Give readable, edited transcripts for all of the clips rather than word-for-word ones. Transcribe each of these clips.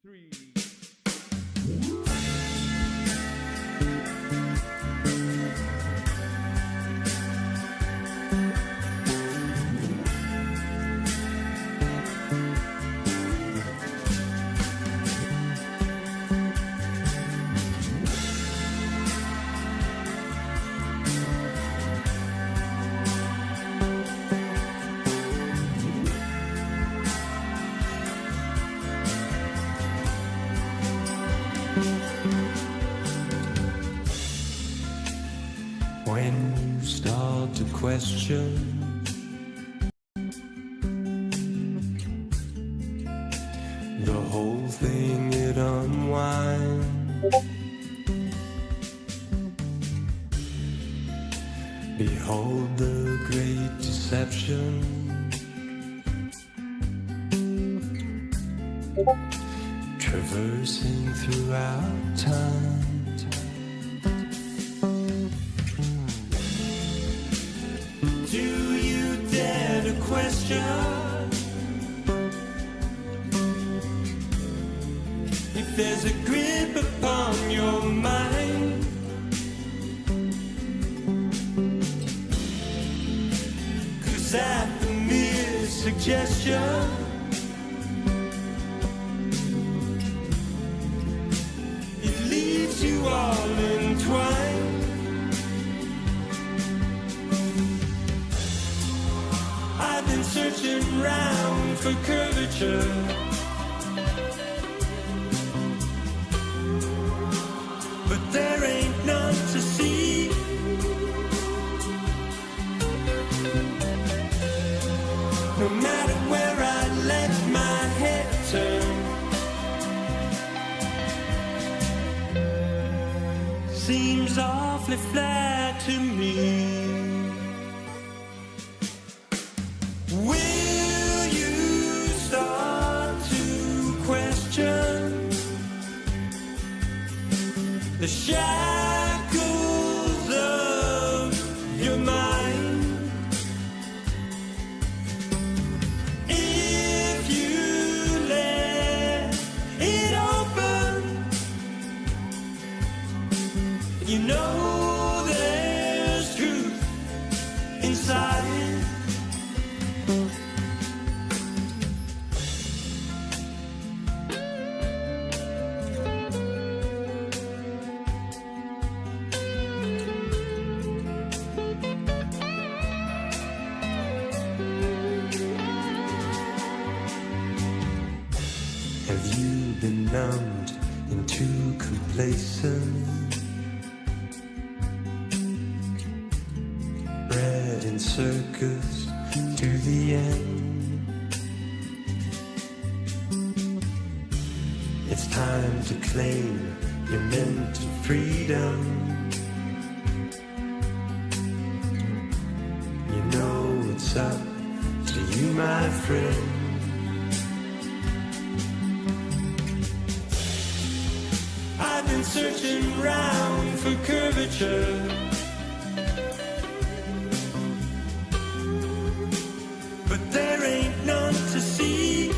three. When you start to question the whole thing, it unwinds. Behold the great deception. Traversing throughout time. Do you dare to question if there's a grip upon your mind? 'Cause at the mere suggestion, it leaves you all entwined. I've been searching round for curvature, but there ain't none to see. No matter where I let my head turn, seems awfully flat to me. Will you start to question the shackles of your mind? If you let it open, you know there's truth inside. Have you been numbed into complacence? Bred in circus to the end. It's time to claim your mental freedom. You know it's up to you, my friend. I've been searching round for curvature, but there ain't none to see.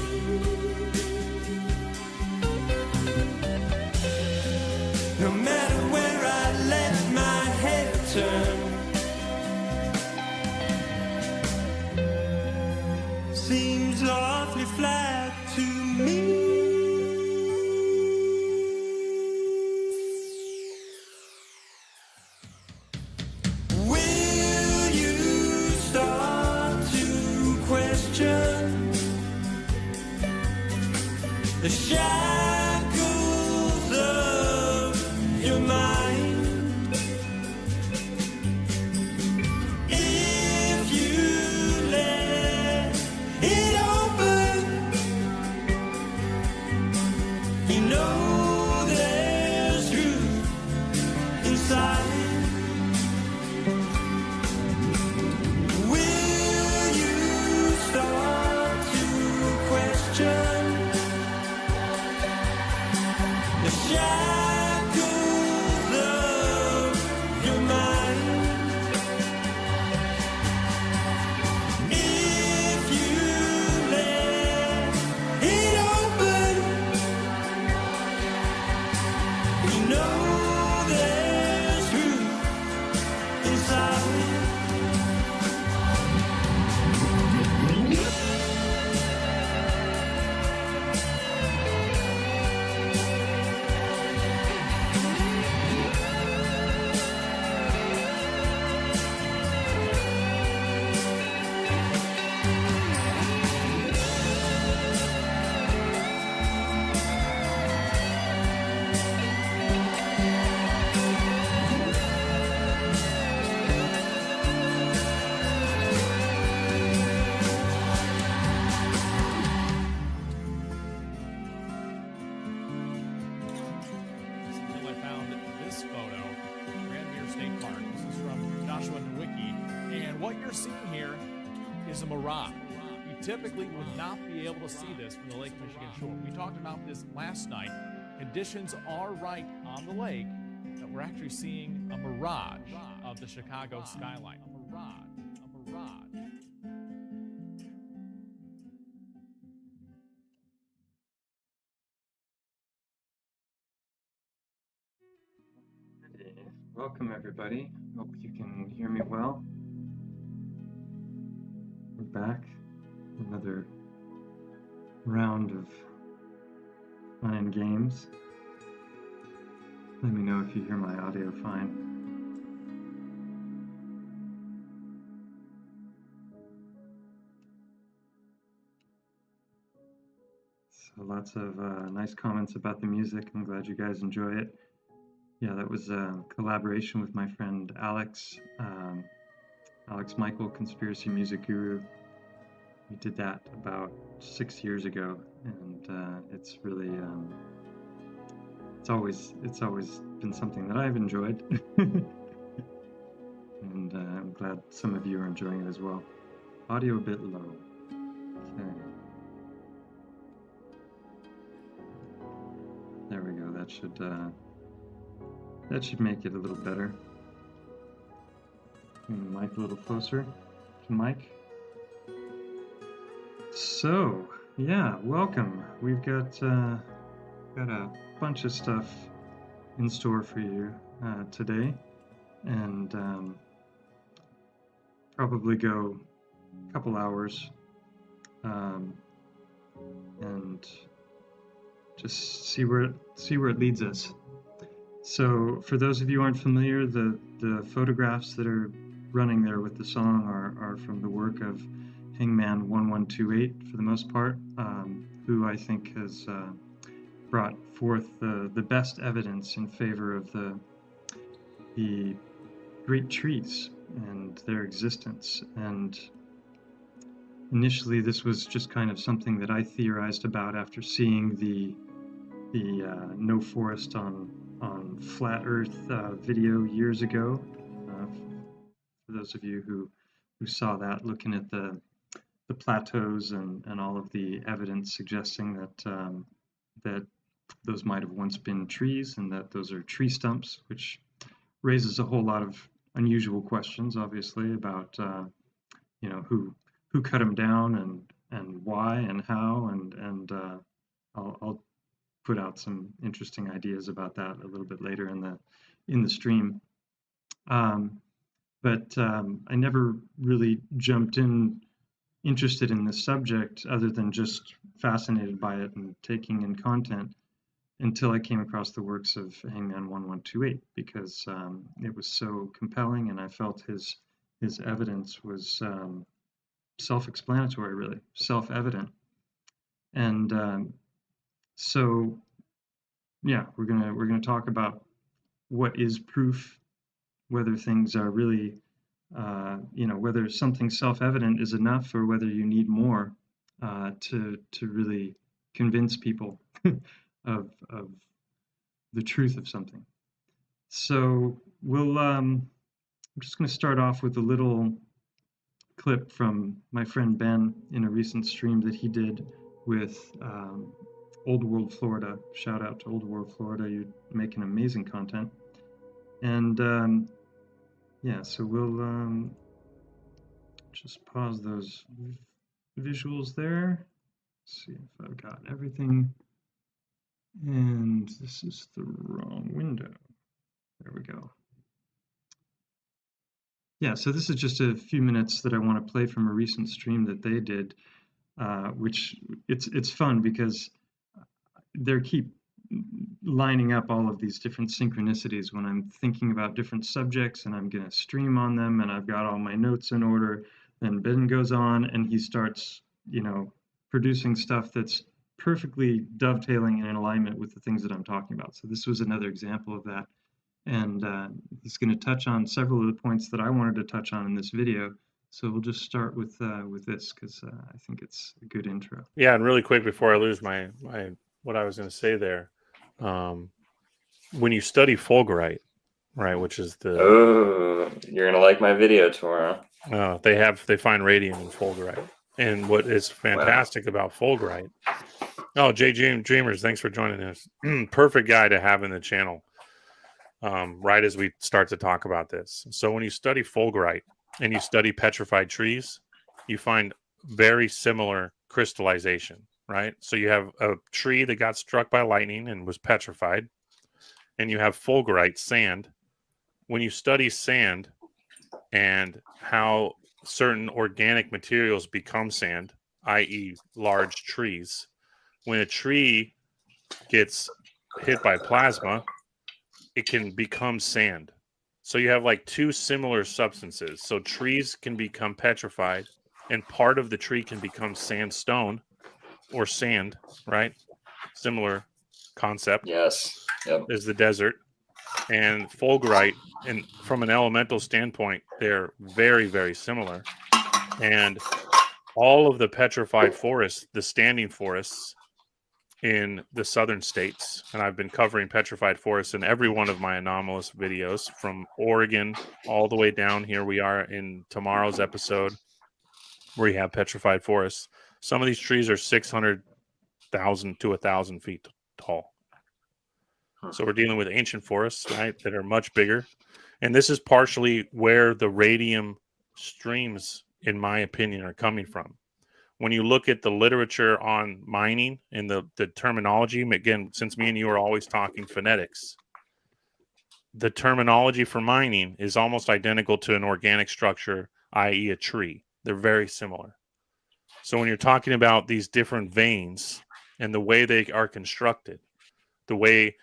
No matter where I let my head turn, seems awfully flat to me. Will you start to question the shackles of your mind? If you let it open, you know there's truth inside. Will you start to question you're seeing here is a mirage. You typically would not be able to see this from the Lake Michigan shore. We talked about this last night. Conditions are right on the lake that we're actually seeing a mirage of the Chicago skyline. A mirage. Welcome everybody. Hope you can hear me well. We're back. Another round of fun and games. Let me know if you hear my audio fine. So lots of nice comments about the music. I'm glad you guys enjoy it. Yeah, that was a collaboration with my friend Alex, Alex Michael, Conspiracy Music Guru. We did that about 6 years ago, and it's really, it's always been something that I've enjoyed, and I'm glad some of you are enjoying it as well. Audio a bit low. Okay. There we go. That should make it a little better. Bring the mic a little closer to Mike. So, yeah, welcome. We've got a bunch of stuff in store for you today, and probably go a couple hours, and just see where it leads us. So, for those of you who aren't familiar, the photographs that are running there with the song are from the work of Hangman 1128 for the most part, who I think has brought forth the best evidence in favor of the great trees and their existence. And initially, this was just kind of something that I theorized about after seeing the No Forest on Flat Earth video years ago. For those of you who saw that, looking at the plateaus and all of the evidence suggesting that those might have once been trees and that those are tree stumps, which raises a whole lot of unusual questions, obviously, about who cut them down and why and how, and I'll put out some interesting ideas about that a little bit later in the stream. But I never really jumped interested in this subject other than just fascinated by it and taking in content until I came across the works of Hangman 1128, because it was so compelling, and I felt his evidence was self-explanatory, really self-evident. And so yeah, we're gonna talk about what is proof, whether things are really whether something self-evident is enough, or whether you need more to really convince people of the truth of something. So I'm just going to start off with a little clip from my friend Ben in a recent stream that he did with Old World Florida. Shout out to Old World Florida, you're making amazing content. And yeah, so we'll just pause those visuals there. See if I've got everything. And this is the wrong window. There we go. Yeah, so this is just a few minutes that I want to play from a recent stream that they did, which it's fun because they keep lining up all of these different synchronicities when I'm thinking about different subjects and I'm going to stream on them, and I've got all my notes in order. Then Ben goes on and he starts, producing stuff that's perfectly dovetailing and in alignment with the things that I'm talking about. So this was another example of that. And he's going to touch on several of the points that I wanted to touch on in this video. So we'll just start with this because I think it's a good intro. Yeah, and really quick before I lose my what I was going to say there, when you study fulgurite, right, which is the Oh, you're gonna like my video tomorrow. They find radium in fulgurite. And what is fantastic about fulgurite. Oh, Dreamers, thanks for joining us. Perfect guy to have in the channel. Right as we start to talk about this. So when you study fulgurite and you study petrified trees, you find very similar crystallization, right? So you have a tree that got struck by lightning and was petrified, and you have fulgurite, sand. When you study sand and how certain organic materials become sand, i.e. large trees, when a tree gets hit by plasma, it can become sand. So you have like two similar substances. So trees can become petrified, and part of the tree can become sandstone or sand, right? Similar concept. Yes. Yep. Is the desert. And fulgurite, and from an elemental standpoint, they're very, very similar. And all of the petrified forests, the standing forests in the southern states, and I've been covering petrified forests in every one of my anomalous videos from Oregon all the way down here. We are in tomorrow's episode where you have petrified forests. Some of these trees are 600,000 to 1,000 feet tall. So we're dealing with ancient forests, right, that are much bigger. And this is partially where the radium streams, in my opinion, are coming from. When you look at the literature on mining and the terminology, again, since me and you are always talking phonetics, the terminology for mining is almost identical to an organic structure, i.e. a tree. They're very similar. So when you're talking about these different veins and the way they are constructed, the way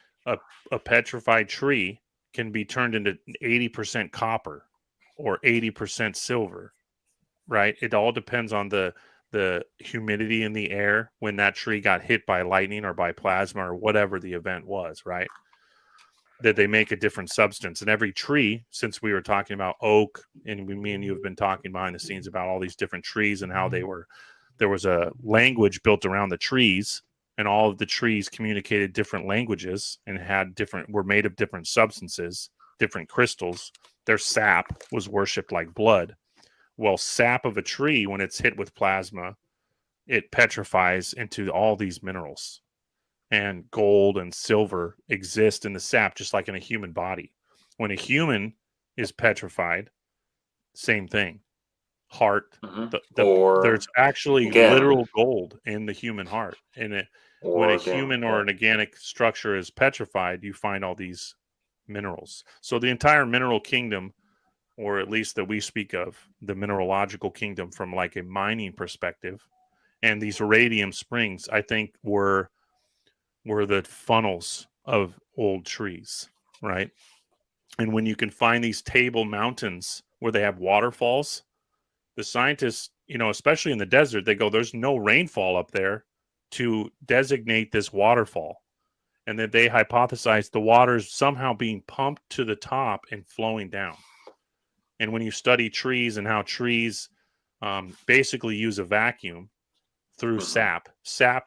a petrified tree can be turned into 80% copper or 80% silver, right? It all depends on the humidity in the air when that tree got hit by lightning or by plasma or whatever the event was, right? That they make a different substance. And every tree, since we were talking about oak, and me and you have been talking behind the scenes about all these different trees and how there was a language built around the trees, and all of the trees communicated different languages and were made of different substances, different crystals. Their sap was worshipped like blood. Well, sap of a tree, when it's hit with plasma, it petrifies into all these minerals. And gold and silver exist in the sap, just like in a human body. When a human is petrified, same thing. Heart. There's actually literal gold in the human heart. And when a human or an organic structure is petrified, you find all these minerals. So the entire mineral kingdom, or at least that we speak of, the mineralogical kingdom from like a mining perspective, and these radium springs, I think were the funnels of old trees, right? And when you can find these table mountains where they have waterfalls, the scientists, especially in the desert, they go, there's no rainfall up there to designate this waterfall. And then they hypothesize the water's somehow being pumped to the top and flowing down. And when you study trees and how trees basically use a vacuum through sap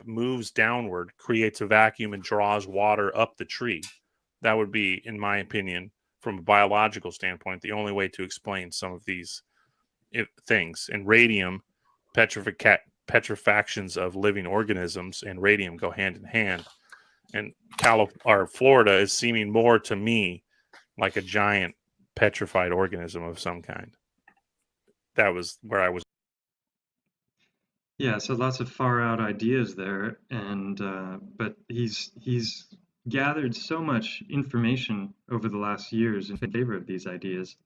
moves downward, creates a vacuum, and draws water up the tree. That would be, in my opinion, from a biological standpoint, the only way to explain some of these things. And radium, petrifactions of living organisms, and radium go hand in hand. And Florida is seeming more to me like a giant petrified organism of some kind. That was where I was. Yeah, so lots of far out ideas there, and but he's gathered so much information over the last years in favor of these ideas,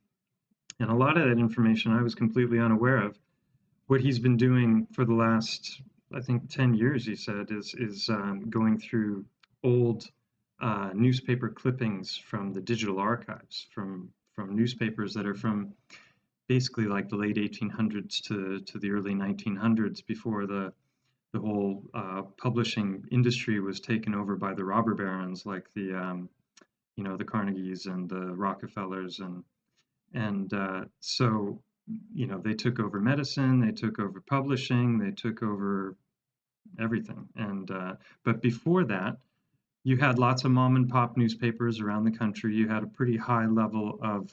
and a lot of that information I was completely unaware of. What he's been doing for the last, I think, 10 years, he said, is going through old newspaper clippings from the digital archives, from newspapers that are from basically like the late 1800s to the early 1900s, before the whole publishing industry was taken over by the robber barons, like the Carnegies and the Rockefellers, and so they took over medicine, they took over publishing, they took over everything. And but before that, you had lots of mom and pop newspapers around the country. You had a pretty high level of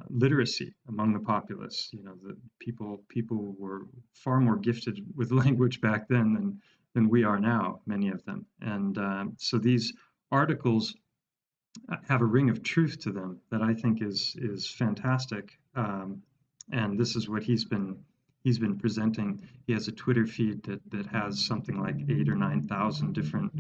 literacy among the populace. You know, the people were far more gifted with language back then than we are now, many of them. And so these articles have a ring of truth to them that I think is fantastic. And this is what he's been presenting. He has a Twitter feed that has something like 8,000 or 9,000 different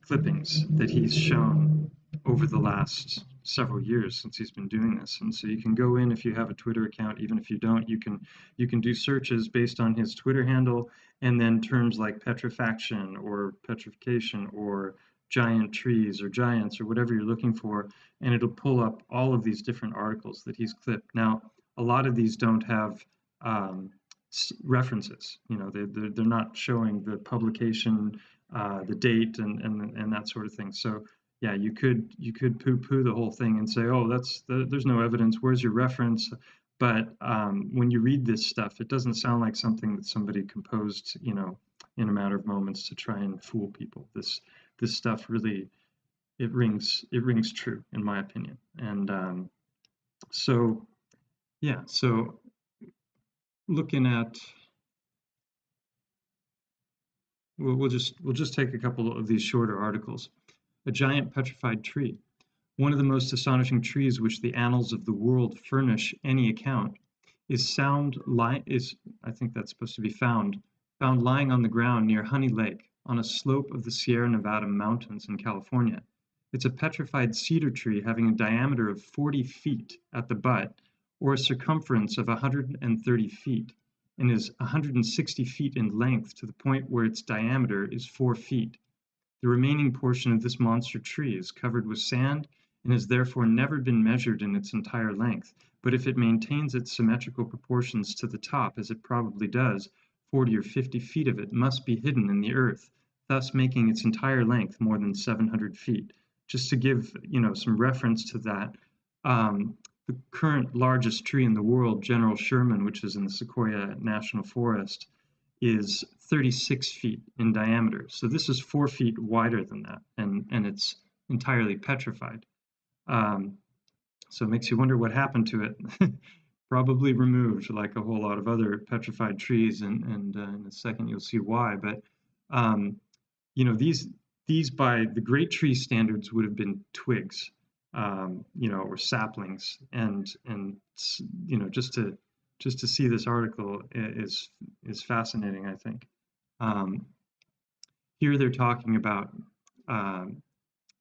clippings that he's shown over the last several years since he's been doing this. And so you can go in, if you have a Twitter account, even if you don't, you can do searches based on his Twitter handle, and then terms like petrifaction or petrification or giant trees or giants or whatever you're looking for, and it'll pull up all of these different articles that he's clipped. Now, a lot of these don't have references. You know, they're not showing the publication, the date, and that sort of thing. So yeah, you could poo-poo the whole thing and say, oh, there's no evidence. Where's your reference? But when you read this stuff, it doesn't sound like something that somebody composed, you know, in a matter of moments to try and fool people. This stuff really, it rings true, in my opinion. And so yeah, so looking at, we'll just take a couple of these shorter articles. A giant petrified tree. One of the most astonishing trees which the annals of the world furnish any account is I think that's supposed to be found lying on the ground near Honey Lake on a slope of the Sierra Nevada mountains in California. It's a petrified cedar tree having a diameter of 40 feet at the butt, or a circumference of 130 feet, and is 160 feet in length to the point where its diameter is 4 feet. The remaining portion of this monster tree is covered with sand and has therefore never been measured in its entire length, but if it maintains its symmetrical proportions to the top, as it probably does, 40 or 50 feet of it must be hidden in the earth, thus making its entire length more than 700 feet. Just to give, you know, some reference to that, the current largest tree in the world, General Sherman, which is in the Sequoia National Forest, is 36 feet in diameter. So this is 4 feet wider than that, and it's entirely petrified. So it makes you wonder what happened to it. Probably removed, like a whole lot of other petrified trees, and in a second you'll see why. But you know, these by the great tree standards would have been twigs, you know, or saplings, and you know, just to see this article is fascinating, I think. Here they're talking about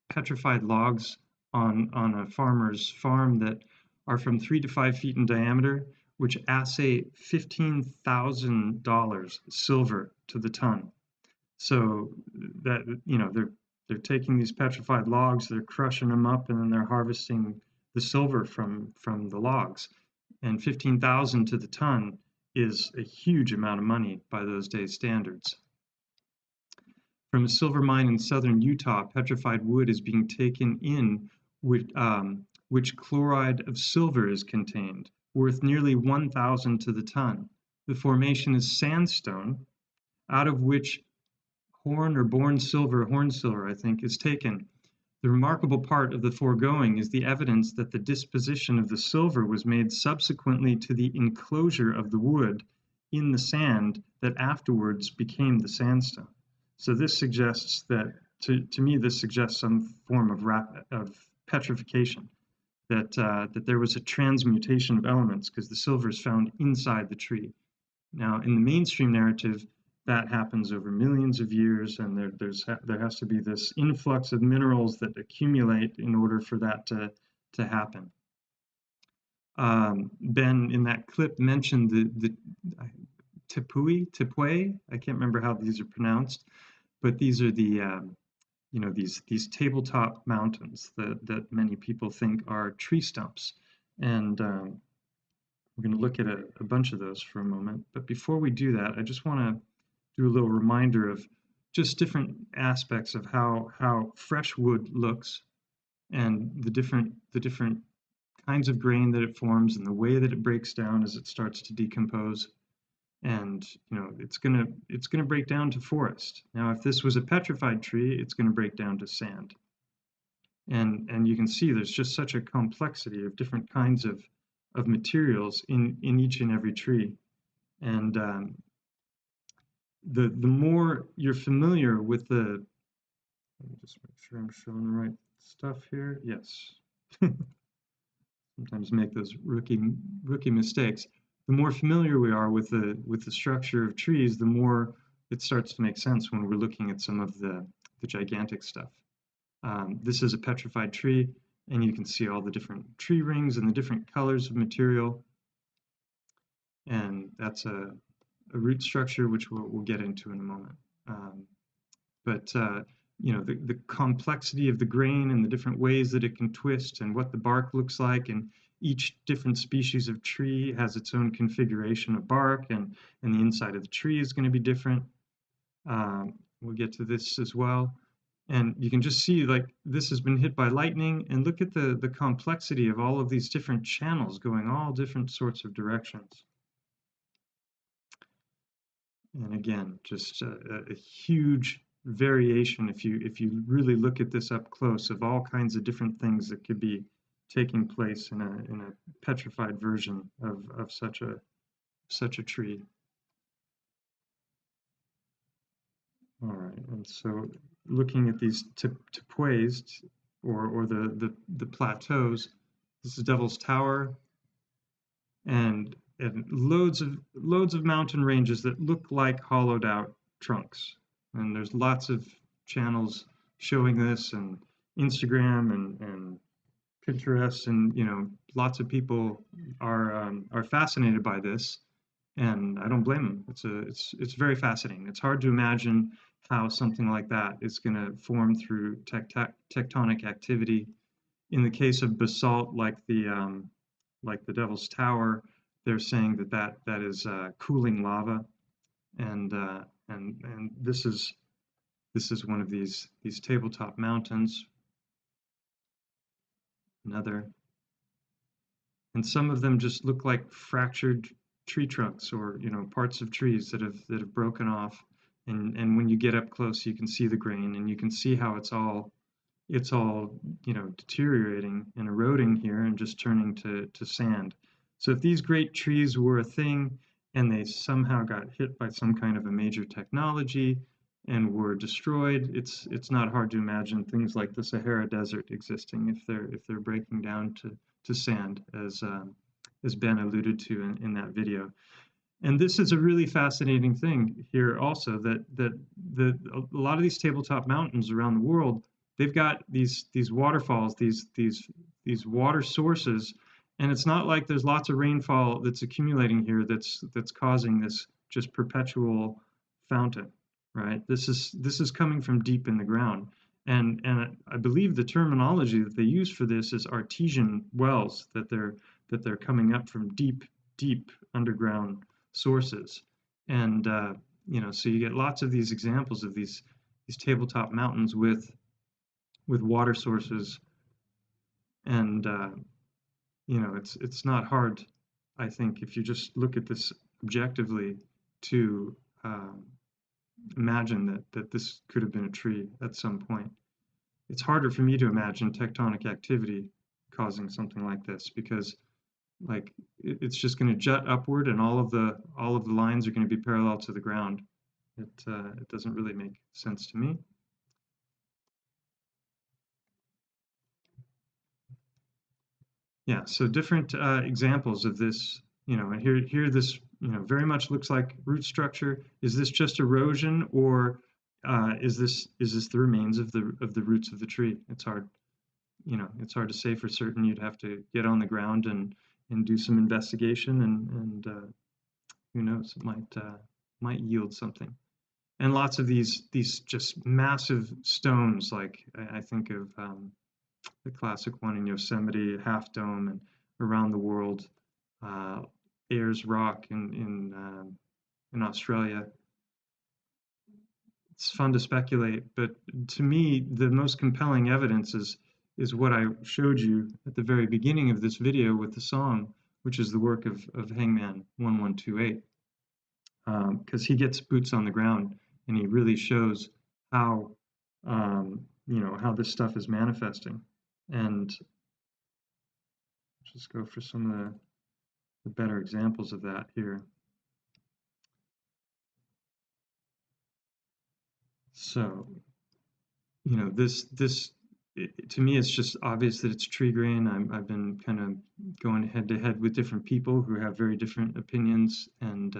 petrified logs on a farmer's farm that are from 3 to 5 feet in diameter, which assay $15,000 silver to the ton. So that, you know, they're taking these petrified logs, they're crushing them up, and then they're harvesting the silver from the logs. And 15,000 to the ton is a huge amount of money by those days' standards. From a silver mine in southern Utah, petrified wood is being taken in which chloride of silver is contained, worth nearly 1,000 to the ton. The formation is sandstone, out of which horn silver, I think, is taken. The remarkable part of the foregoing is the evidence that the disposition of the silver was made subsequently to the enclosure of the wood in the sand that afterwards became the sandstone. So this suggests that, to me, this suggests some form of petrification, that there was a transmutation of elements because the silver is found inside the tree. Now, in the mainstream narrative, that happens over millions of years, and there has to be this influx of minerals that accumulate in order for that to happen. Ben, in that clip, mentioned the Tipue, I can't remember how these are pronounced, but these are the you know, these tabletop mountains that many people think are tree stumps, and we're going to look at a bunch of those for a moment. But before we do that, I just want to do a little reminder of just different aspects of how fresh wood looks, and the different kinds of grain that it forms, and the way that it breaks down as it starts to decompose. And you know, it's gonna break down to forest. Now, if this was a petrified tree, it's going to break down to sand. And you can see there's just such a complexity of different kinds of materials in each and every tree. And the more you're familiar with the, let me just make sure I'm showing the right stuff here. Yes. Sometimes make those rookie mistakes. The more familiar we are with the structure of trees, the more it starts to make sense when we're looking at some of the gigantic stuff. This is a petrified tree, and you can see all the different tree rings and the different colors of material. And that's a root structure, which we'll get into in a moment. You know, the complexity of the grain and the different ways that it can twist and what the bark looks like, and each different species of tree has its own configuration of bark, and the inside of the tree is going to be different. We'll get to this as well. And you can just see, like, this has been hit by lightning, and look at the complexity of all of these different channels going all different sorts of directions. And again, just a huge variation, if you really look at this up close, of all kinds of different things that could be taking place in a petrified version of such a tree. All right, and so looking at these tepues, or the plateaus, this is Devil's Tower, and loads of mountain ranges that look like hollowed out trunks. And there's lots of channels showing this, and Instagram and Pinterest, and you know, lots of people are fascinated by this, and I don't blame them. It's very fascinating. It's hard to imagine how something like that is going to form through tectonic activity. In the case of basalt, like the Devil's Tower, they're saying that is cooling lava, and this is one of these tabletop mountains. Another, and some of them just look like fractured tree trunks, or you know, parts of trees that have broken off. And when you get up close, you can see the grain, and you can see how it's all you know, deteriorating and eroding here, and just turning to sand. So if these great trees were a thing, and they somehow got hit by some kind of a major technology and were destroyed, it's not hard to imagine things like the Sahara Desert existing if they're breaking down to sand, as Ben alluded to in that video. And this is a really fascinating thing here also, that a lot of these tabletop mountains around the world, they've got these waterfalls, these water sources, and it's not like there's lots of rainfall that's accumulating here that's causing this just perpetual fountain, right? This is coming from deep in the ground, and I believe the terminology that they use for this is artesian wells, that they're coming up from deep underground sources. And you know, so you get lots of these examples of these tabletop mountains with water sources, and you know, it's not hard, I think, if you just look at this objectively, to imagine that this could have been a tree at some point. It's harder for me to imagine tectonic activity causing something like this, because like it's just going to jut upward, and all of the lines are going to be parallel to the ground. It doesn't really make sense to me. Yeah, so different examples of this, you know, and here this, you know, very much looks like root structure. Is this just erosion, or is this the remains of the roots of the tree? It's hard, you know, it's hard to say for certain. You'd have to get on the ground and do some investigation, and who knows, it might yield something. And lots of these just massive stones, like I think of the classic one in Yosemite, Half Dome, and around the world, Ayers Rock in Australia. It's fun to speculate, but to me, the most compelling evidence is what I showed you at the very beginning of this video with the song, which is the work of Hangman 1128, because he gets boots on the ground, and he really shows how you know, how this stuff is manifesting. And just go for some of the better examples of that here. So, you know, to me, it's just obvious that it's tree grain. I've been kind of going head to head with different people who have very different opinions, and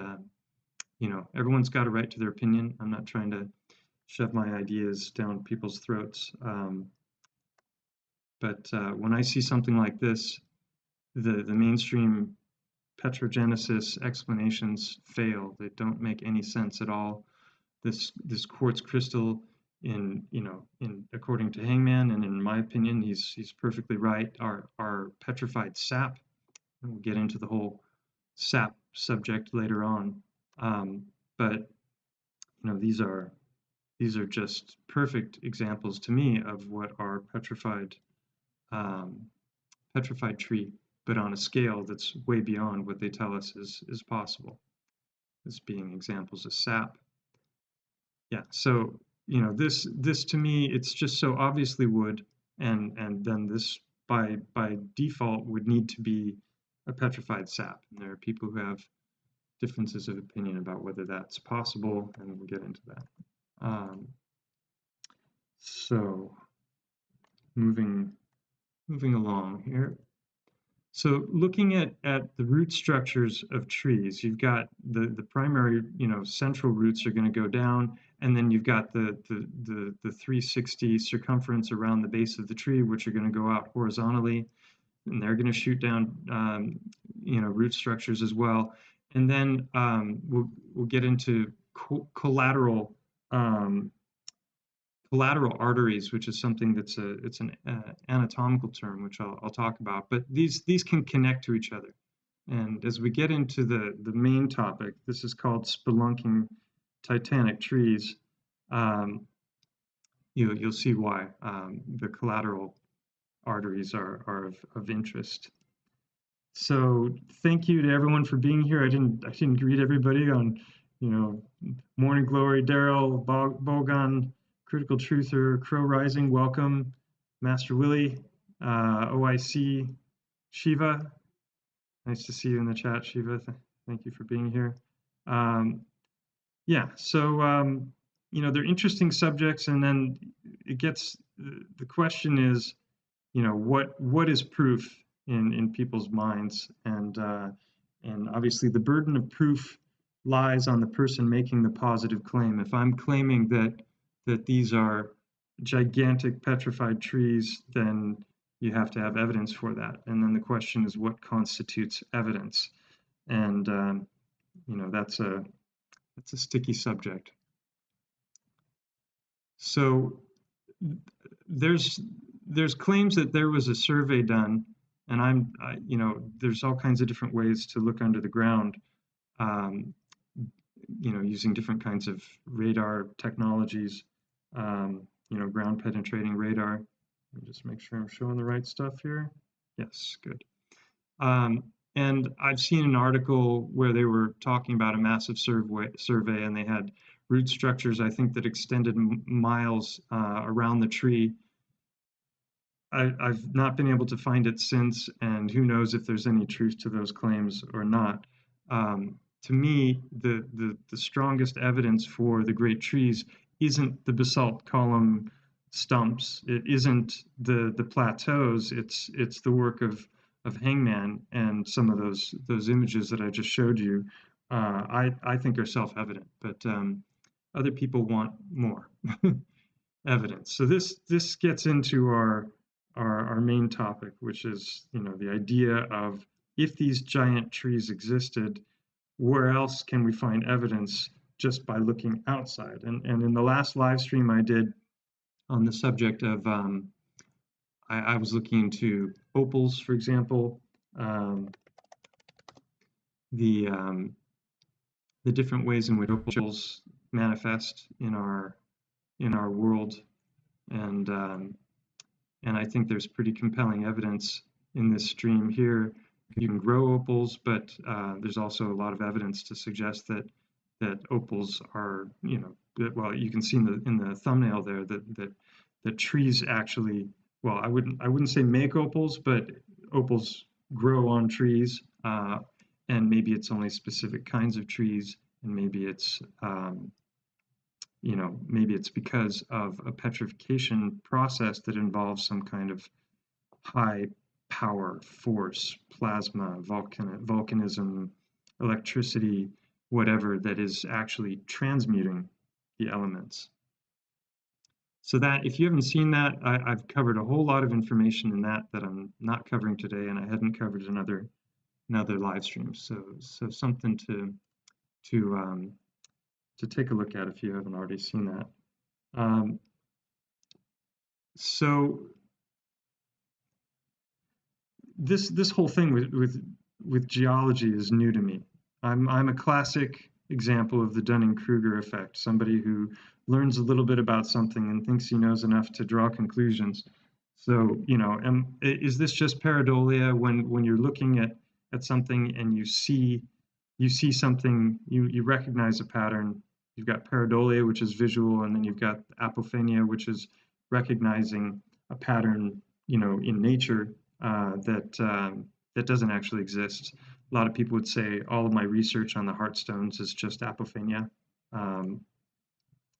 you know, everyone's got a right to their opinion. I'm not trying to shove my ideas down people's throats. But when I see something like this, the mainstream petrogenesis explanations fail. They don't make any sense at all. This quartz crystal, according to Hangman, and in my opinion, he's perfectly right, are petrified sap. And we'll get into the whole sap subject later on. But you know, these are just perfect examples to me of what are petrified tree, but on a scale that's way beyond what they tell us is possible, as being examples of sap. Yeah, so you know, this to me, it's just so obviously wood, and then this by default would need to be a petrified sap. And there are people who have differences of opinion about whether that's possible, and we'll get into that. So moving along here. So looking at the root structures of trees, you've got the primary, you know, central roots are going to go down, and then you've got the 360 circumference around the base of the tree, which are going to go out horizontally, and they're going to shoot down, you know, root structures as well. And then we'll get into collateral arteries, which is something that's it's an anatomical term, which I'll talk about. But these can connect to each other. And as we get into the main topic, this is called spelunking Titanic trees. You'll see why the collateral arteries are of interest. So thank you to everyone for being here. I didn't greet everybody on, you know, Morning Glory, Daryl, Bogan, Critical Truther, Crow Rising, welcome. Master Willie, OIC, Shiva. Nice to see you in the chat, Shiva. Thank you for being here. Yeah, so, you know, they're interesting subjects, and then it gets, the question is, you know, what is proof in people's minds? And obviously the burden of proof lies on the person making the positive claim. If I'm claiming that these are gigantic petrified trees, then you have to have evidence for that. And then the question is, what constitutes evidence? And you know, that's a sticky subject. So there's claims that there was a survey done, and you know, there's all kinds of different ways to look under the ground, you know, using different kinds of radar technologies, you know, ground penetrating radar. Let me just make sure I'm showing the right stuff here. Yes, good. And I've seen an article where they were talking about a massive survey, and they had root structures, I think, that extended miles around the tree. I've not been able to find it since, and who knows if there's any truth to those claims or not. To me, the strongest evidence for the great trees isn't the basalt column stumps. It isn't the plateaus. It's the work of Hangman and some of those images that I just showed you. I think are self-evident, but other people want more evidence. So this gets into our main topic, which is, you know, the idea of, if these giant trees existed, where else can we find evidence just by looking outside? And in the last live stream I did on the subject of, I was looking into opals, for example, the different ways in which opals manifest in our world, and I think there's pretty compelling evidence in this stream here. You can grow opals, but there's also a lot of evidence to suggest that opals are, you know, well, you can see in the thumbnail there that trees actually, well, I wouldn't say make opals, but opals grow on trees, and maybe it's only specific kinds of trees, and maybe it's maybe it's because of a petrification process that involves some kind of high power force, plasma, volcanism, electricity, whatever, that is actually transmuting the elements. So that, if you haven't seen that, I've covered a whole lot of information in that I'm not covering today, and I hadn't covered in other live streams. So something to take a look at if you haven't already seen that. So this whole thing with geology is new to me. I'm a classic example of the Dunning-Kruger effect. Somebody who learns a little bit about something and thinks he knows enough to draw conclusions. So, is this just pareidolia when you're looking at something and you see something, you recognize a pattern? You've got pareidolia, which is visual, and then you've got apophenia, which is recognizing a pattern, in nature that doesn't actually exist. A lot of people would say all of my research on the heartstones is just apophenia,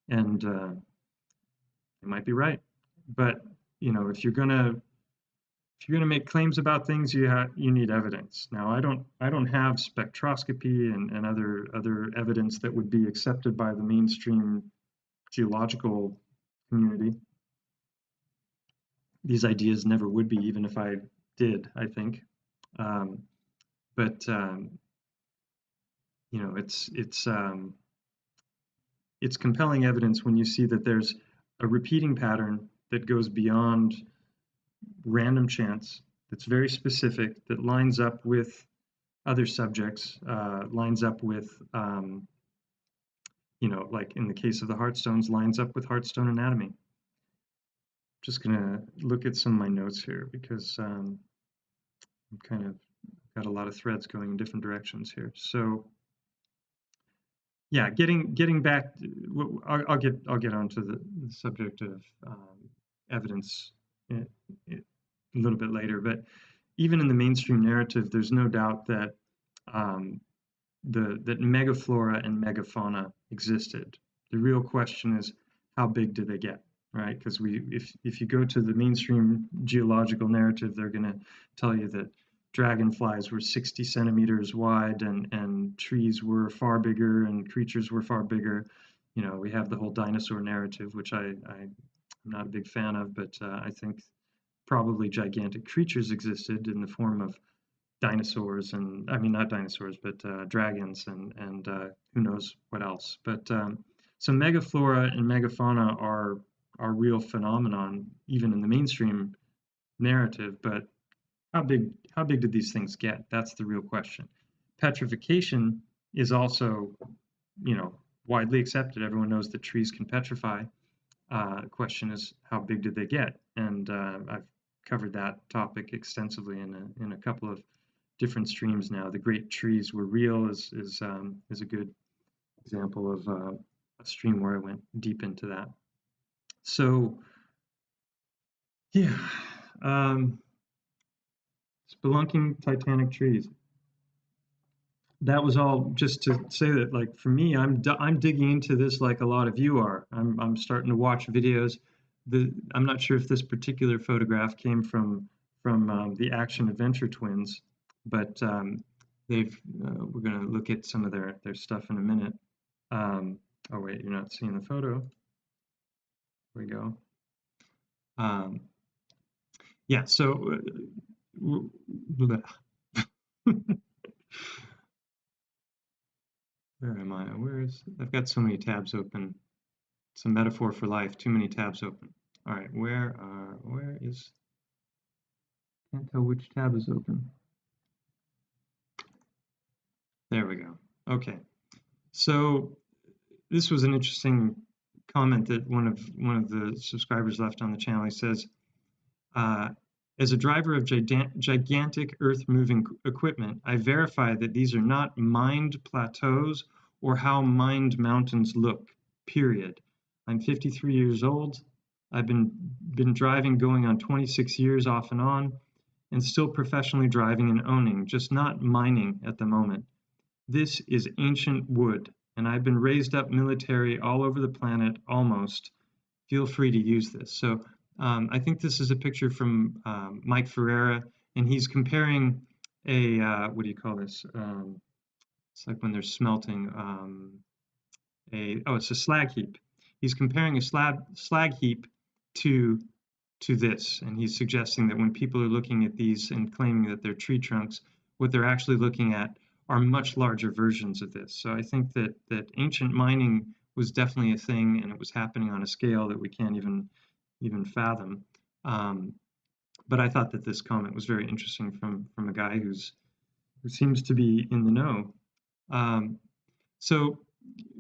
and they might be right. But if you're gonna make claims about things, you need evidence. Now, I don't have spectroscopy and other evidence that would be accepted by the mainstream geological community. These ideas never would be, even if I did, I think. It's compelling evidence when you see that there's a repeating pattern that goes beyond random chance, that's very specific, that lines up with other subjects, lines up with, like in the case of the heartstones, lines up with heartstone anatomy. Just gonna look at some of my notes here because I'm kind of got a lot of threads going in different directions here. So yeah, getting back, I'll get onto the subject of evidence a little bit later. But even in the mainstream narrative, there's no doubt that that megaflora and megafauna existed. The real question is, how big do they get, right? Because if you go to the mainstream geological narrative, they're going to tell you that dragonflies were 60 centimeters wide, and trees were far bigger, and creatures were far bigger. We have the whole dinosaur narrative, which I'm not a big fan of, but I think probably gigantic creatures existed in the form of dinosaurs, and I mean not dinosaurs, but dragons, and who knows what else. But so megaflora and megafauna are real phenomenon, even in the mainstream narrative. But how big did these things get? That's the real question. Petrification is also, widely accepted. Everyone knows that trees can petrify. The question is, how big did they get? And I've covered that topic extensively in a couple of different streams now. The great trees were real is a good example of a stream where I went deep into that. So yeah. Spelunking Titanic trees. That was all just to say that, like, for me, I'm digging into this like a lot of you are. I'm starting to watch videos. I'm not sure if this particular photograph came from the ActionAdventureTwins, but we're going to look at some of their stuff in a minute. Oh wait, you're not seeing the photo. There we go. Yeah. So. Where am I? I've got so many tabs open. It's a metaphor for life. Too many tabs open. All right, where is? Can't tell which tab is open. There we go. Okay. So this was an interesting comment that one of the subscribers left on the channel. He says, as a driver of gigantic earth-moving equipment, I verify that these are not mined plateaus or how mined mountains look, period. I'm 53 years old. I've been driving going on 26 years off and on. and still professionally driving and owning, just not mining at the moment. This is ancient wood, and I've been raised up military all over the planet almost. Feel free to use this. So I think this is a picture from Mike Ferreira, and he's comparing a, what do you call this? It's like when they're smelting it's a slag heap. He's comparing a slag heap to this, and he's suggesting that when people are looking at these and claiming that they're tree trunks, what they're actually looking at are much larger versions of this. So I think that ancient mining was definitely a thing, and it was happening on a scale that we can't even fathom. But I thought that this comment was very interesting from a guy who seems to be in the know. So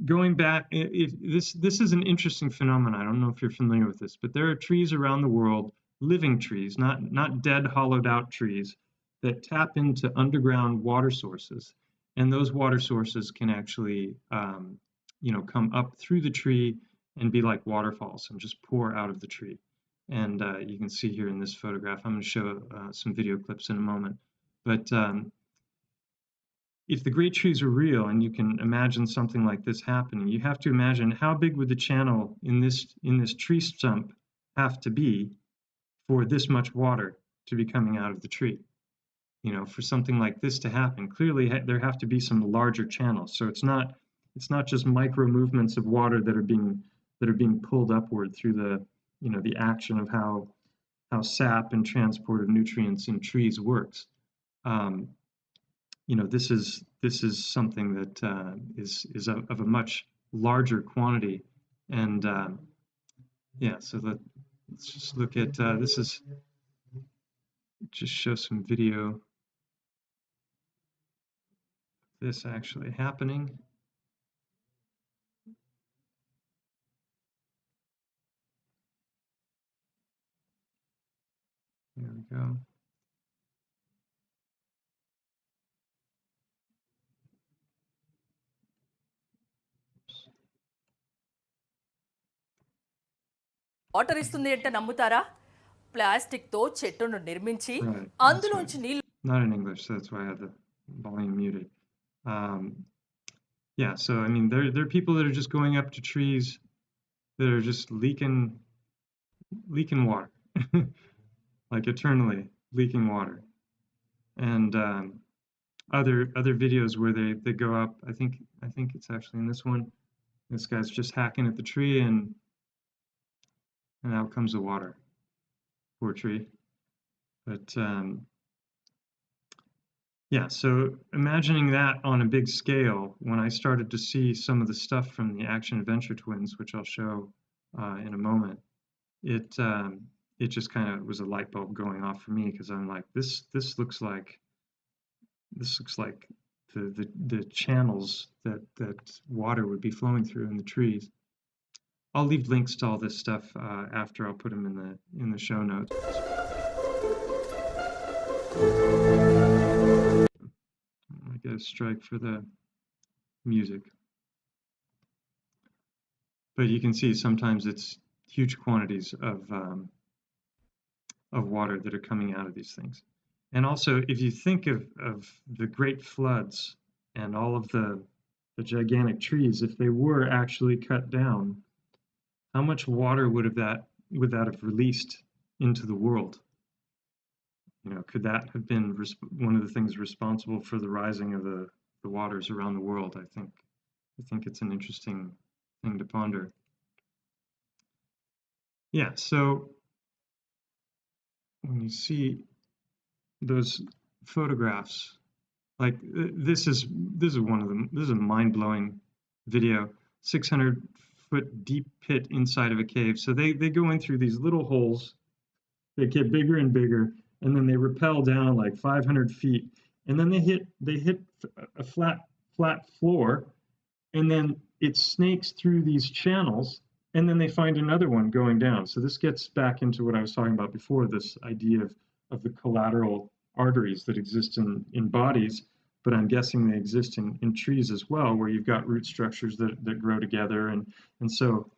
going back, this is an interesting phenomenon. I don't know if you're familiar with this, but there are trees around the world, living trees, not dead, hollowed out trees, that tap into underground water sources, and those water sources can actually, come up through the tree and be like waterfalls and just pour out of the tree. And you can see here in this photograph. I'm going to show some video clips in a moment, but if the great trees are real and you can imagine something like this happening, you have to imagine how big would the channel in this tree stump have to be for this much water to be coming out of the tree. For something like this to happen, clearly there have to be some larger channels. So it's not just micro movements of water that are being pulled upward through the action of how sap and transport of nutrients in trees works. This is something that is of a much larger quantity, and so let's just look at this. Is just show some video. This actually happening. There we go. Water ఇస్తుంది అంటే నమ్ముతారా? Plastic తో చెట్టును నిర్మించి అందులోంచి నీళ్లు. Not in English, so that's why I had the volume muted. So I mean, there are people that are just going up to trees that are just leaking water, like eternally leaking water. And other videos where they go up. I think it's actually in this one. This guy's just hacking at the tree, and out comes the water. Poor tree. But so imagining that on a big scale, when I started to see some of the stuff from the ActionAdventureTwins, which I'll show in a moment, it just kind of was a light bulb going off for me, because I'm like, this looks like the channels that water would be flowing through in the trees. I'll leave links to all this stuff after. I'll put them in the show notes. I get a strike for the music. But you can see sometimes it's huge quantities of water that are coming out of these things. And also, if you think of the great floods and all of the gigantic trees, if they were actually cut down, how much water would that have released into the world? Could that have been one of the things responsible for the rising of the waters around the world? I think it's an interesting thing to ponder. So when you see those photographs, like this is one of them. This is a mind-blowing video. 600-foot deep pit inside of a cave. So they go in through these little holes. They get bigger and bigger, and then they rappel down like 500 feet, and then they hit a flat floor, and then it snakes through these channels, and then they find another one going down. So this gets back into what I was talking about before, this idea of the collateral arteries that exist in bodies, but I'm guessing they exist in trees as well, where you've got root structures that grow together, and so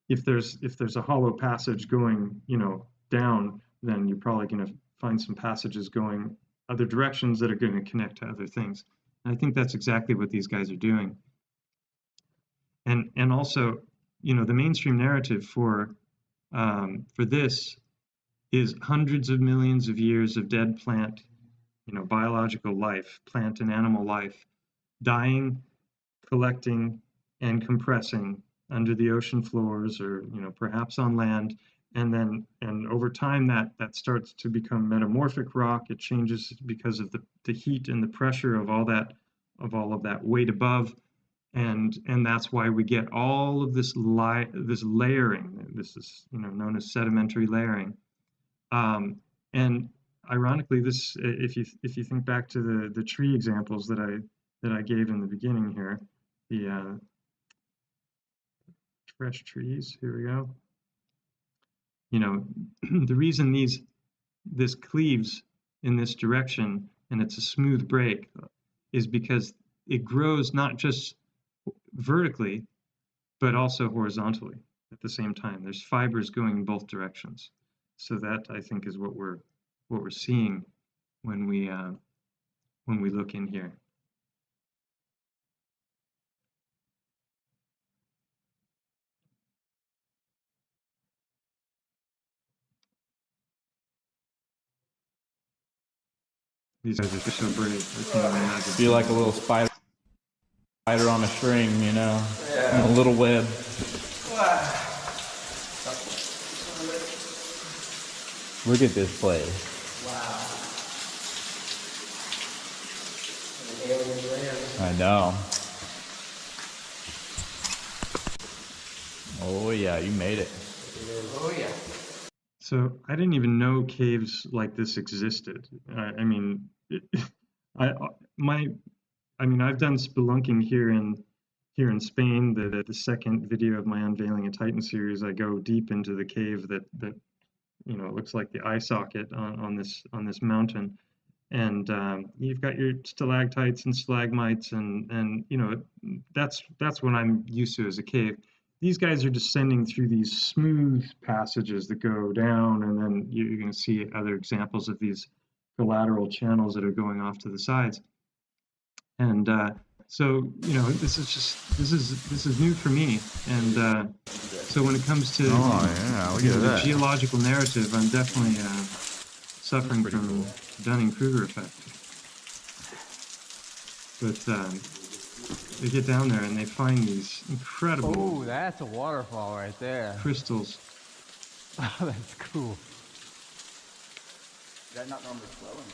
if there's a hollow passage going down, then you're probably going to find some passages going other directions that are going to connect to other things. And I think that's exactly what these guys are doing. And also, you know, the mainstream narrative for this is hundreds of millions of years of dead plant, you know, biological life, plant and animal life, dying, collecting, and compressing under the ocean floors, or, you know, perhaps on land. And over time that starts to become metamorphic rock. It changes because of the heat and the pressure of all of that weight above. And that's why we get all of this layering. This is, you know, known as sedimentary layering. And ironically, this, if you think back to the tree examples that I gave in the beginning here, the fresh trees. Here we go. You know, the reason this cleaves in this direction and it's a smooth break is because it grows not just vertically, but also horizontally at the same time. There's fibers going in both directions. So that, I think, is what we're seeing when we look in here. These guys are just so brave. I can't even imagine. Feel like a little spider on a string, you know, yeah. A little web. Look at this place. Wow. I know. Oh yeah, you made it. Oh yeah. So I didn't even know caves like this existed. I mean, I've done spelunking here in Spain. The second video of my Unveiling a Titan series, I go deep into the cave that you know, it looks like the eye socket on this mountain, and you've got your stalactites and stalagmites, and you know, that's what I'm used to as a cave. These guys are descending through these smooth passages that go down, and then you're going to see other examples of these collateral channels that are going off to the sides. And so, you know, this is new for me. And so when it comes to the geological narrative, I'm definitely suffering from Dunning-Kruger effect. But they get down there and they find these incredible. Oh, that's a waterfall right there. Crystals. Oh, that's cool. Is that not normally flowing?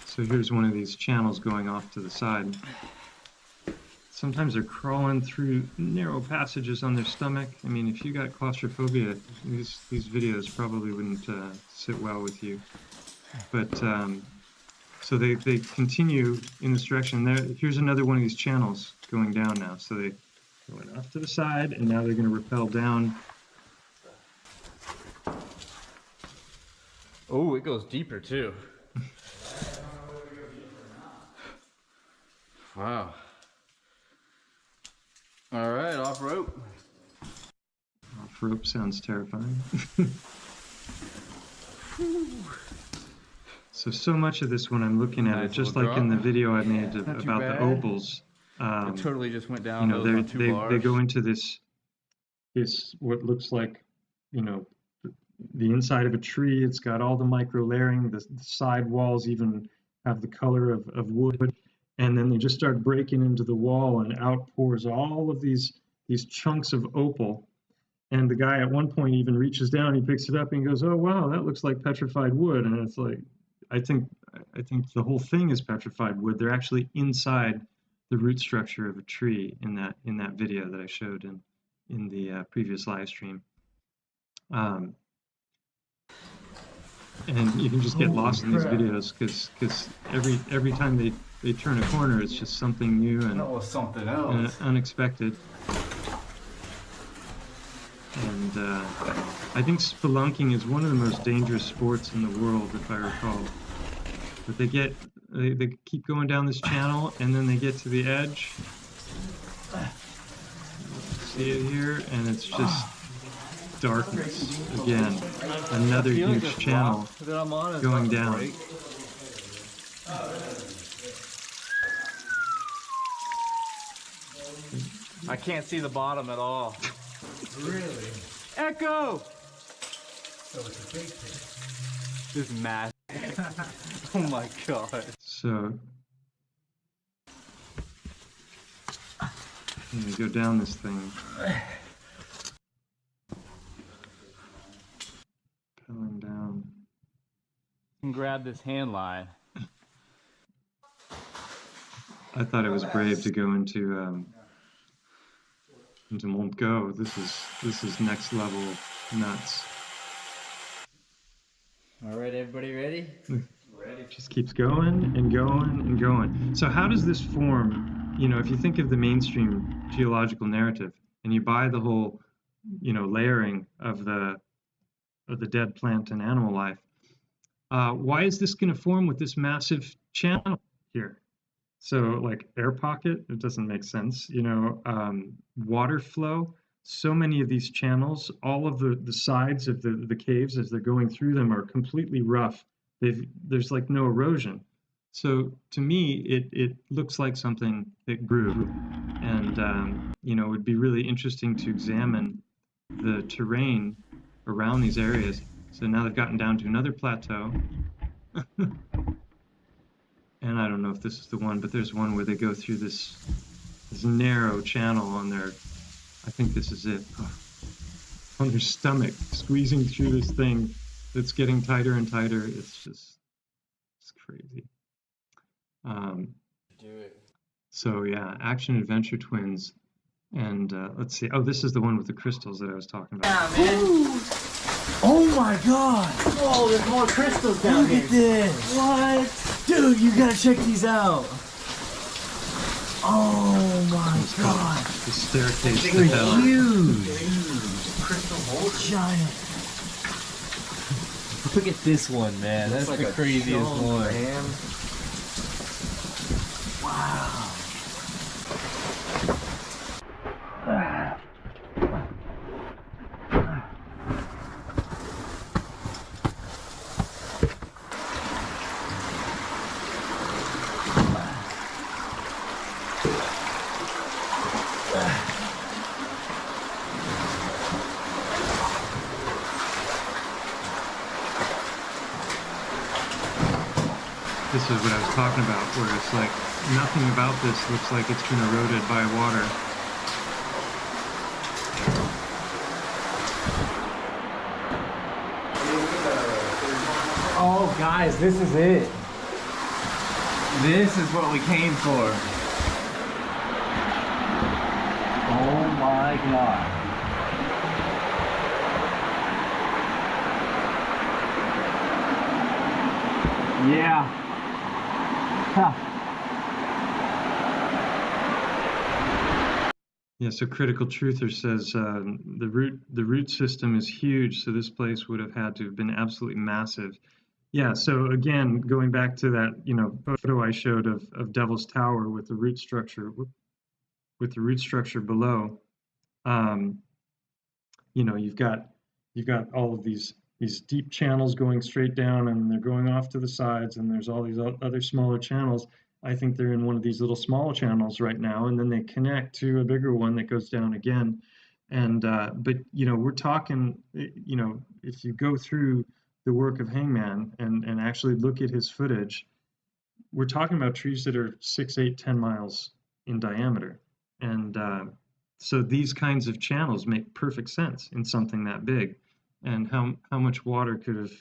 So here's one of these channels going off to the side. Sometimes they're crawling through narrow passages on their stomach. I mean, if you got claustrophobia, these videos probably wouldn't sit well with you. But so they continue in this direction. Here's another one of these channels going down now. So they went off to the side, and now they're going to rappel down. Oh, it goes deeper too. Wow. All right, off rope. Off rope sounds terrifying. So much of this when I'm looking at it, just like in the video I made about the opals. It totally just went down. You know, they go into this what looks like, you know, the inside of a tree. It's got all the micro layering. The side walls even have the color of wood, and then they just start breaking into the wall, and out pours all of these chunks of opal. And the guy at one point even reaches down, he picks it up and goes, "Oh wow, that looks like petrified wood." And it's like, I think the whole thing is petrified wood. They're actually inside the root structure of a tree in that video that I showed in the previous live stream. And you can just get lost in these videos because every time they turn a corner, it's just something new and that was something else. Unexpected. And I think spelunking is one of the most dangerous sports in the world, if I recall. But they keep going down this channel, and then they get to the edge. see it here, and it's just darkness again. Another huge channel that I'm on is going about to down. break. I can't see the bottom at all. Really? Echo! So it's a big pit. This is massive. Oh my god. So, let me go down this thing. Pedaling down. You can grab this hand line. I thought it was brave to go into Mont Go. This is next level nuts. All right, everybody ready? It just keeps going and going and going. So how does this form? You know, if you think of the mainstream geological narrative, and you buy the whole, you know, layering of the dead plant and animal life, why is this going to form with this massive channel here? So, like air pocket, it doesn't make sense. You know, water flow. So many of these channels, all of the sides of the caves as they're going through them are completely rough. There's like no erosion. So to me, it looks like something that grew. And, you know, it would be really interesting to examine the terrain around these areas. So now they've gotten down to another plateau. And I don't know if this is the one, but there's one where they go through this narrow channel on their, I think this is it, on their stomach, squeezing through this thing that's getting tighter and tighter. It's crazy. Do it. So yeah, Action Adventure Twins, and let's see. Oh, this is the one with the crystals that I was talking about. Yeah, man. Oh my god! Oh, there's more crystals down Look here. at this! What? Dude, you gotta check these out! Oh my god! The staircase to They're hell. huge! Crystal boulders. Giant! Look at this one, man. That's like the a craziest chunk, one. man. Wow! This is what I was talking about, where it's like nothing about this looks like it's been eroded by water. Oh, guys, this is it. This is what we came for. Oh my god. Yeah. Huh. Yeah, so Critical Truther says the root system is huge, so this place would have had to have been absolutely massive. Yeah, so again, going back to that, you know, photo I showed of Devil's Tower with the root structure, below, you know, you've got all of these deep channels going straight down, and they're going off to the sides, and there's all these other smaller channels. I think they're in one of these little small channels right now, and then they connect to a bigger one that goes down again. And but you know, we're talking, you know, if you go through the work of Hangman and actually look at his footage, we're talking about trees that are 6, 8, 10 miles in diameter. And so these kinds of channels make perfect sense in something that big. And how much water could have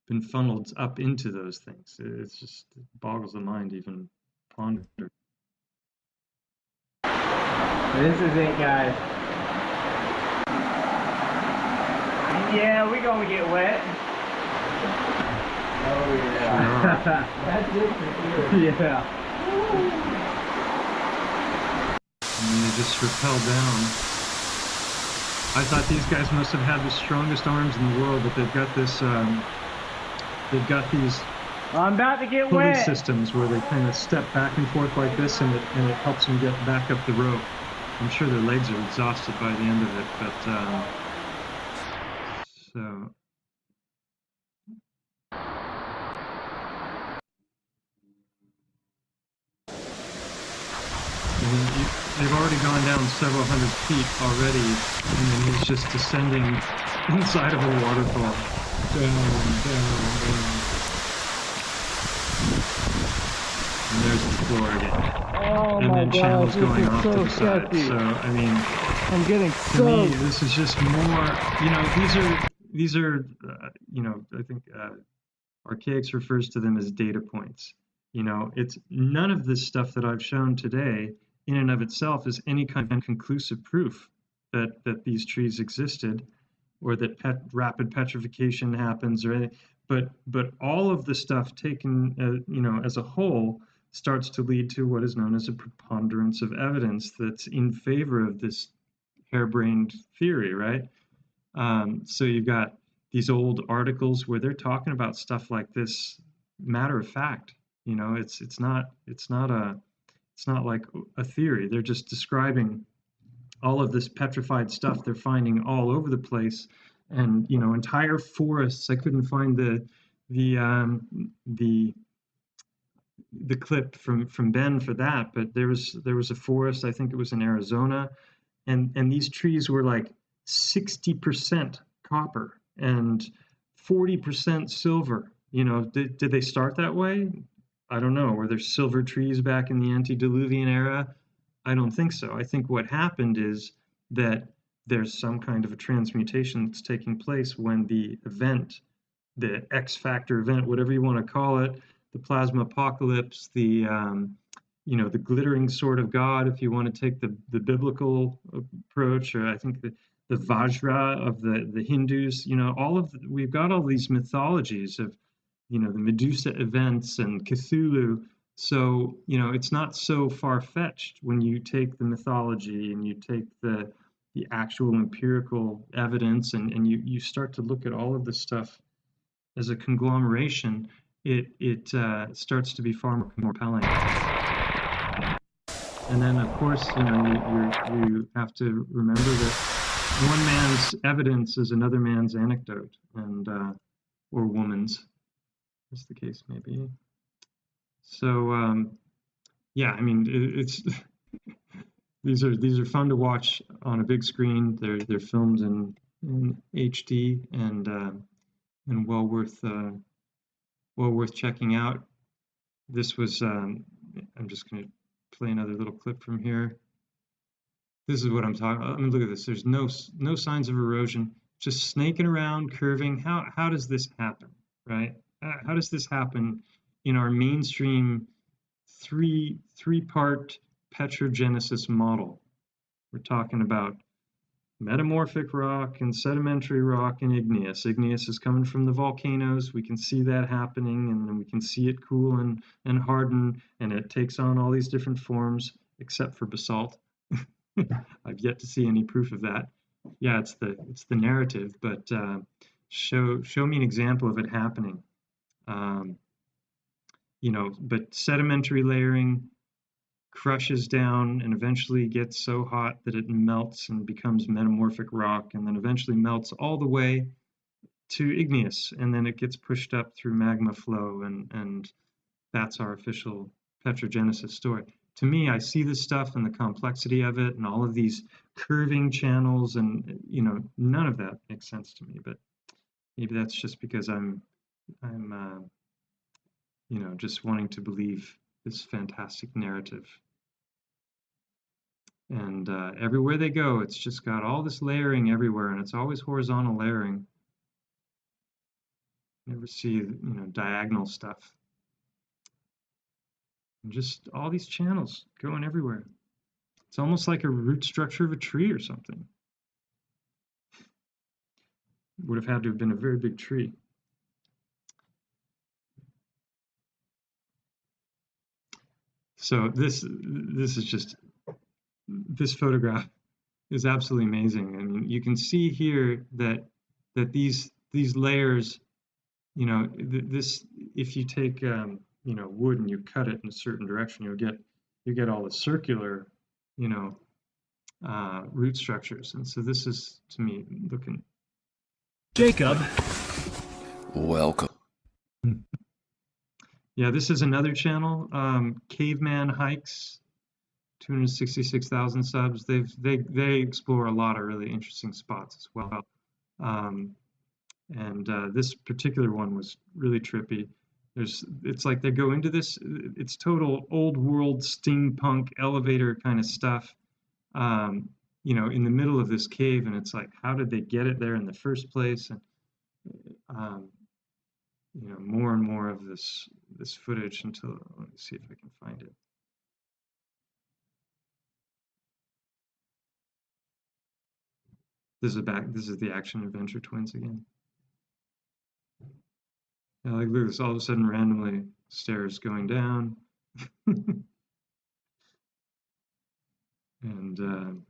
been funneled up into those things? It's just, it boggles the mind even ponder. This is it, guys. Yeah, we're gonna get wet. Oh yeah. That's it for sure. Yeah. And then they just rappel down. I thought these guys must have had the strongest arms in the world, but they've got this, they've got these I'm about to get pulley wet. systems where they kind of step back and forth like this, and it helps them get back up the rope. I'm sure their legs are exhausted by the end of it, but so. I mean, they've already gone down several hundred feet already, and then he's just descending inside of a waterfall. Down, down, down. And there's the floor again. Oh and my then God, channels this going is off so to the side. sketchy. So, I mean, I'm getting to soaked. me, this is just more, these are, I think Archaics refers to them as data points. It's none of this stuff that I've shown today in and of itself is any kind of conclusive proof that these trees existed, or that rapid petrification happens, or anything. But all of the stuff taken, as a whole, starts to lead to what is known as a preponderance of evidence that's in favor of this harebrained theory, right? So you've got these old articles where they're talking about stuff like this, matter of fact. It's not like a theory. They're just describing all of this petrified stuff they're finding all over the place, and entire forests. I couldn't find the clip from Ben for that, but there was a forest, I think it was in Arizona, and these trees were like 60% copper and 40% silver. Did they start that way? I don't know. Were there silver trees back in the antediluvian era? I don't think so. I think what happened is that there's some kind of a transmutation that's taking place when the event, the X factor event, whatever you want to call it, the plasma apocalypse, the glittering sword of God, if you want to take the biblical approach, or I think the Vajra of the Hindus, we've got all these mythologies of, the Medusa events and Cthulhu. So, it's not so far-fetched when you take the mythology and you take the actual empirical evidence, and you start to look at all of this stuff as a conglomeration. It starts to be far more compelling. And then, of course, you have to remember that one man's evidence is another man's anecdote, and or woman's, as the case may be. So, yeah, I mean, it's these are fun to watch on a big screen. They're filmed in HD, and well worth checking out. This was I'm just going to play another little clip from here. This is what I'm talking about. I mean, look at this. There's no signs of erosion, just snaking around, curving. How does this happen, right? How does this happen in our mainstream three-part petrogenesis model? We're talking about metamorphic rock and sedimentary rock and igneous. Igneous is coming from the volcanoes. We can see that happening, and then we can see it cool and harden, and it takes on all these different forms, except for basalt. I've yet to see any proof of that. Yeah, it's the narrative, but show me an example of it happening. But sedimentary layering crushes down and eventually gets so hot that it melts and becomes metamorphic rock, and then eventually melts all the way to igneous, and then it gets pushed up through magma flow, and that's our official petrogenesis story. To me, I see this stuff and the complexity of it and all of these curving channels, and none of that makes sense to me, but maybe that's just because I'm just wanting to believe this fantastic narrative. And everywhere they go, it's just got all this layering everywhere, and it's always horizontal layering. Never see, diagonal stuff. And just all these channels going everywhere. It's almost like a root structure of a tree or something. Would have had to have been a very big tree. So this is just, this photograph is absolutely amazing. I mean, you can see here that these layers, this, if you take wood and you cut it in a certain direction, you get all the circular root structures. And so this is, to me, looking. Jacob. Welcome. Yeah, this is another channel, Caveman Hikes, 266,000 subs. They explore a lot of really interesting spots as well. This particular one was really trippy. It's like they go into this, it's total old world steampunk elevator kind of stuff, you know, in the middle of this cave, and it's like, how did they get it there in the first place? And you know, more and more of this footage until, let me see if I can find it. This is the ActionAdventureTwins again. Yeah, like look, this all of a sudden randomly stairs going down. And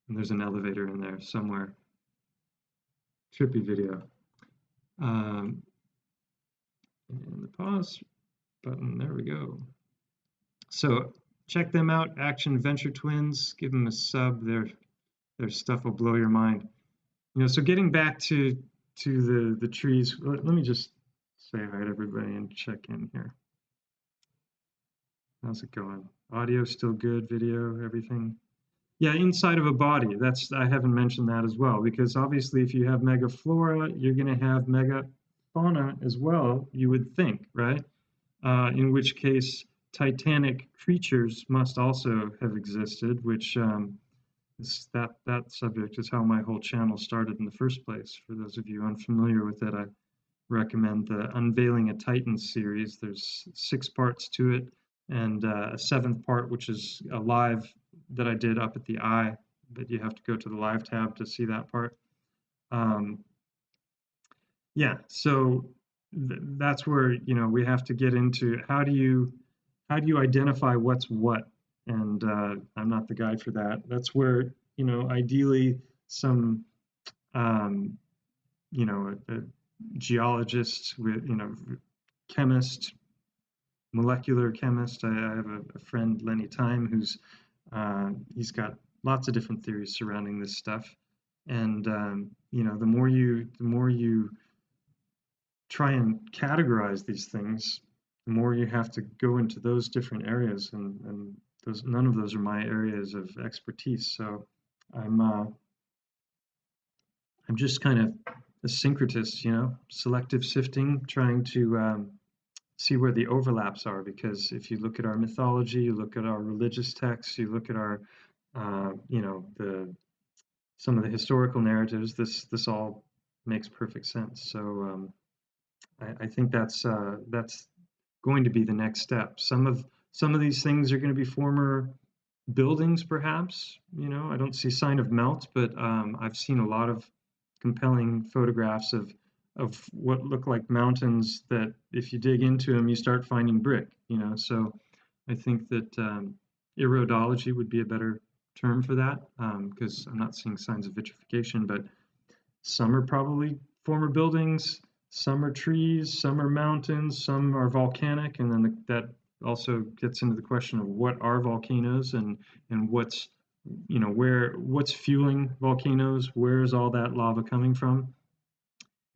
there's an elevator in there somewhere. Trippy video. And the pause button, there we go. So check them out, ActionAdventureTwins. Give them a sub. Their stuff will blow your mind. You know, so getting back to the trees. Let me just say hi to everybody and check in here. How's it going? Audio still good, video, everything? Yeah, inside of a body. I haven't mentioned that as well, because obviously if you have megaflora, you're going to have megafauna as well, you would think, right? In which case Titanic creatures must also have existed, which that subject is how my whole channel started in the first place. For those of you unfamiliar with it, I recommend the Unveiling a Titan series. There's 6 parts to it, and a 7th part, which is a live that I did up at the Eye, but you have to go to the live tab to see that part. Yeah, so that's where, you know, we have to get into how do you identify what's what, and I'm not the guy for that. That's where, you know, ideally some you know, a geologist with, you know, chemist, molecular chemist. I have a friend, Lenny Time, who's he's got lots of different theories surrounding this stuff, and you know, the more you try and categorize these things, the more you have to go into those different areas, and none of those are my areas of expertise. So I'm just kind of a syncretist, you know, selective sifting, trying to see where the overlaps are, because if you look at our mythology, you look at our religious texts, you look at our, you know, some of the historical narratives, this all makes perfect sense. So I think that's going to be the next step. Some of these things are going to be former buildings, perhaps. You know, I don't see sign of melt, but I've seen a lot of compelling photographs of what look like mountains that if you dig into them, you start finding brick, you know. So I think that erodology would be a better term for that, because I'm not seeing signs of vitrification, but some are probably former buildings, some are trees, some are mountains, some are volcanic, and then that also gets into the question of what are volcanoes and what's, you know, what's fueling volcanoes, where's all that lava coming from.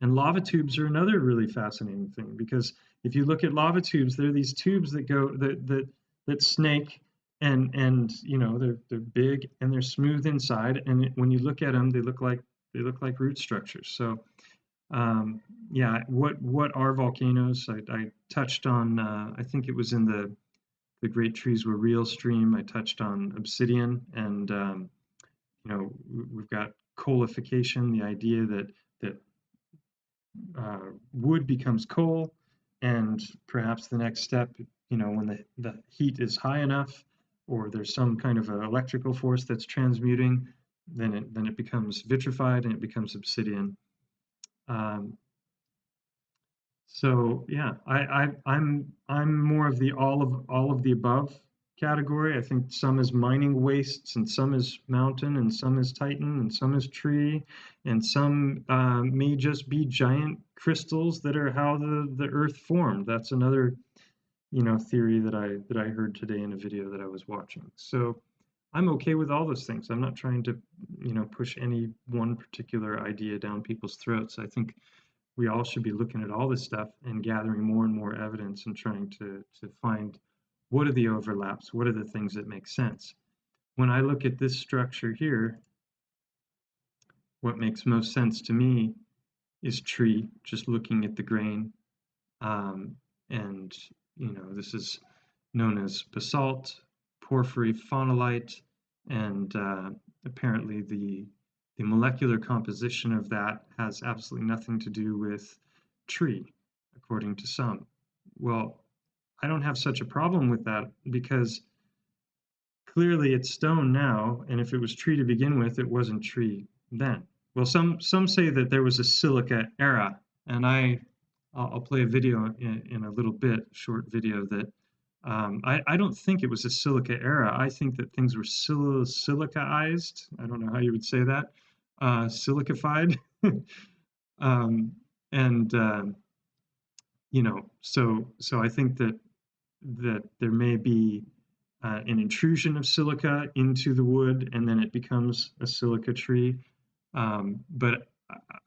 And lava tubes are another really fascinating thing, because if you look at lava tubes, they're these tubes that go that snake, and you know, they're big and they're smooth inside, and when you look at them, they look like root structures. So yeah, what are volcanoes? I touched on, I think it was in the Great Trees Were Real stream, I touched on obsidian, and you know, we've got coalification, the idea that wood becomes coal, and perhaps the next step, you know, when the heat is high enough, or there's some kind of an electrical force that's transmuting, then it becomes vitrified and it becomes obsidian. So yeah, I'm more of the all of the above category. I think some is mining wastes, and some is mountain, and some is titan, and some is tree, and some may just be giant crystals that are how the earth formed. That's another, you know, theory that I heard today in a video that I was watching. So I'm okay with all those things. I'm not trying to, push any one particular idea down people's throats. I think we all should be looking at all this stuff and gathering more and more evidence and trying to find what are the overlaps, what are the things that make sense. When I look at this structure here, what makes most sense to me is tree, just looking at the grain. And, this is known as basalt, porphyry, phonolite, and apparently the molecular composition of that has absolutely nothing to do with tree, according to some. Well, I don't have such a problem with that because clearly it's stone now, and if it was tree to begin with, it wasn't tree then. Well, some say that there was a silica era, and I'll play a video in a little bit, short video that I don't think it was a silica era. I think that things were silicaized. I don't know how you would say that. Silicified. So I think that there may be an intrusion of silica into the wood, and then it becomes a silica tree. But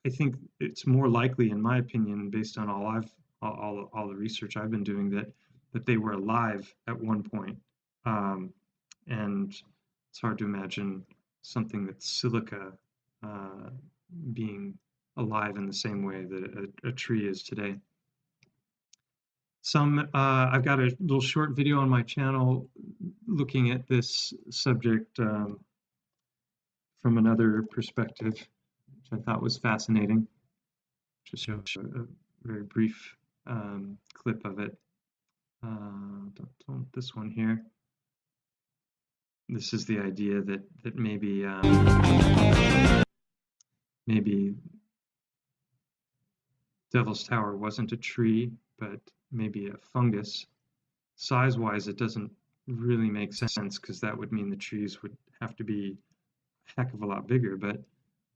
I think it's more likely, in my opinion, based on all the research I've been doing, that they were alive at one point. And it's hard to imagine something that's silica being alive in the same way that a tree is today. I've got a little short video on my channel looking at this subject from another perspective, which I thought was fascinating. Just a very brief clip of it. Don't this one here. This is the idea that maybe Devil's Tower wasn't a tree, but maybe a fungus. Size-wise, it doesn't really make sense because that would mean the trees would have to be a heck of a lot bigger. But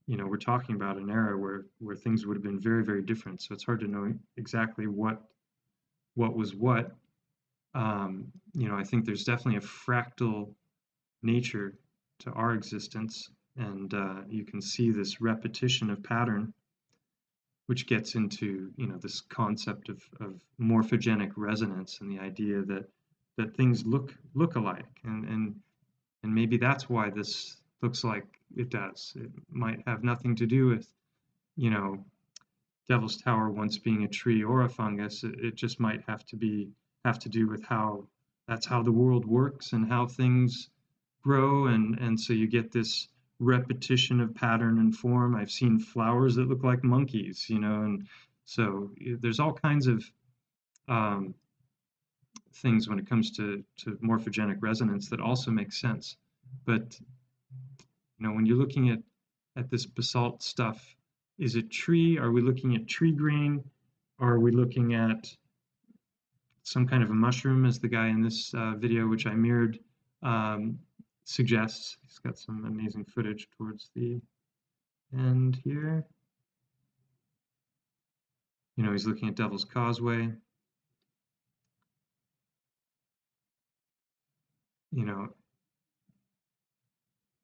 we're talking about an era where things would have been very, very different. So it's hard to know exactly what was what. I think there's definitely a fractal nature to our existence, and you can see this repetition of pattern, which gets into this concept of morphogenic resonance and the idea that things look alike, and maybe that's why this looks like it does. It might have nothing to do with Devil's Tower once being a tree or a fungus. It just might have to do with how the world works and how things grow, and so you get this repetition of pattern and form. I've seen flowers that look like monkeys, and so there's all kinds of things when it comes to morphogenic resonance that also make sense. But when you're looking at this basalt stuff, is it tree? Are we looking at tree grain? Or are we looking at some kind of a mushroom, as the guy in this video, which I mirrored, suggests? He's got some amazing footage towards the end here. He's looking at Devil's Causeway.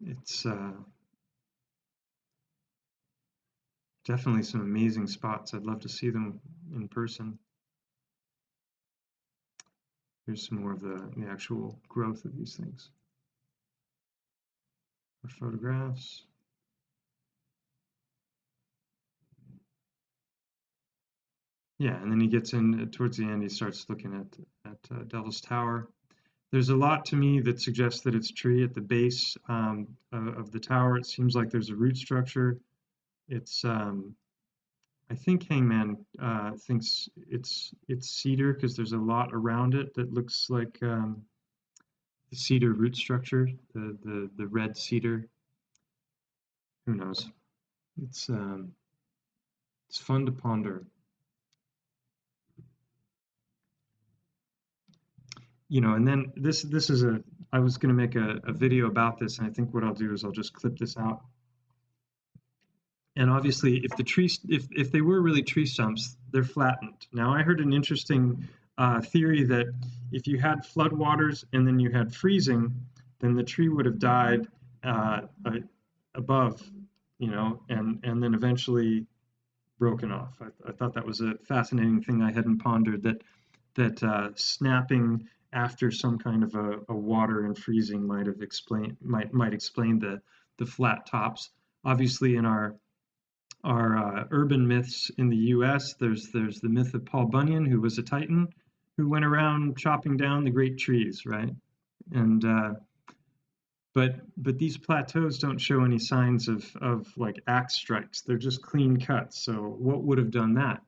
It's definitely some amazing spots. I'd love to see them in person. Here's some more of the actual growth of these things. More photographs. Yeah, and then he gets in towards the end. He starts looking at Devil's Tower. There's a lot to me that suggests that it's tree at the base of the tower. It seems like there's a root structure. It's I think Hangman thinks it's cedar because there's a lot around it that looks like the cedar root structure, the red cedar. Who knows? It's fun to ponder. And then this is I was going to make a video about this, and I think what I'll do is I'll just clip this out. And obviously, if they were really tree stumps, they're flattened. Now, I heard an interesting theory that if you had floodwaters and then you had freezing, then the tree would have died above, and then eventually broken off. I thought that was a fascinating thing I hadn't pondered, that snapping after some kind of a water and freezing might explain the flat tops. Obviously, in our urban myths in the U.S., there's the myth of Paul Bunyan, who was a Titan who went around chopping down the great trees, right? And but these plateaus don't show any signs of like axe strikes. They're just clean cuts. So what would have done that?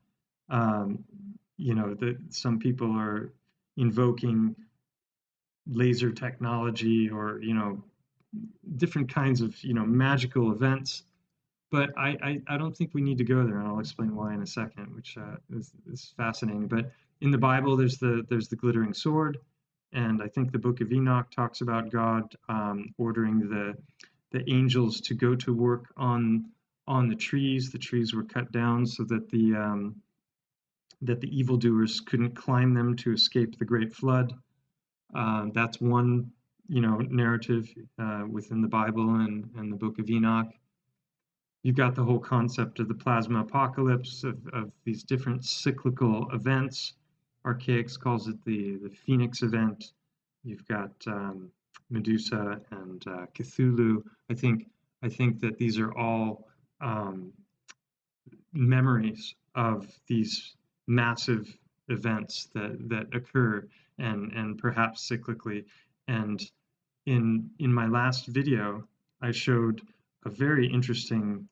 That some people are invoking laser technology or different kinds of magical events, but I don't think we need to go there, and I'll explain why in a second, which is fascinating. But in the Bible, there's the glittering sword, and I think the Book of Enoch talks about God ordering the angels to go to work on the trees. The trees were cut down so that the evildoers couldn't climb them to escape the great flood. That's one narrative within the Bible and the Book of Enoch. You've got the whole concept of the plasma apocalypse, of these different cyclical events. Archaics calls it the Phoenix event. You've got Medusa and Cthulhu. I think that these are all memories of these massive events that occur and perhaps cyclically. And in my last video, I showed a very interesting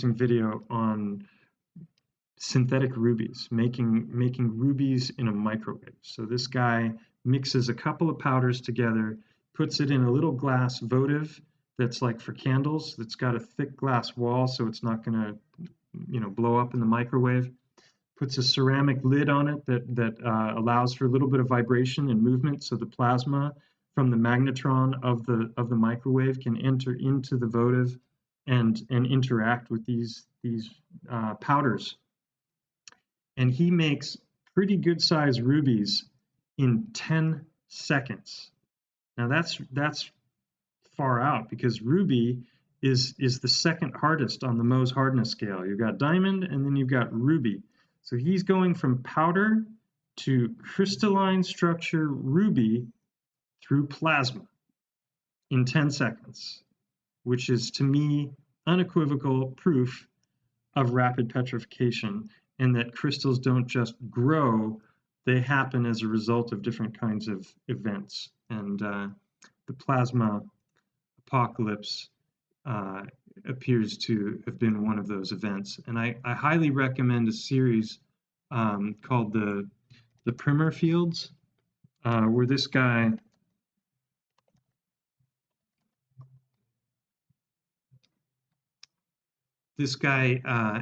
video on synthetic rubies, making rubies in a microwave. So this guy mixes a couple of powders together, puts it in a little glass votive that's like for candles, that's got a thick glass wall so it's not going to blow up in the microwave, puts a ceramic lid on it that allows for a little bit of vibration and movement, so the plasma from the magnetron of the microwave can enter into the votive and interact with these powders. And he makes pretty good sized rubies in 10 seconds. Now that's far out, because ruby is the second hardest on the Mohs hardness scale. You've got diamond and then you've got ruby. So he's going from powder to crystalline structure ruby through plasma in 10 seconds, which is, to me, unequivocal proof of rapid petrification, and that crystals don't just grow, they happen as a result of different kinds of events. And the plasma apocalypse appears to have been one of those events. And I highly recommend a series called the Primer Fields, where this guy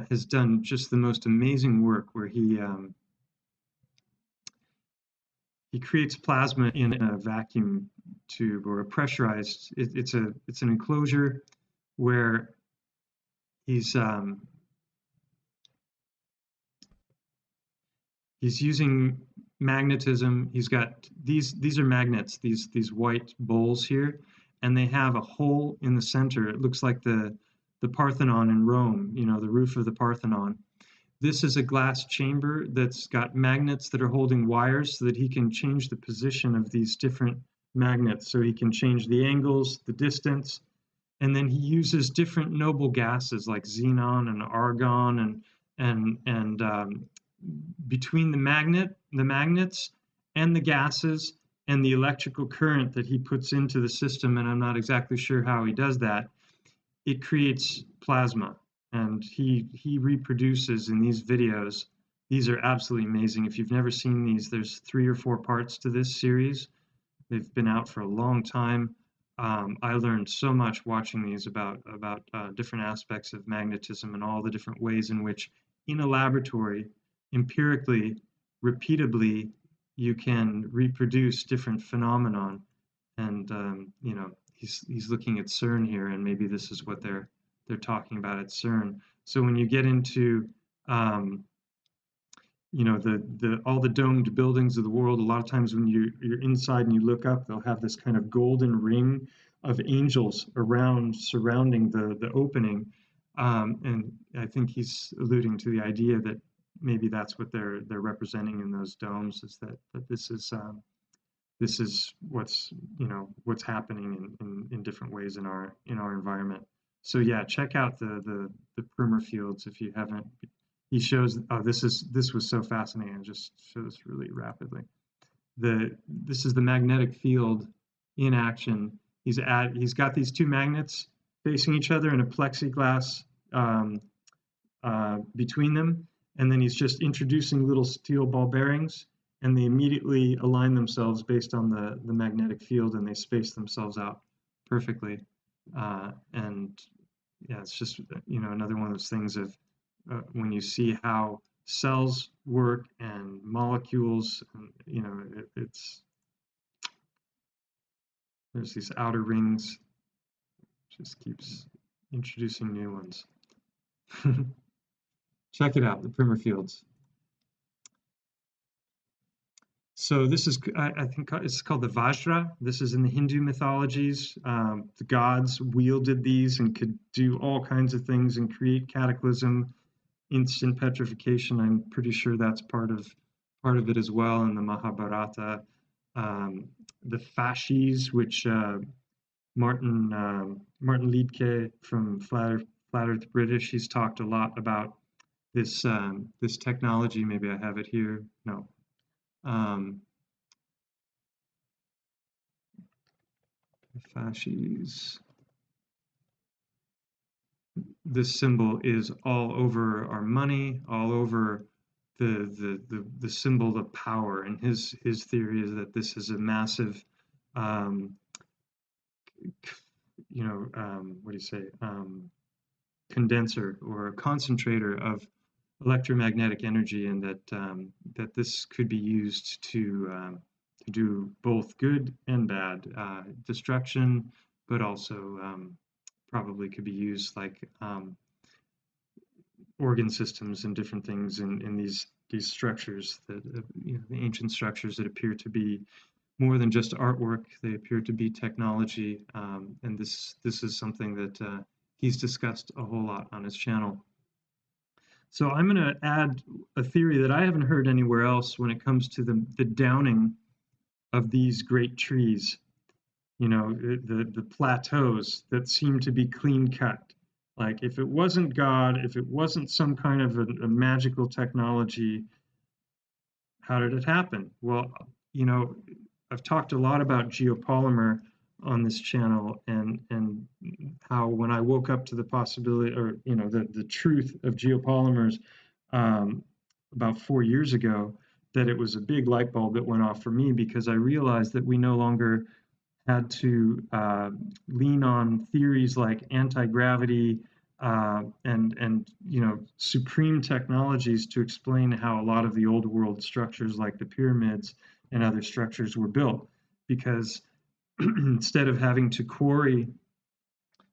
has done just the most amazing work, where he creates plasma in a vacuum tube or a pressurized. It's an enclosure where he's using magnetism. He's got these are magnets, these white bowls here, and they have a hole in the center. It looks like the Parthenon in Rome, the roof of the Parthenon. This is a glass chamber that's got magnets that are holding wires so that he can change the position of these different magnets. So he can change the angles, the distance, and then he uses different noble gases like xenon and argon and between the magnets and the gases and the electrical current that he puts into the system, and I'm not exactly sure how he does that, it creates plasma. And he reproduces in these videos. These are absolutely amazing. If you've never seen these, there's 3 or 4 parts to this series. They've been out for a long time. I learned so much watching these about different aspects of magnetism and all the different ways in which, in a laboratory, empirically, repeatably, you can reproduce different phenomenon. And he's looking at CERN here, and maybe this is what they're talking about at CERN. So when you get into you know, the all the domed buildings of the world. A lot of times when you're inside and you look up, they'll have this kind of golden ring of angels surrounding the opening. And I think he's alluding to the idea that maybe that's what they're representing in those domes, is that this is what's, you know, what's happening in different ways in our environment. So yeah, check out the primer fields if you haven't. He shows, oh, this was so fascinating. I'll just show this really rapidly. This is the magnetic field in action. He's got these two magnets facing each other and a plexiglass between them, and then he's just introducing little steel ball bearings, and they immediately align themselves based on the magnetic field, and they space themselves out perfectly. And yeah, it's just, you know, another one of those things of when you see how cells work and molecules, you know, there's these outer rings, just keeps introducing new ones. Check it out, the primer fields. So this is, I think it's called the Vajra. This is in the Hindu mythologies. The gods wielded these and could do all kinds of things and create cataclysm, instant petrification. I'm pretty sure that's part of it as well in the Mahabharata. The fasces, which Martin Liedtke from Flat Earth British, he's talked a lot about this this technology. Maybe I have it here. No. The fasces. This symbol is all over our money, all over the symbol of power. And his theory is that this is a massive, you know, what do you say, condenser or a concentrator of electromagnetic energy, and that this could be used to do both good and bad, destruction, but also probably could be used like organ systems and different things in these structures, that you know, the ancient structures that appear to be more than just artwork. They appear to be technology, and this is something that he's discussed a whole lot on his channel. So I'm going to add a theory that I haven't heard anywhere else when it comes to the downing of these great trees. You know, the plateaus that seem to be clean cut. Like if it wasn't God, if it wasn't some kind of a magical technology, how did it happen? Well, you know, I've talked a lot about geopolymer on this channel, and how when I woke up to the possibility, or you know, the truth of geopolymers about 4 years ago, that it was a big light bulb that went off for me, because I realized that we no longer had to lean on theories like anti-gravity and you know, supreme technologies to explain how a lot of the old world structures like the pyramids and other structures were built, because instead of having to quarry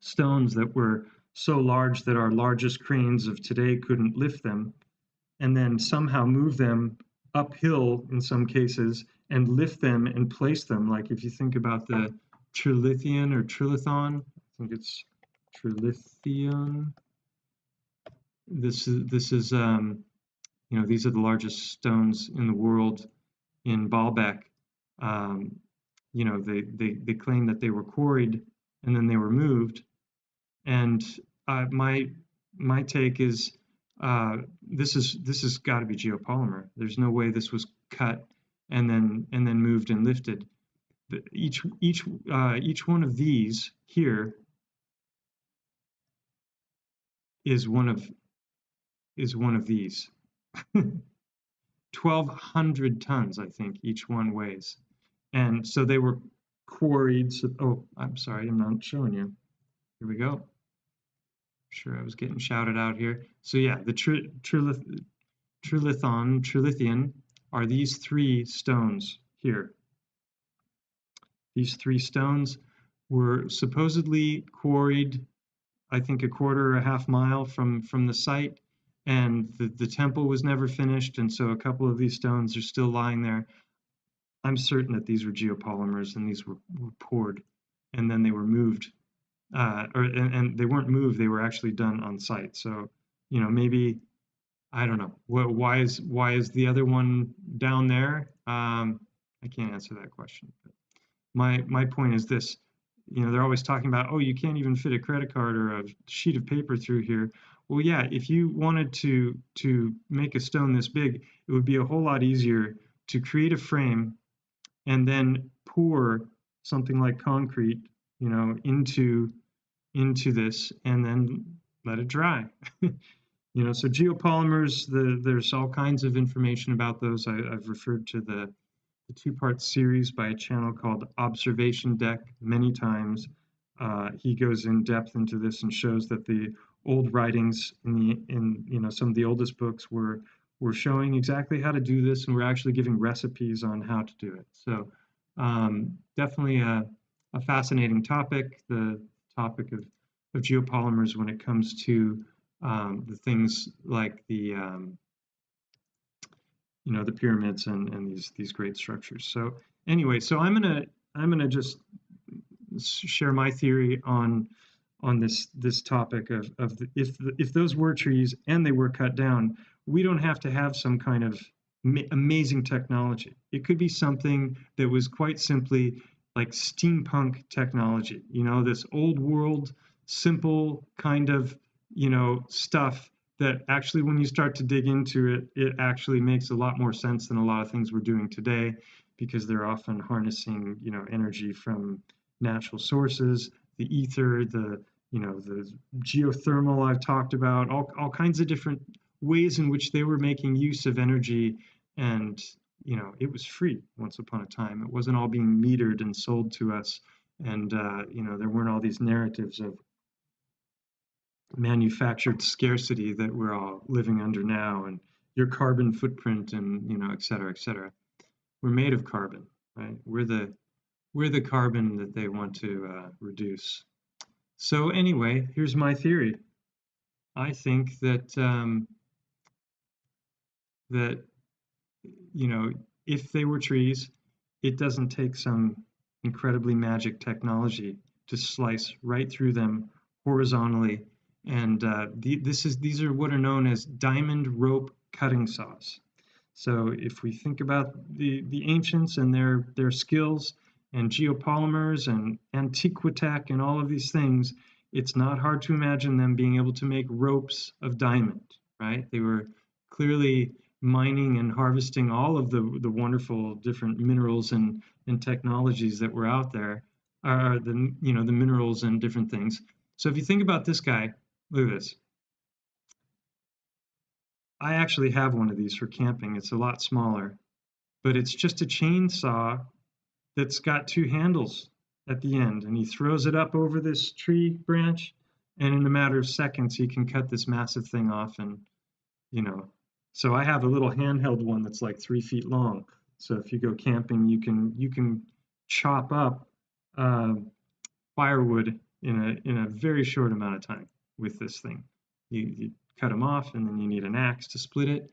stones that were so large that our largest cranes of today couldn't lift them, and then somehow move them uphill in some cases and lift them and place them, like if you think about the trilithian or trilithon, I think it's trilithion. This is you know, these are the largest stones in the world in Baalbek. You know, they claim that they were quarried and then they were moved. And my take is this has got to be geopolymer. There's no way this was cut and then moved and lifted. Each one of these here is one of these. 1,200 tons, I think, each one weighs. And so they were quarried. So, oh, I'm sorry, I'm not showing you. Here we go. Sure, I was getting shouted out here. So yeah, the trilithian are these three stones here. These three stones were supposedly quarried, I think, a quarter or a half mile from the site, and the temple was never finished, and so a couple of these stones are still lying there. I'm certain that these were geopolymers, and these were poured, and then they were moved, and they weren't moved; they were actually done on site. So, maybe I don't know. Why is the other one down there? I can't answer that question. But my point is this. They're always talking about, oh, you can't even fit a credit card or a sheet of paper through here. Well, yeah, if you wanted to make a stone this big, it would be a whole lot easier to create a frame and then pour something like concrete, into this and then let it dry. So geopolymers, there's all kinds of information about those. I've referred to the two-part series by a channel called Observation Deck many times. He goes in depth into this and shows that the old writings in some of the oldest books were showing exactly how to do this, and we're actually giving recipes on how to do it. So definitely a fascinating topic, the topic of geopolymers when it comes to the things like the the pyramids and these great structures. So anyway, so I'm gonna just share my theory on this topic of if those were trees and they were cut down, we don't have to have some kind of amazing technology. It could be something that was quite simply like steampunk technology, this old world, simple kind of, stuff that actually, when you start to dig into it, it actually makes a lot more sense than a lot of things we're doing today, because they're often harnessing, energy from natural sources, the ether, the geothermal I've talked about, all kinds of different ways in which they were making use of energy. And, it was free once upon a time. It wasn't all being metered and sold to us. And, there weren't all these narratives of manufactured scarcity that we're all living under now, and your carbon footprint, and et cetera, et cetera. We're made of carbon, right? We're the carbon that they want to reduce. So anyway, here's my theory. I think that if they were trees, it doesn't take some incredibly magic technology to slice right through them horizontally. And these are what are known as diamond rope cutting saws. So if we think about the ancients and their skills, and geopolymers and antiquitech and all of these things, it's not hard to imagine them being able to make ropes of diamond, right? They were clearly mining and harvesting all of the wonderful different minerals and technologies that were out there, are the minerals and different things. So if you think about this guy, look at this. I actually have one of these for camping. It's a lot smaller, but it's just a chainsaw that's got two handles at the end, and he throws it up over this tree branch, and in a matter of seconds he can cut this massive thing off. And so I have a little handheld one that's like 3 feet long. So if you go camping, you can chop up firewood in a very short amount of time with this thing. You cut them off, and then you need an axe to split it.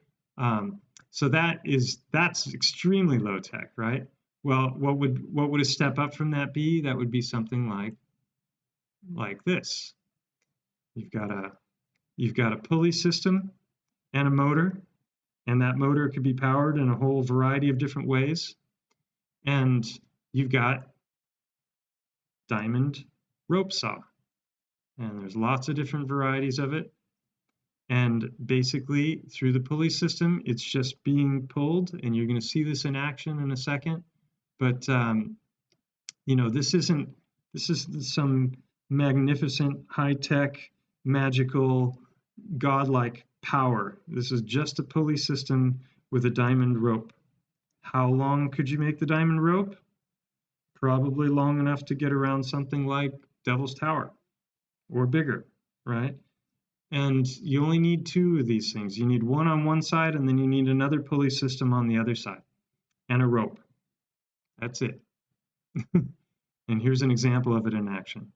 So that's extremely low tech, right? Well, what would a step up from that be? That would be something like this. You've got a pulley system and a motor, and that motor could be powered in a whole variety of different ways. And you've got diamond rope saw, and there's lots of different varieties of it. And basically, through the pulley system, it's just being pulled, and you're going to see this in action in a second. But this is some magnificent, high-tech, magical, godlike power. This is just a pulley system with a diamond rope. How long could you make the diamond rope? Probably long enough to get around something like Devil's Tower or bigger, right? And you only need 2 of these things. You need one on one side, and then you need another pulley system on the other side, and a rope. That's it. And here's an example of it in action.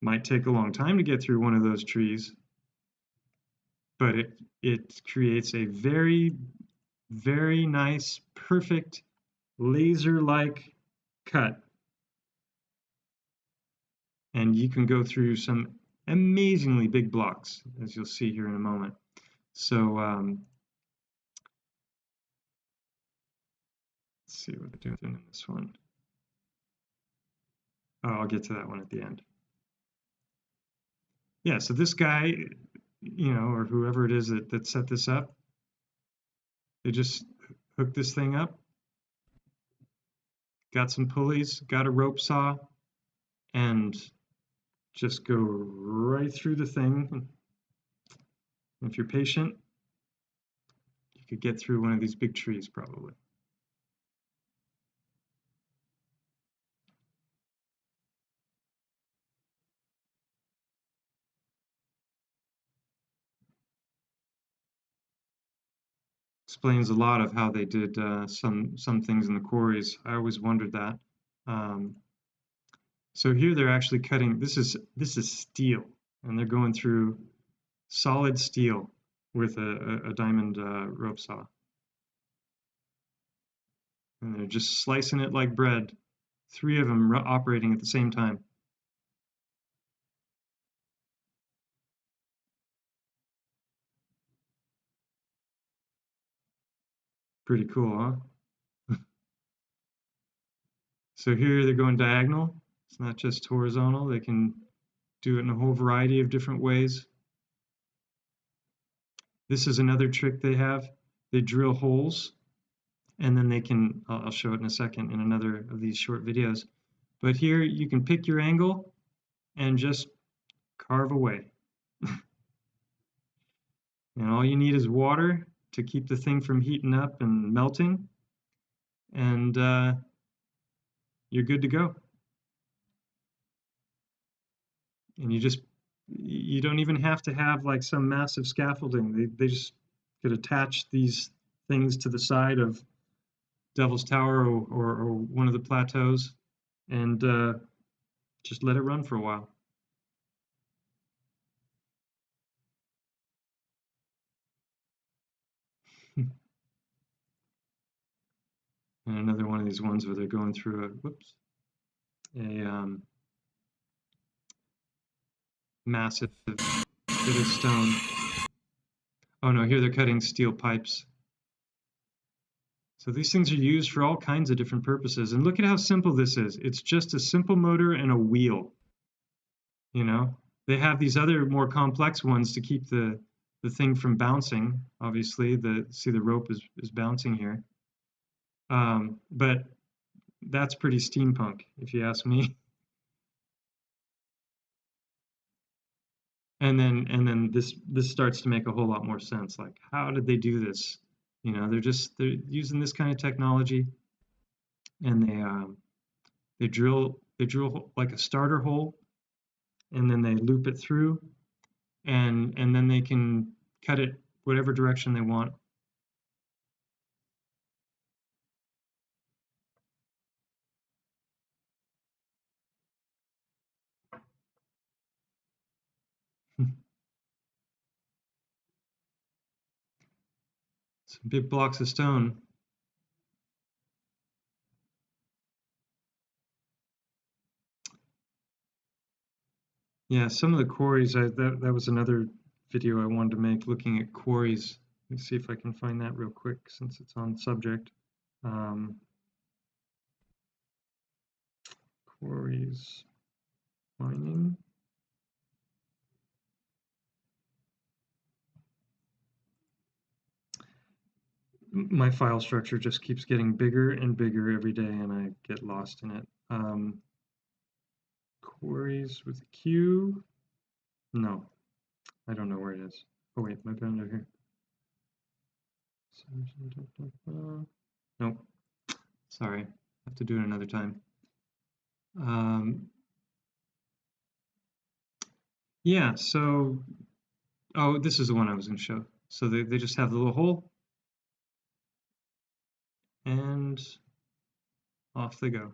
Might take a long time to get through one of those trees, but it creates a very, very nice, perfect, laser-like cut. And you can go through some amazingly big blocks, as you'll see here in a moment. So let's see what they're doing in this one. Oh, I'll get to that one at the end. Yeah, so this guy, you know, or whoever it is that set this up, they just hooked this thing up, got some pulleys, got a rope saw, and just go right through the thing. If you're patient, you could get through one of these big trees probably. Explains a lot of how they did some things in the quarries. I always wondered that. So here they're actually cutting. This is steel, and they're going through solid steel with a diamond rope saw, and they're just slicing it like bread. 3 of them operating at the same time. Pretty cool, huh? So here they're going diagonal. It's not just horizontal. They can do it in a whole variety of different ways. This is another trick they have. They drill holes, and then they can, I'll show it in a second in another of these short videos. But here you can pick your angle and just carve away. And all you need is water to keep the thing from heating up and melting, and you're good to go. And you don't even have to have like some massive scaffolding. They just could attach these things to the side of Devil's Tower or one of the plateaus, and just let it run for a while. And another one of these ones where they're going through a massive bit of stone. Oh no, here they're cutting steel pipes. So these things are used for all kinds of different purposes. And look at how simple this is. It's just a simple motor and a wheel. You know, they have these other more complex ones to keep the thing from bouncing. Obviously, see the rope is bouncing here. But that's pretty steampunk, if you ask me. And then this starts to make a whole lot more sense. Like, how did they do this? You know, they're using this kind of technology, and they drill like a starter hole, and then they loop it through, and then they can cut it whatever direction they want. Some big blocks of stone. Yeah, some of the quarries, that was another video I wanted to make, looking at quarries. Let me see if I can find that real quick since it's on subject. Quarries, mining. My file structure just keeps getting bigger and bigger every day, and I get lost in it. Quarries with a Q. No, I don't know where it is. Oh wait, my pen over here. Nope. Sorry, I have to do it another time. Yeah, so, oh, this is the one I was going to show. So they just have the little hole, and off they go.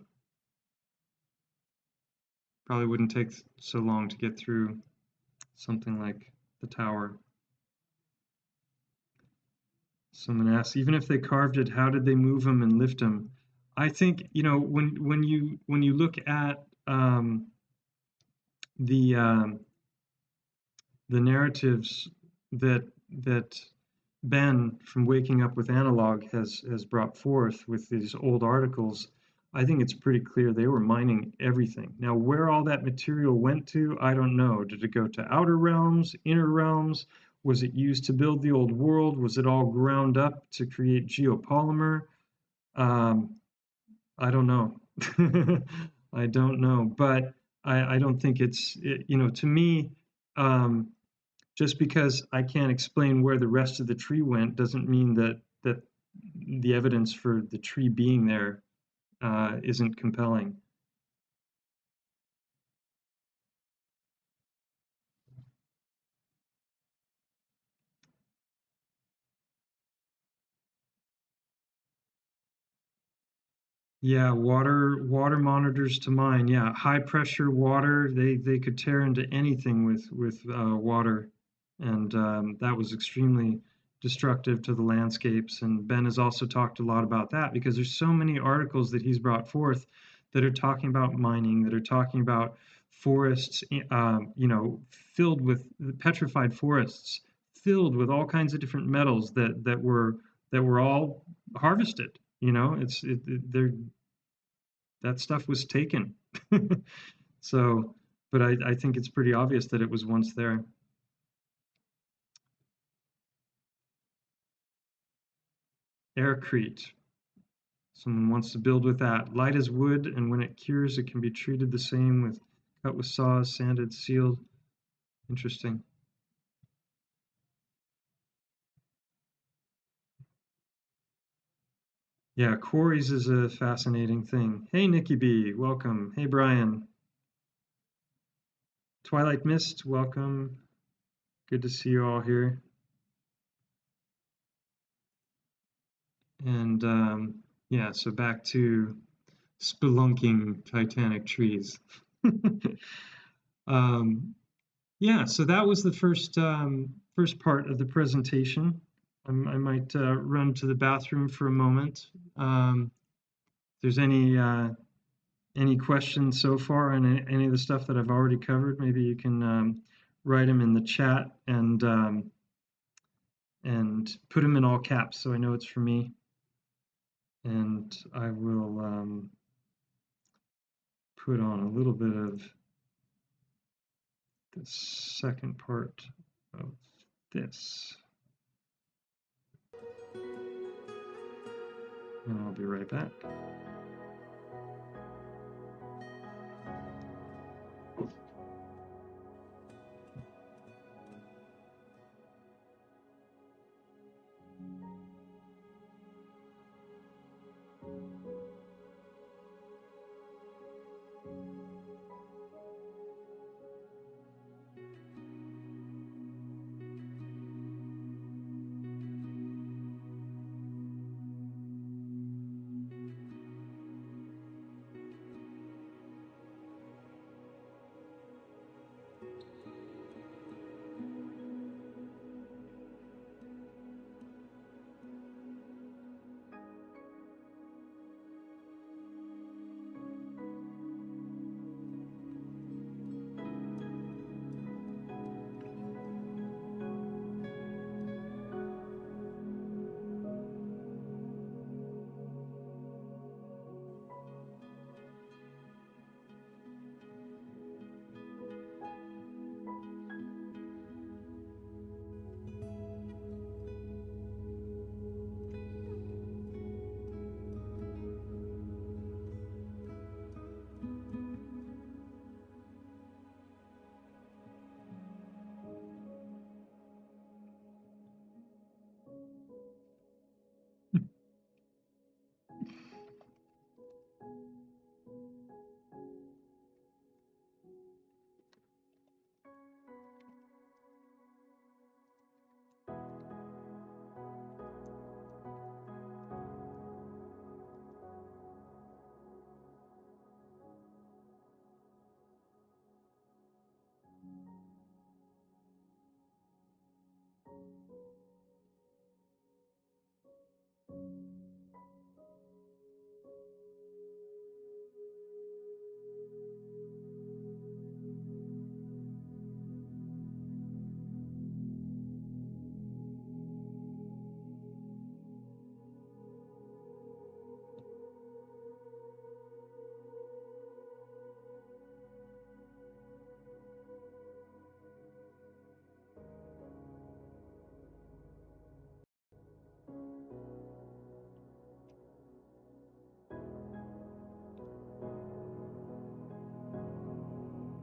Probably wouldn't take so long to get through something like the tower. Someone asks, even if they carved it, how did they move them and lift them? I think, you know, when you look at the narratives that Ben from Waking Up with Analog has brought forth with these old articles, I think it's pretty clear they were mining everything. Now, where all that material went to, I don't know. Did it go to outer realms, inner realms? Was it used to build the old world? Was it all ground up to create geopolymer? I don't know. I don't know, but I don't think you know, to me, just because I can't explain where the rest of the tree went doesn't mean that the evidence for the tree being there isn't compelling. Yeah, water monitors to mine. Yeah, high pressure water. They could tear into anything with water, and that was extremely destructive to the landscapes. And Ben has also talked a lot about that because there's so many articles that he's brought forth that are talking about mining, that are talking about forests, you know, filled with petrified forests, filled with all kinds of different metals that were all harvested. You know, that stuff was taken. So, but I think it's pretty obvious that it was once there. Aircrete. Someone wants to build with that. Light as wood, and when it cures, it can be treated the same with cut with saws, sanded, sealed. Interesting. Yeah, quarries is a fascinating thing. Hey, Nikki B, welcome. Hey, Brian. Twilight Mist, welcome. Good to see you all here. And yeah, so back to spelunking Titanic trees. Yeah, so that was the first part of the presentation. I might run to the bathroom for a moment. If there's any questions so far on any of the stuff that I've already covered, maybe you can write them in the chat and put them in all caps so I know it's for me. And I will put on a little bit of the second part of this. And I'll be right back.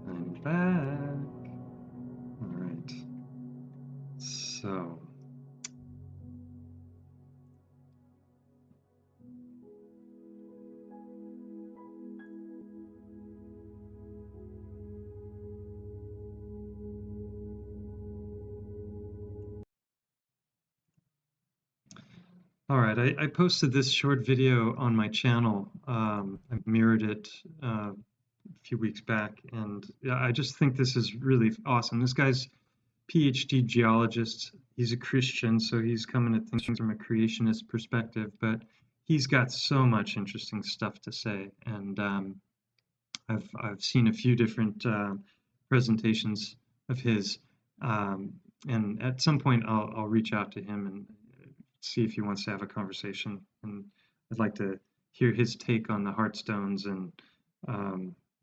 I'm back. All right. So, all right, I posted this short video on my channel. I mirrored it a few weeks back, and I just think this is really awesome. This guy's PhD geologist. He's a Christian, so he's coming at things from a creationist perspective, but he's got so much interesting stuff to say. And I've seen a few different presentations of his, and at some point I'll reach out to him and see if he wants to have a conversation. And I'd like to hear his take on the Heartstones, and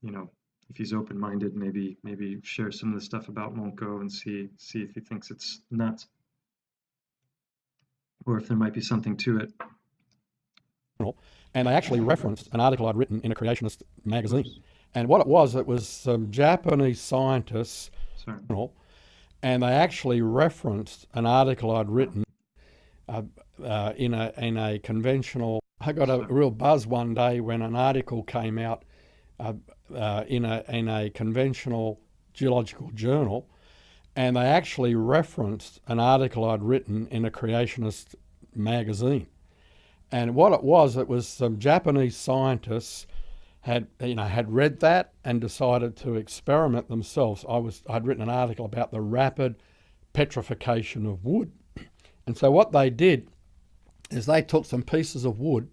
you know, if he's open-minded, maybe share some of the stuff about Longo and see if he thinks it's nuts, or if there might be something to it. And they actually referenced an article I'd written in a creationist magazine. And what it was some Japanese scientists, and they actually referenced an article I'd written in a conventional. I got a real buzz one day when an article came out in a conventional geological journal, and they actually referenced an article I'd written in a creationist magazine. And what it was some Japanese scientists had read that and decided to experiment themselves. I'd written an article about the rapid petrification of wood. And so what they did is they took some pieces of wood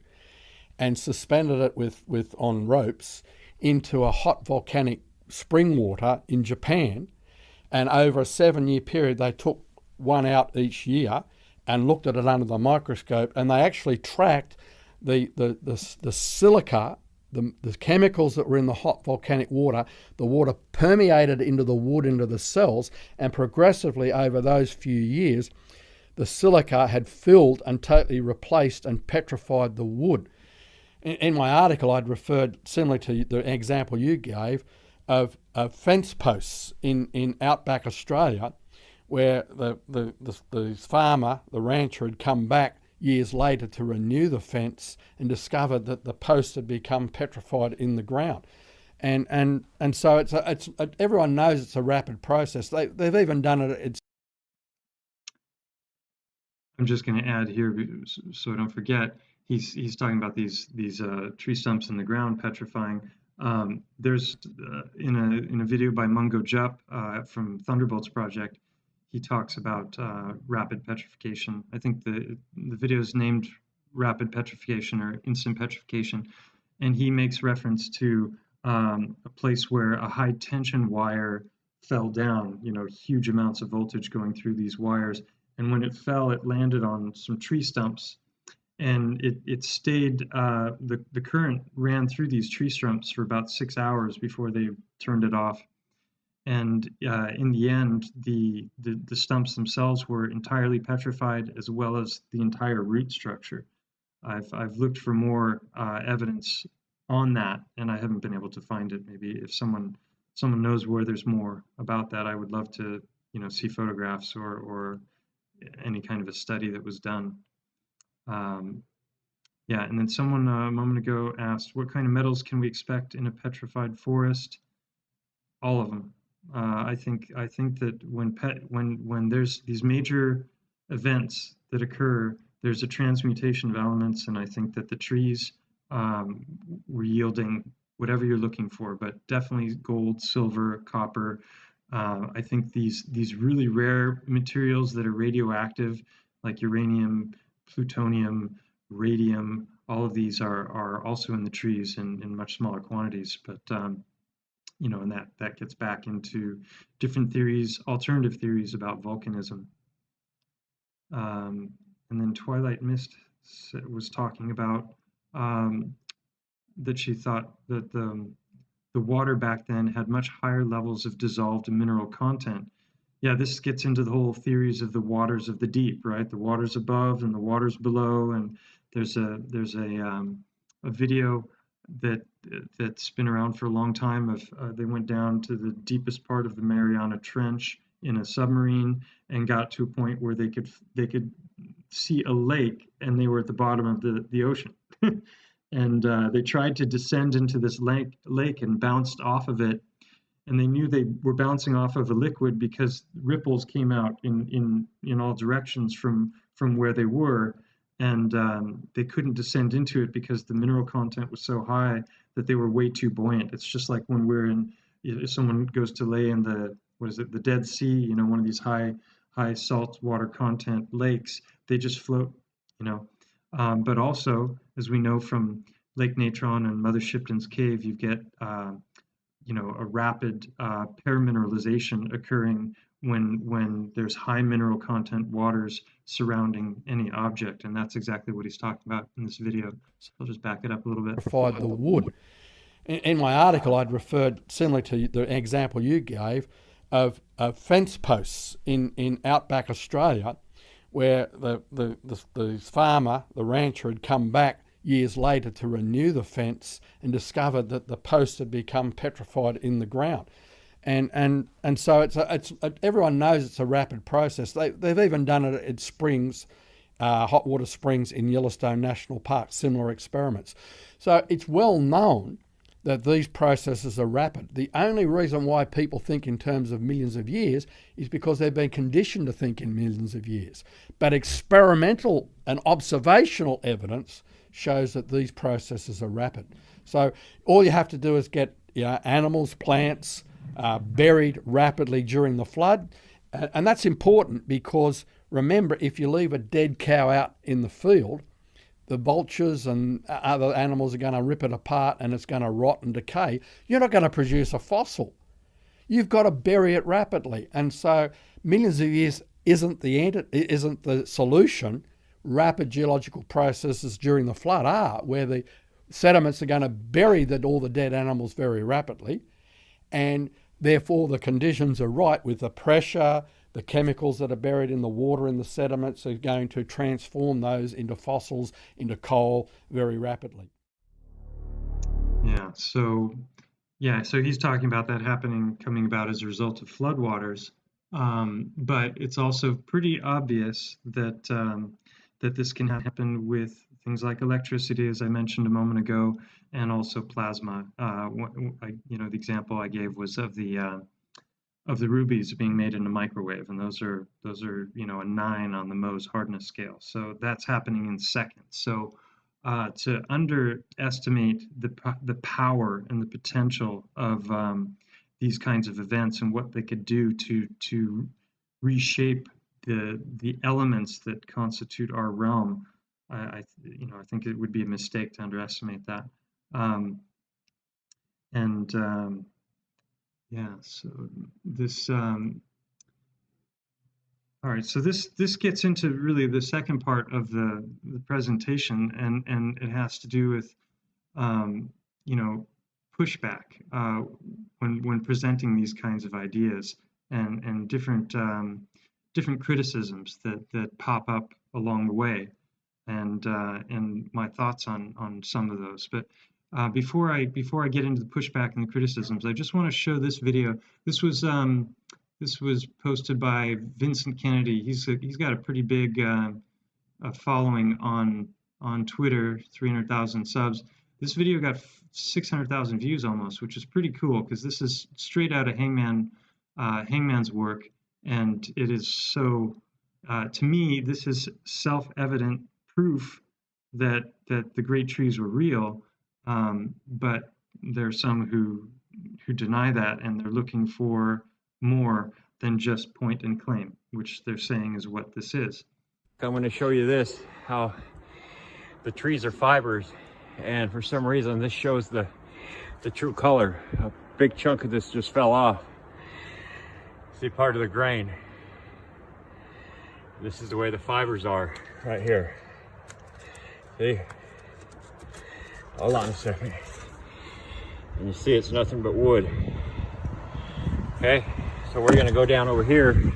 and suspended it with on ropes into a hot volcanic spring water in Japan. And over a 7-year period, they took one out each year and looked at it under the microscope, and they actually tracked the silica, the chemicals that were in the hot volcanic water. The water permeated into the wood, into the cells, and progressively over those few years, the silica had filled and totally replaced and petrified the wood. In my article, I'd referred, similar to the example you gave, of fence posts in outback Australia, where the farmer, the rancher, had come back years later to renew the fence and discovered that the posts had become petrified in the ground. And so it's everyone knows it's a rapid process. They've even done it. I'm just going to add here, so I don't forget. He's talking about these tree stumps in the ground petrifying. There's in a video by Mungo Jup from Thunderbolts Project, he talks about rapid petrification. I think the video is named Rapid Petrification or Instant Petrification, and he makes reference to a place where a high tension wire fell down. Huge amounts of voltage going through these wires, and when it fell, it landed on some tree stumps. And it stayed, the current ran through these tree stumps for about 6 hours before they turned it off. And in the end, the stumps themselves were entirely petrified, as well as the entire root structure. I've looked for more evidence on that, and I haven't been able to find it. Maybe if someone knows where there's more about that, I would love to see photographs or any kind of a study that was done. Yeah, and then someone a moment ago asked, what kind of metals can we expect in a petrified forest? All of them. I think that when there's these major events that occur, there's a transmutation of elements, and I think that the trees were yielding whatever you're looking for, but definitely gold, silver, copper. I think these really rare materials that are radioactive, like uranium, plutonium, radium. All of these are also in the trees in much smaller quantities, but and that gets back into different theories, alternative theories about volcanism. And then Twilight Mist was talking about that she thought that the water back then had much higher levels of dissolved mineral content. Yeah, this gets into the whole theories of the waters of the deep, right? The waters above and the waters below. And there's a video that's been around for a long time of they went down to the deepest part of the Mariana Trench in a submarine and got to a point where they could see a lake, and they were at the bottom of the ocean. And they tried to descend into this lake and bounced off of it, and they knew they were bouncing off of a liquid because ripples came out in all directions from where they were, and they couldn't descend into it because the mineral content was so high that they were way too buoyant. It's just like when if someone goes to lay in the Dead Sea, one of these high salt water content lakes, they just float, but also, as we know from Lake Natron and Mother Shipton's Cave, you get a rapid paramineralization occurring when there's high mineral content waters surrounding any object, and that's exactly what he's talking about in this video. So I'll just back it up a little bit. Petrified the wood. In my article, I'd referred, similar to the example you gave, of fence posts in outback Australia, where the farmer, the rancher, had come back years later to renew the fence and discovered that the posts had become petrified in the ground. And so it's everyone knows it's a rapid process. They've even done it at springs, hot water springs in Yellowstone National Park, similar experiments. So it's well known that these processes are rapid. The only reason why people think in terms of millions of years is because they've been conditioned to think in millions of years. But experimental and observational evidence shows that these processes are rapid. So all you have to do is get animals, plants buried rapidly during the flood. And that's important because, remember, if you leave a dead cow out in the field, the vultures and other animals are going to rip it apart and it's going to rot and decay. You're not going to produce a fossil. You've got to bury it rapidly. And so millions of years isn't the solution. Rapid geological processes during the flood are, where the sediments are going to bury all the dead animals very rapidly, and therefore the conditions are right with the pressure, the chemicals that are buried in the water in the sediments are going to transform those into fossils, into coal very rapidly. So he's talking about that coming about as a result of floodwaters, but it's also pretty obvious that this can happen with things like electricity, as I mentioned a moment ago, and also plasma. The example I gave was of the rubies being made in a microwave, and those are a 9 on the Mohs hardness scale. So that's happening in seconds. So to underestimate the power and the potential of these kinds of events and what they could do to reshape the elements that constitute our realm, I think it would be a mistake to underestimate that. So this all right, so this gets into really the second part of the presentation, and it has to do with pushback when presenting these kinds of ideas and different criticisms that pop up along the way, and my thoughts on some of those. But before I get into the pushback and the criticisms, I just want to show this video. This was posted by Vincent Kennedy. He's got a pretty big following on Twitter, 300,000 subs. This video got 600,000 views almost, which is pretty cool because this is straight out of Hangman's work, and it is so. To me, this is self-evident proof that the great trees were real. But there are some who deny that, and they're looking for more than just point and claim, which they're saying is what this is. I'm going to show you this, how the trees are fibers, and for some reason this shows the true color. A big chunk of this just fell off. See part of the grain. This is the way the fibers are right here. See? Hold on a second. And you see it's nothing but wood. Okay, so we're gonna go down over here.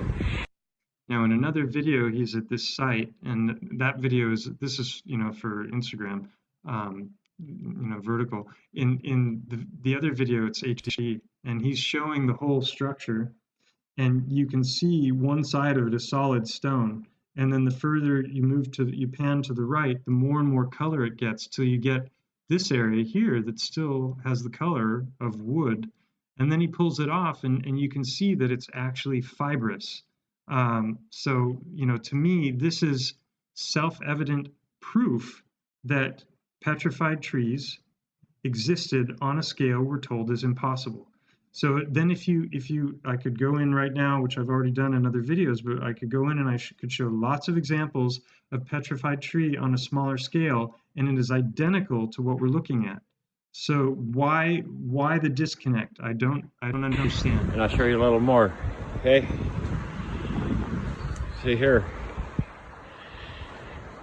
Now in another video, he's at this site, and that video is, this is, you know, for Instagram, you know, vertical. In the other video, it's HD, and he's showing the whole structure, and you can see one side of it is solid stone, and then the further you pan to the right, the more and more color it gets, till you get this area here that still has the color of wood, and then he pulls it off, and you can see that it's actually fibrous. So, you know, to me, this is self-evident proof that petrified trees existed on a scale we're told is impossible. So then I could go in right now, which I've already done in other videos, but I could go in and could show lots of examples of petrified tree on a smaller scale, and it is identical to what we're looking at. So why the disconnect? I don't understand. And I'll show you a little more, okay? See here,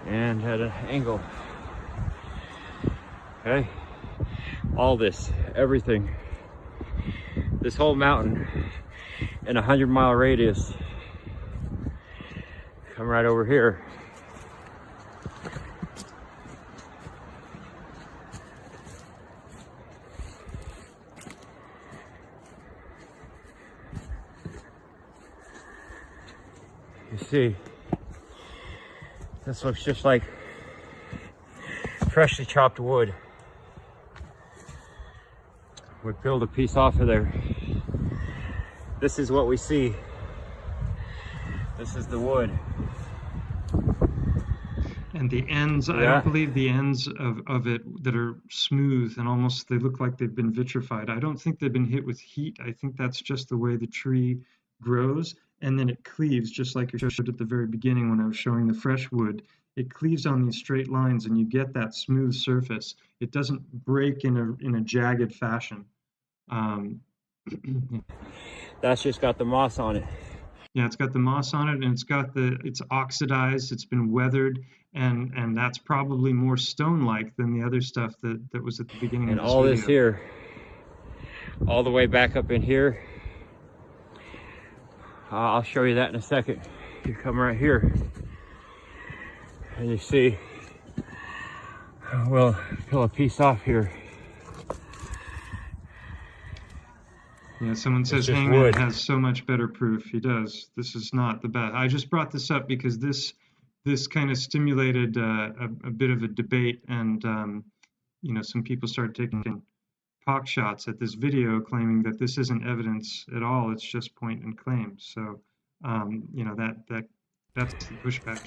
and at an angle, okay? All this, everything, this whole mountain in a 100-mile radius, come right over here. You see, this looks just like freshly chopped wood. We peeled a piece off of there. This is what we see. This is the wood. And the ends, I don't believe the ends of it that are smooth and almost, they look like they've been vitrified. I don't think they've been hit with heat. I think that's just the way the tree grows. And then it cleaves, just like you showed at the very beginning when I was showing the fresh wood. It cleaves on these straight lines, and you get that smooth surface. It doesn't break in a jagged fashion. That's just got the moss on it. Yeah, it's got the moss on it, and it's oxidized. It's been weathered, and that's probably more stone-like than the other stuff that was at the beginning And of this all video. this here, all the way back up in here. I'll show you that in a second. You come right here, and you see, we'll peel a piece off here. Yeah, someone says Hangman has so much better proof. He does. This is not the best. I just brought this up because this kind of stimulated a bit of a debate, and you know, some people started taking pock shots at this video, claiming that this isn't evidence at all. It's just point and claim. So, you know, that's the pushback.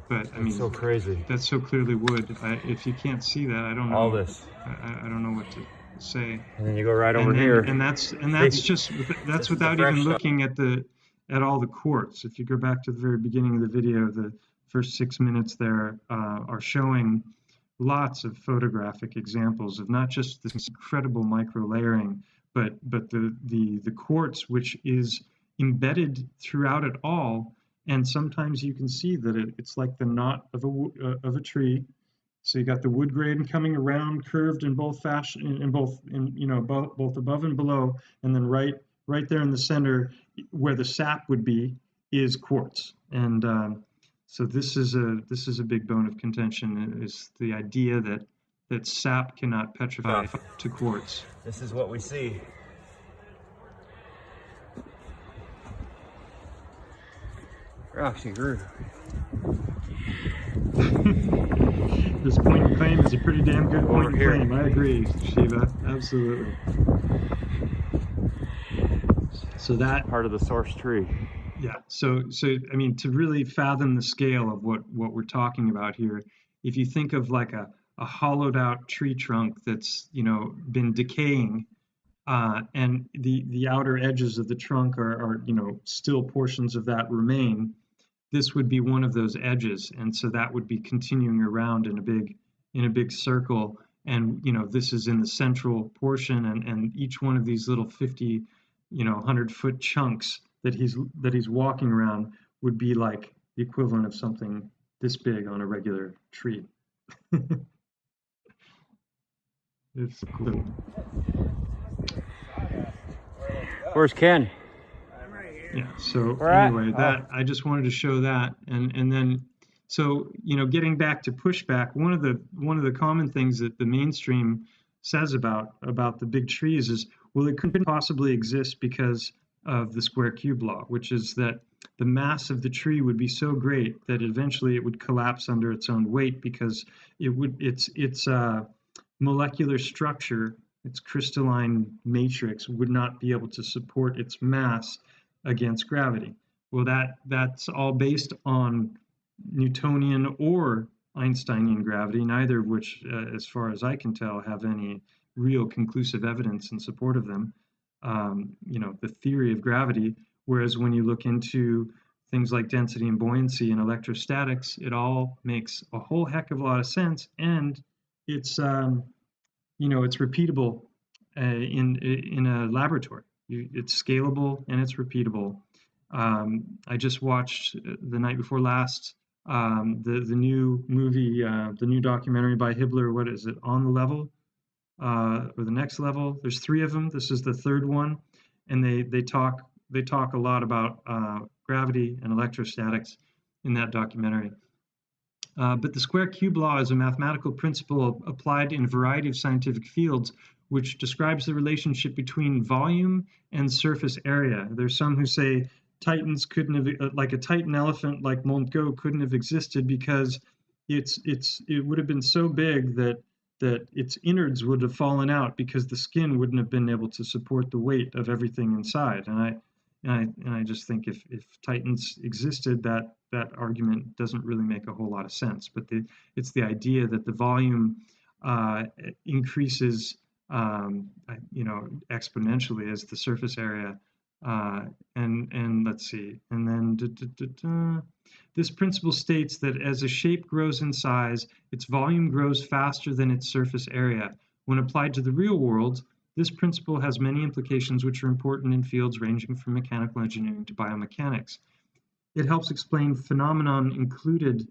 But I mean, so crazy. That's so clearly wood. If you can't see that, I don't know. All this. I don't know what to say. And then you go right over here. And that's without even looking at all the quartz. If you go back to the very beginning of the video, the first 6 minutes there are showing lots of photographic examples of not just this incredible micro layering, but the quartz, which is embedded throughout it all. And sometimes you can see that it's like the knot of a tree. So you got the wood grain coming around, curved in both both above and below, and then right there in the center, where the sap would be, is quartz. And so this is a big bone of contention, is the idea that sap cannot petrify to quartz. This is what we see. Rocks and grew. This point and claim is a pretty damn good point and claim. I agree, Shiva. Absolutely. So that part of the source tree. Yeah. So I mean, to really fathom the scale of what we're talking about here, if you think of like a hollowed out tree trunk that's, you know, been decaying, and the outer edges of the trunk are, you know, still portions of that remain, this would be one of those edges, and so that would be continuing around in a big circle. And this is in the central portion, and each one of these little 50, 100-foot chunks that he's walking around would be like the equivalent of something this big on a regular tree. It's cool. Where's Ken? Yeah, so anyway, I just wanted to show that, and then, so getting back to pushback, one of the common things that the mainstream says about the big trees is, well, it couldn't possibly exist because of the square cube law, which is that the mass of the tree would be so great that eventually it would collapse under its own weight, because its molecular structure, its crystalline matrix, would not be able to support its mass against gravity. Well, that's all based on Newtonian or Einsteinian gravity, neither of which, as far as I can tell, have any real conclusive evidence in support of them. The theory of gravity, whereas when you look into things like density and buoyancy and electrostatics, it all makes a whole heck of a lot of sense, and it's it's repeatable in a laboratory. It's scalable and it's repeatable. I just watched the night before last the new movie, the new documentary by Hibbler. What is it? On the Level, or the Next Level? There's 3 of them. This is the 3rd one, and they talk a lot about gravity and electrostatics in that documentary. But the square cube law is a mathematical principle applied in a variety of scientific fields, which describes the relationship between volume and surface area. There's some who say Titans couldn't have, like a Titan elephant like Montgo couldn't have existed because it would have been so big that its innards would have fallen out because the skin wouldn't have been able to support the weight of everything inside. And I just think if Titans existed, that argument doesn't really make a whole lot of sense. But it's the idea that the volume increases exponentially as the surface area. And let's see, and then this principle states that as a shape grows in size, its volume grows faster than its surface area. When applied to the real world, this principle has many implications which are important in fields ranging from mechanical engineering to biomechanics. It helps explain phenomenon including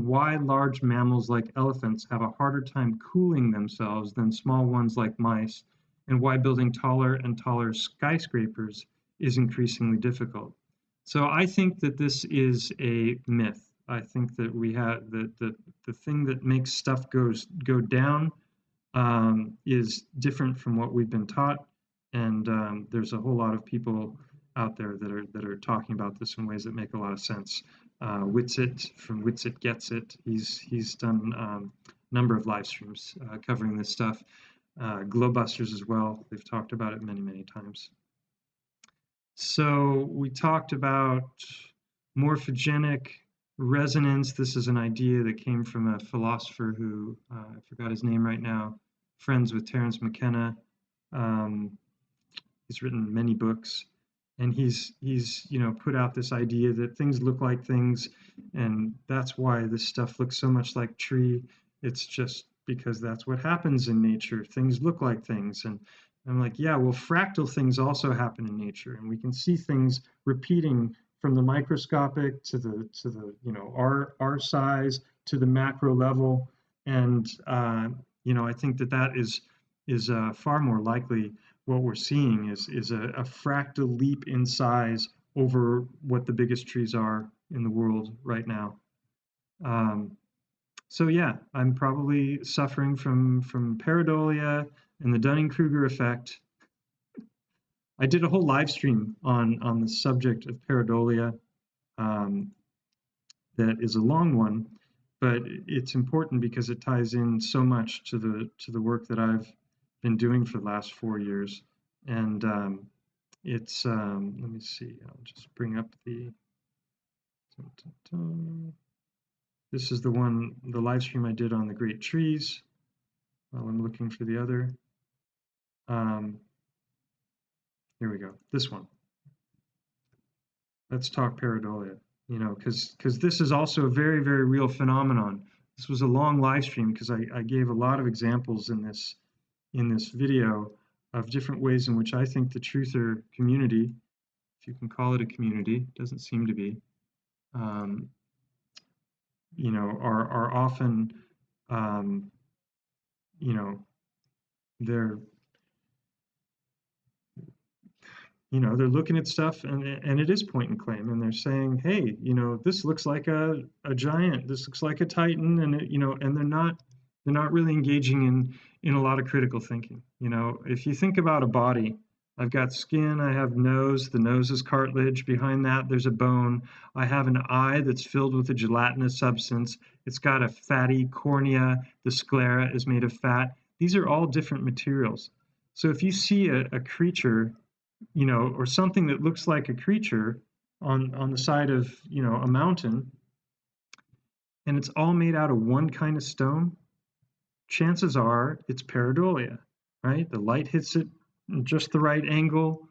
why large mammals like elephants have a harder time cooling themselves than small ones like mice, and why building taller and taller skyscrapers is increasingly difficult. So I think that this is a myth. I think that we have the thing that makes stuff go down is different from what we've been taught, and there's a whole lot of people out there that are talking about this in ways that make a lot of sense. Witsit from Witsit Gets It, he's done a number of live streams covering this stuff. Glowbusters as well, they've talked about it many times. So we talked about morphogenic resonance. This is an idea that came from a philosopher who, I forgot his name right now, friends with Terence McKenna. He's written many books, and he's put out this idea that things look like things, and that's why this stuff looks so much like tree. It's just because that's what happens in nature. Things look like things. And I'm like, yeah, well, fractal things also happen in nature, and we can see things repeating from the microscopic to the our size to the macro level. And I think that is far more likely. What we're seeing is a fractal leap in size over what the biggest trees are in the world right now. So yeah, I'm probably suffering from pareidolia and the Dunning-Kruger effect. I did a whole live stream on the subject of pareidolia. That is a long one, but it's important because it ties in so much to the work that I've been doing for the last 4 years. And it's let me see, I'll just bring up the this is the live stream I did on the great trees while I'm looking for the other. Here we go, this one. Let's talk pareidolia. you know, because this is also a very, very real phenomenon. This was a long live stream because I gave a lot of examples in this video of different ways in which I think the truther community, if you can call it a community, doesn't seem to be, you know, are often, you know, they're, you know, they're looking at stuff and it is point and claim, and they're saying, hey, you know, this looks like a giant, this looks like a titan, and it, you know, and they're not really engaging in a lot of critical thinking. You know, if you think about a body, I've got skin, I have nose, the nose is cartilage, behind that there's a bone, I have an eye that's filled with a gelatinous substance, it's got a fatty cornea, the sclera is made of fat. These are all different materials. So if you see a creature, you know, or something that looks like a creature on the side of, you know, a mountain, and it's all made out of one kind of stone, chances are it's pareidolia, right? The light hits it in just the right angle,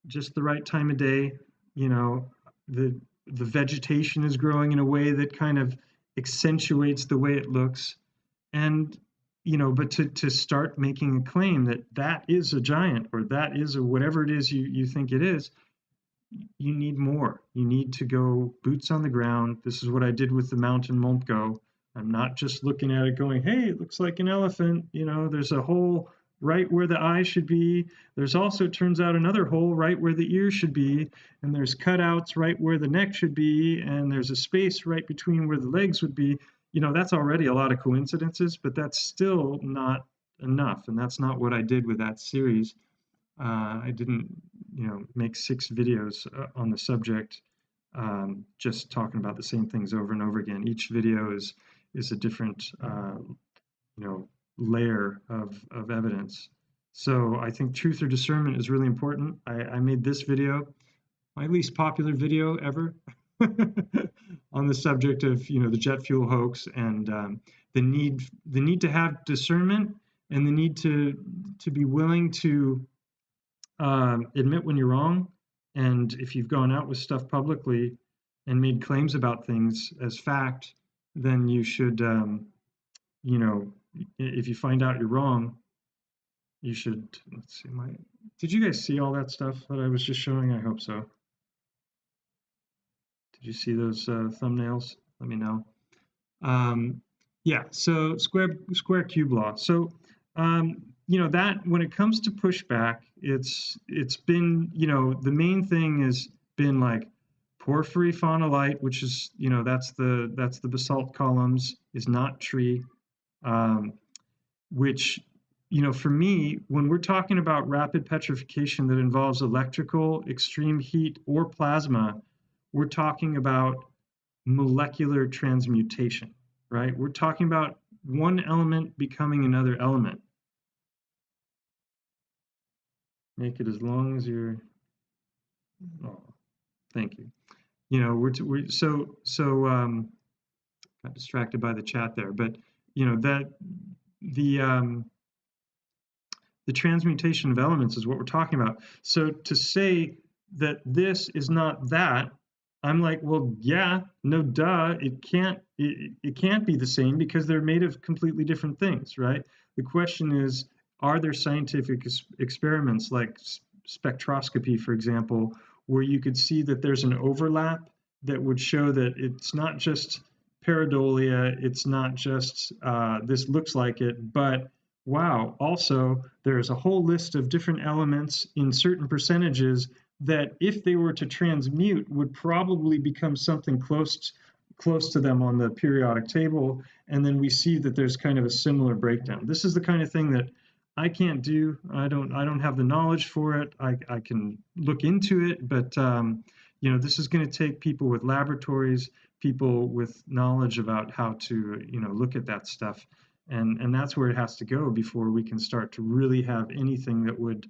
just the right time of day. You know, the vegetation is growing in a way that kind of accentuates the way it looks. And, you know, but to start making a claim that that is a giant, or that is a whatever it is you think it is, you need more. You need to go boots on the ground. This is what I did with the mountain Montgo. I'm not just looking at it going, hey, it looks like an elephant. You know, there's a hole right where the eye should be. There's also, it turns out, another hole right where the ear should be. And there's cutouts right where the neck should be. And there's a space right between where the legs would be. You know, that's already a lot of coincidences, but that's still not enough. And that's not what I did with that series. I didn't, you know, make 6 videos on the subject, just talking about the same things over and over again. Each video is a different, you know, layer of evidence. So I think truth or discernment is really important. I made this video, my least popular video ever, on the subject of, you know, the jet fuel hoax and the need to have discernment and the need to be willing to admit when you're wrong. And if you've gone out with stuff publicly and made claims about things as fact, then you should, you know, if you find out you're wrong, you should, let's see, did you guys see all that stuff that I was just showing? I hope so. Did you see those thumbnails? Let me know. Yeah, so square cube law. So, you know, that when it comes to pushback, it's been, you know, the main thing has been like porphyry faunolite, which is, you know, that's the basalt columns, is not tree, which, you know, for me, when we're talking about rapid petrification that involves electrical, extreme heat, or plasma, we're talking about molecular transmutation, right? We're talking about one element becoming another element. Make it as long as you're, oh, thank you. You know, got distracted by the chat there, but, you know, that the transmutation of elements is what we're talking about. So to say that this is not that, I'm like, well, yeah, no, duh, it can't be the same because they're made of completely different things, right? The question is, are there scientific experiments like spectroscopy, for example, where you could see that there's an overlap that would show that it's not just pareidolia, it's not just this looks like it, but wow, also there's a whole list of different elements in certain percentages that if they were to transmute would probably become something close to them on the periodic table, and then we see that there's kind of a similar breakdown. This is the kind of thing that I can't do. I don't have the knowledge for it. I can look into it, but you know, this is going to take people with laboratories, people with knowledge about how to, you know, look at that stuff, and that's where it has to go before we can start to really have anything that would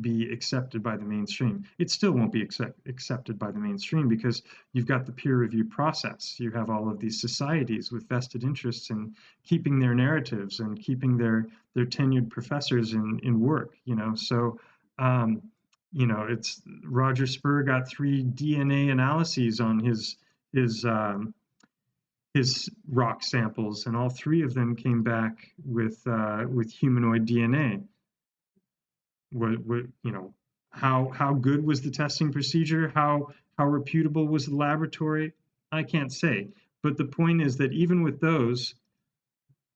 be accepted by the mainstream. It still won't be accepted by the mainstream because you've got the peer review process. You have all of these societies with vested interests in keeping their narratives and keeping their tenured professors in work, you know. So, you know, it's Roger Spur got 3 DNA analyses on his his rock samples, and all 3 of them came back with humanoid DNA. What you know, how good was the testing procedure? How reputable was the laboratory? I can't say. But the point is that even with those,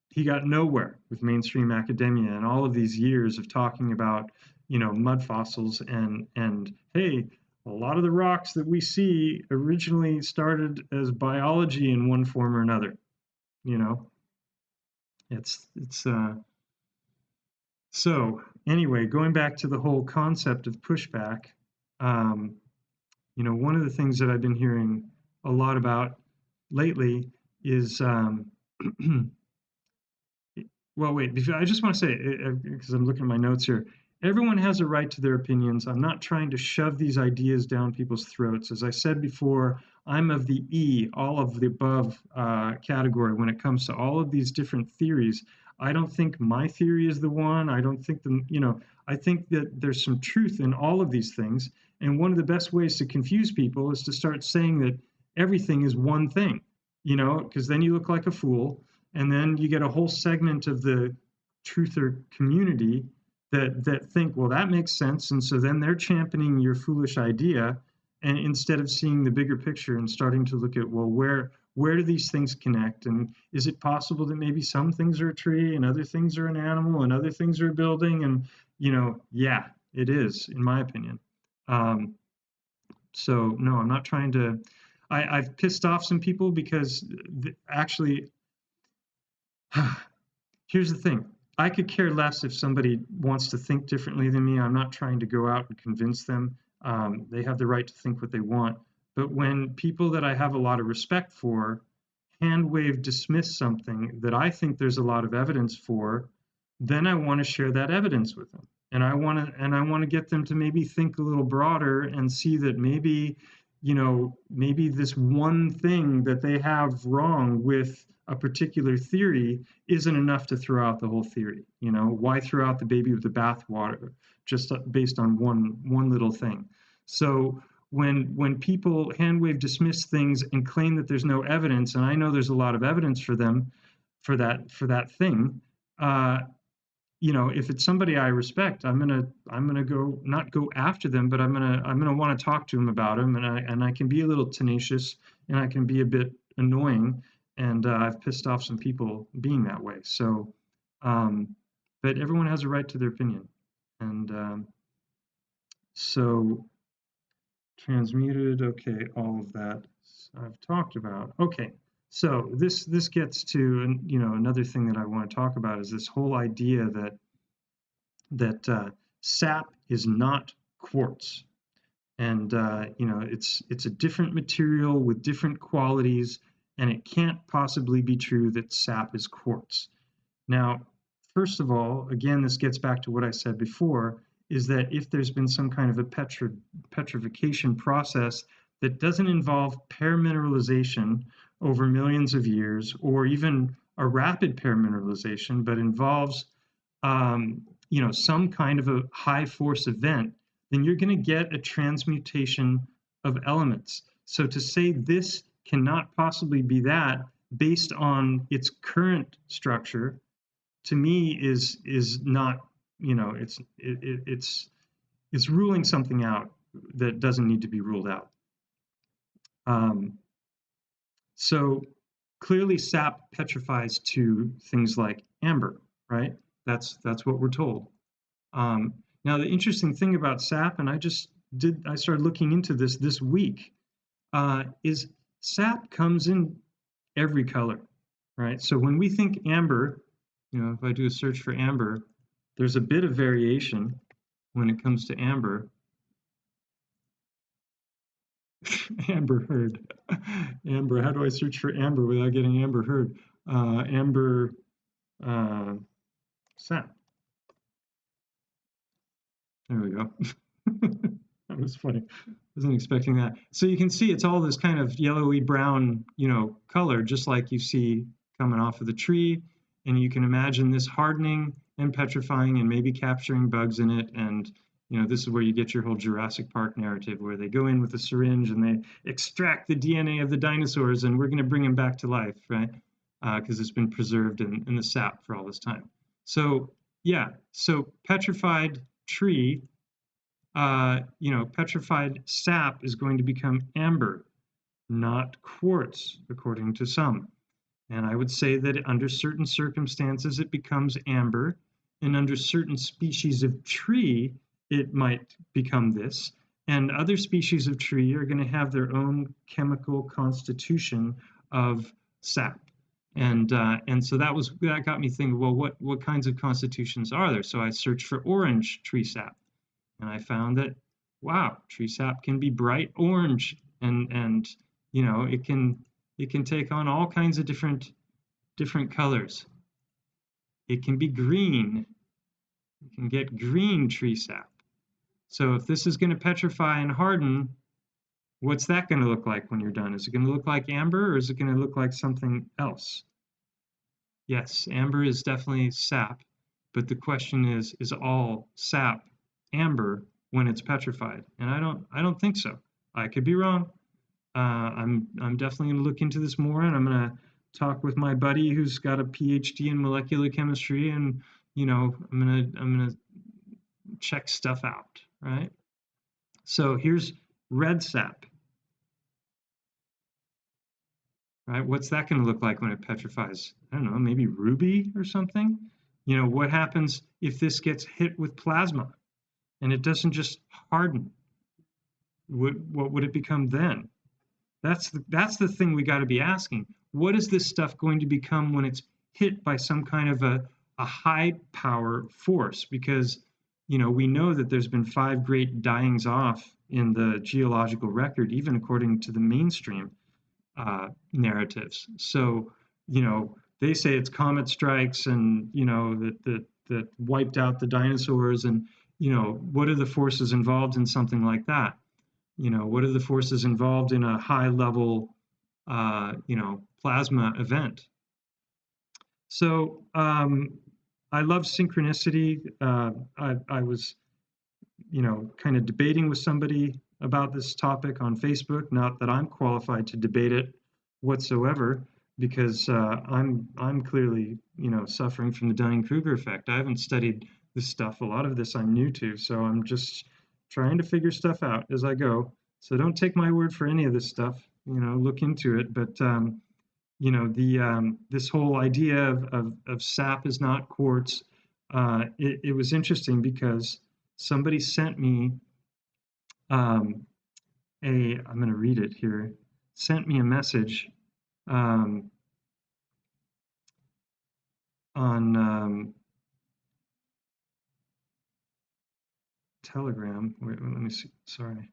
he got nowhere with mainstream academia, and all of these years of talking about, you know, mud fossils and hey, a lot of the rocks that we see originally started as biology in one form or another. You know, so anyway, going back to the whole concept of pushback, you know, one of the things that I've been hearing a lot about lately is well, wait, I just want to say, because I'm looking at my notes here, everyone has a right to their opinions. I'm not trying to shove these ideas down people's throats. As I said before, I'm of the E, all of the above category when it comes to all of these different theories. I don't think my theory is the one. I don't think you know, I think that there's some truth in all of these things. And one of the best ways to confuse people is to start saying that everything is one thing, you know, because then you look like a fool. And then you get a whole segment of the truther community that think, well, that makes sense. And so then they're championing your foolish idea, and instead of seeing the bigger picture and starting to look at, well, where do these things connect? And is it possible that maybe some things are a tree and other things are an animal and other things are a building? And, you know, yeah, it is, in my opinion. So no, I'm not trying to, I've pissed off some people because actually, here's the thing. I could care less if somebody wants to think differently than me. I'm not trying to go out and convince them. They have the right to think what they want. But when people that I have a lot of respect for hand wave dismiss something that I think there's a lot of evidence for, then I want to share that evidence with them. And I want to get them to maybe think a little broader and see that maybe, you know, maybe this one thing that they have wrong with a particular theory isn't enough to throw out the whole theory. You know, why throw out the baby with the bathwater just based on one little thing? So when people hand wave dismiss things and claim that there's no evidence, and I know there's a lot of evidence for them for that thing, you know, if it's somebody I respect, I'm gonna go, not go after them, but I'm gonna want to talk to them about them, and I can be a little tenacious, and I can be a bit annoying, and I've pissed off some people being that way. So, but everyone has a right to their opinion, and so transmuted. Okay, all of that I've talked about. Okay. So this gets to, you know, another thing that I want to talk about is this whole idea that sap is not quartz, and you know, it's a different material with different qualities, and it can't possibly be true that sap is quartz. Now, first of all, again, this gets back to what I said before, is that if there's been some kind of a petrification process that doesn't involve permineralization over millions of years, or even a rapid permineralization, but involves you know, some kind of a high force event, then you're going to get a transmutation of elements. So to say this cannot possibly be that based on its current structure, to me is not, you know, it's ruling something out that doesn't need to be ruled out. So clearly sap petrifies to things like amber, right? That's what we're told. Now the interesting thing about sap, and I started looking into this week, is sap comes in every color, right? So when we think amber, you know, if I do a search for amber, there's a bit of variation when it comes to amber. Amber heard. Amber, how do I search for amber without getting amber heard? Amber sap. There we go. That was funny. Wasn't expecting that. So you can see it's all this kind of yellowy brown, you know, color, just like you see coming off of the tree. And you can imagine this hardening and petrifying and maybe capturing bugs in it, and You know, this is where you get your whole Jurassic Park narrative, where they go in with a syringe and they extract the DNA of the dinosaurs, and we're going to bring them back to life, right? Because it's been preserved in the sap for all this time. So yeah, so petrified tree, you know, petrified sap is going to become amber, not quartz, according to some. And I would say that under certain circumstances it becomes amber, and under certain species of tree it might become this. And other species of tree are going to have their own chemical constitution of sap. And so that got me thinking, well, what kinds of constitutions are there? So I searched for orange tree sap, and I found that, wow, tree sap can be bright orange, and you know, it can take on all kinds of different colors. It can be green. You can get green tree sap. So if this is going to petrify and harden, what's that going to look like when you're done? Is it going to look like amber, or is it going to look like something else? Yes, amber is definitely sap, but the question is all sap amber when it's petrified? And I don't think so. I could be wrong. I'm definitely going to look into this more, and I'm going to talk with my buddy who's got a PhD in molecular chemistry, and you know, I'm gonna check stuff out, right? So here's red sap. Right, what's that going to look like when it petrifies? I don't know, maybe ruby or something? You know, what happens if this gets hit with plasma and it doesn't just harden? What would it become then? That's the thing we got to be asking. What is this stuff going to become when it's hit by some kind of a high power force? Because, you know, we know that there's been 5 great dyings off in the geological record, even according to the mainstream narratives. So, you know, they say it's comet strikes, and you know that wiped out the dinosaurs, and you know, what are the forces involved in something like that? You know, what are the forces involved in a high level you know, plasma event? So I love synchronicity. I was, you know, kind of debating with somebody about this topic on Facebook. Not that I'm qualified to debate it whatsoever, because I'm clearly, you know, suffering from the Dunning-Kruger effect. I haven't studied this stuff. A lot of this I'm new to, so I'm just trying to figure stuff out as I go. So don't take my word for any of this stuff. You know, look into it. But you know, this whole idea of sap is not quartz. It was interesting because somebody sent me I'm going to read it here. Sent me a message on Telegram. Wait, let me see. Sorry.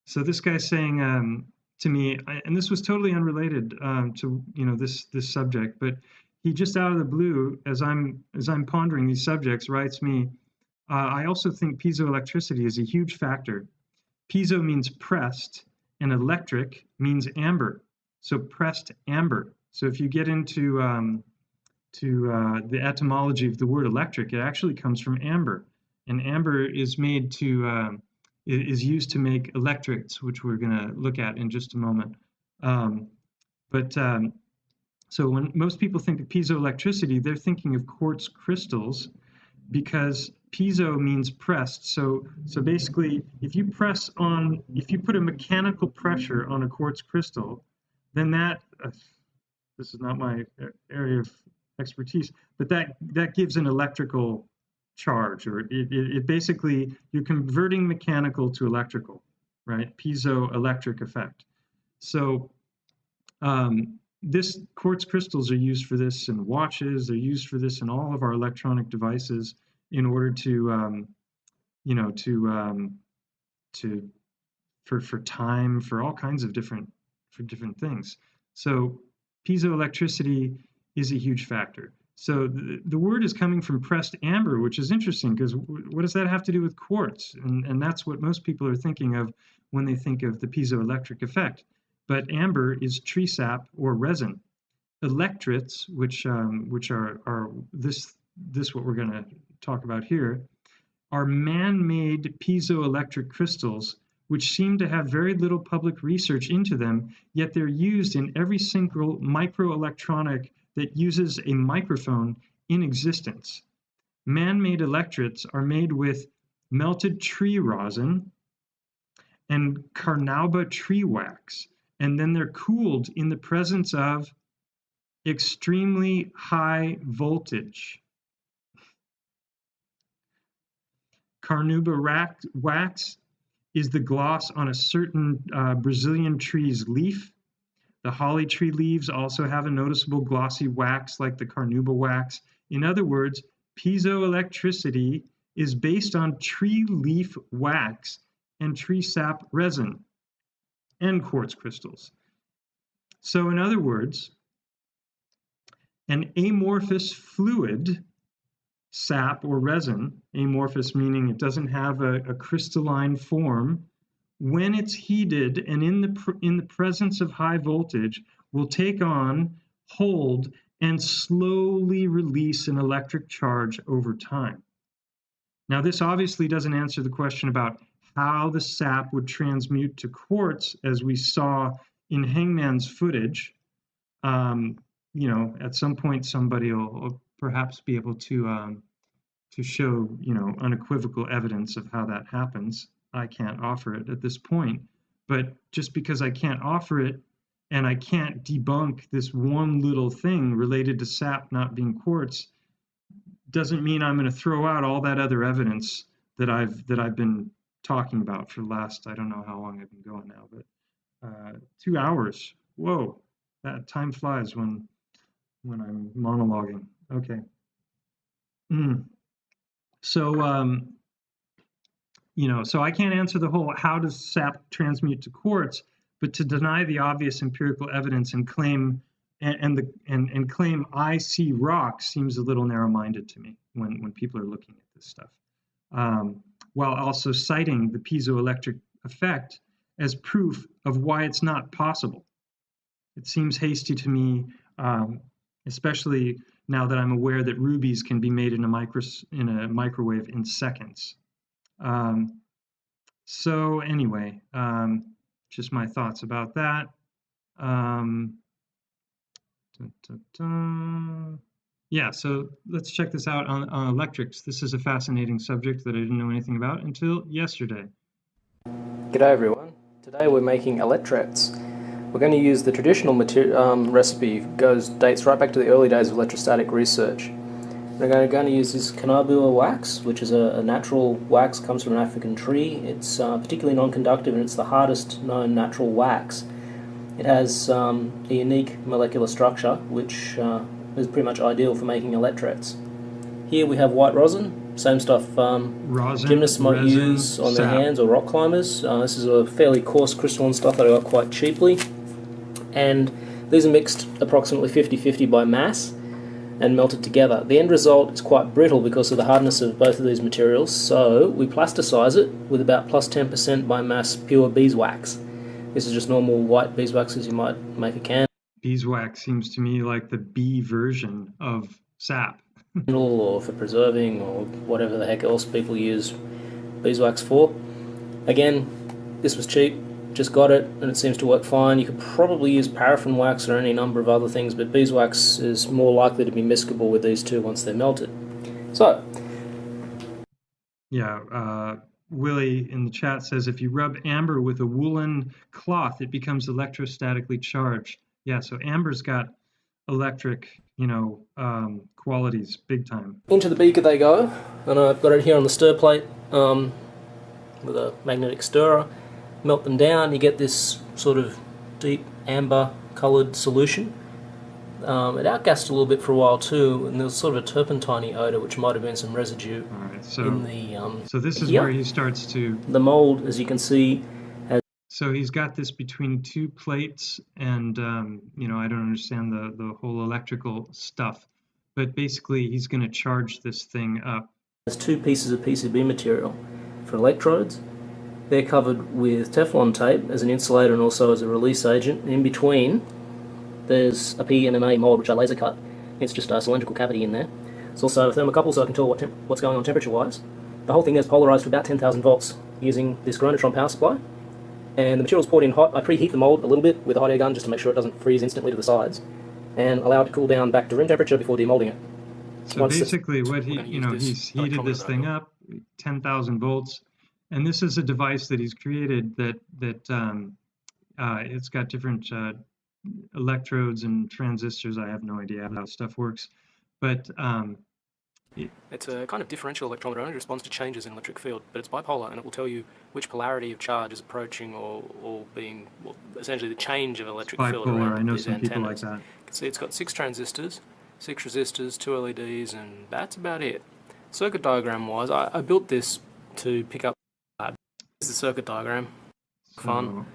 So this guy's saying to me, and this was totally unrelated to, you know, this subject, but he just out of the blue, as I'm pondering these subjects, writes me, I also think piezoelectricity is a huge factor. Piezo means pressed, and electric means amber. So pressed amber. So if you get into the etymology of the word electric, it actually comes from amber, and amber is made to is used to make electrics, which we're going to look at in just a moment. So when most people think of piezoelectricity, they're thinking of quartz crystals, because piezo means pressed. So basically, if you put a mechanical pressure on a quartz crystal, then this is not my area of expertise, but that gives an electrical charge, or it basically, you're converting mechanical to electrical, right? Piezoelectric effect. So this quartz crystals are used for this in watches. They're used for this in all of our electronic devices in order to, you know, for time, for all kinds of different things. So piezoelectricity is a huge factor. So the word is coming from pressed amber, which is interesting, because what does that have to do with quartz? And that's what most people are thinking of when they think of the piezoelectric effect. But amber is tree sap or resin. Electrets, which are this this what we're going to talk about here, are man-made piezoelectric crystals, which seem to have very little public research into them, yet they're used in every single microelectronic that uses a microphone in existence. Man-made electrodes are made with melted tree rosin and carnauba tree wax, and then they're cooled in the presence of extremely high voltage. Carnauba wax is the gloss on a certain Brazilian tree's leaf. The holly tree leaves also have a noticeable glossy wax like the carnauba wax. In other words, piezoelectricity is based on tree leaf wax and tree sap resin and quartz crystals. So in other words, an amorphous fluid, sap or resin, amorphous meaning it doesn't have a crystalline form, when it's heated and in the presence of high voltage, will take on, hold, and slowly release an electric charge over time. Now, this obviously doesn't answer the question about how the sap would transmute to quartz, as we saw in Hangman's footage. You know, at some point, somebody will perhaps be able to show, you know, unequivocal evidence of how that happens. I can't offer it at this point, but just because I can't offer it and I can't debunk this one little thing related to sap not being quartz, doesn't mean I'm going to throw out all that other evidence that I've been talking about for the last, I don't know how long I've been going now, but 2 hours. Whoa, that time flies when I'm monologuing. Okay. So, you know, so I can't answer the whole how does sap transmute to quartz, but to deny the obvious empirical evidence and claim claim I see rocks seems a little narrow-minded to me when people are looking at this stuff, while also citing the piezoelectric effect as proof of why it's not possible. It seems hasty to me, especially now that I'm aware that rubies can be made in a microwave in seconds. So anyway, just my thoughts about that. Yeah, so let's check this out on electrics. This is a fascinating subject that I didn't know anything about until yesterday. G'day everyone. Today we're making electrets. We're going to use the traditional recipe, dates right back to the early days of electrostatic research. We're going to use this carnauba wax, which is a natural wax, comes from an African tree. It's particularly non-conductive and it's the hardest known natural wax. It has a unique molecular structure which is pretty much ideal for making electrets. Here we have white rosin, same stuff gymnasts might use on their hands or rock climbers. This is a fairly coarse crystalline stuff that I got quite cheaply. And these are mixed approximately 50-50 by mass and melted together. The end result is quite brittle because of the hardness of both of these materials, so we plasticize it with about plus 10% by mass pure beeswax. This is just normal white beeswax as you might make a candle. Beeswax seems to me like the bee version of sap. Or for preserving or whatever the heck else people use beeswax for. Again, this was cheap, just got it and it seems to work fine. You could probably use paraffin wax or any number of other things, but beeswax is more likely to be miscible with these two once they're melted. So, yeah, Willie in the chat says if you rub amber with a woolen cloth, it becomes electrostatically charged. Yeah, so amber's got electric, you know, qualities big time. Into the beaker they go, and I've got it here on the stir plate with a magnetic stirrer. Melt them down, you get this sort of deep amber coloured solution. It outgassed a little bit for a while too, and there was sort of a turpentine odour which might have been some residue in the... so this is where he starts to... The mould, as you can see, has... So he's got this between two plates, and you know, I don't understand the whole electrical stuff, but basically he's going to charge this thing up. There's two pieces of PCB material for electrodes. They're covered with Teflon tape as an insulator and also as a release agent. In between, there's a P and an A mould which I laser cut. It's just a cylindrical cavity in there. It's also a thermocouple, so I can tell what's going on temperature-wise. The whole thing is polarized to about 10,000 volts using this granitron power supply. And the material's poured in hot. I preheat the mold a little bit with a hot air gun just to make sure it doesn't freeze instantly to the sides, and allow it to cool down back to room temperature before demolding it. So basically what he's heated this thing up, 10,000 volts, and this is a device that he's created that it's got different electrodes and transistors. I have no idea how stuff works, but it's a kind of differential electrometer. It only responds to changes in electric field, but it's bipolar, and it will tell you which polarity of charge is approaching or being, well, essentially the change of electric field around I know these some antennas. people like that. You can see it's got 6 transistors, 6 resistors, 2 LEDs, and that's about it. Circuit diagram wise, I built this to pick up. This is the circuit diagram. Fun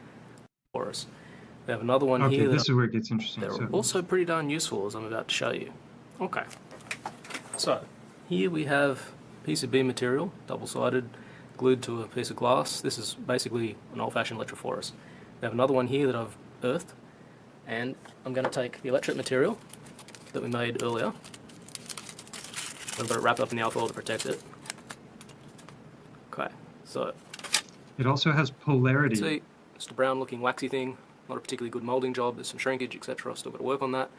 for us. We have another one here. This is where it gets interesting. They're also pretty darn useful, as I'm about to show you. Okay. So here we have PCB material, double-sided, glued to a piece of glass. This is basically an old-fashioned electrophorus. We have another one here that I've earthed, and I'm going to take the electret material that we made earlier. I've got it wrapped up in the alfoil to protect it. Okay, so it also has polarity. See, just a brown-looking waxy thing. Not a particularly good moulding job. There's some shrinkage, etc. I've still got to work on that.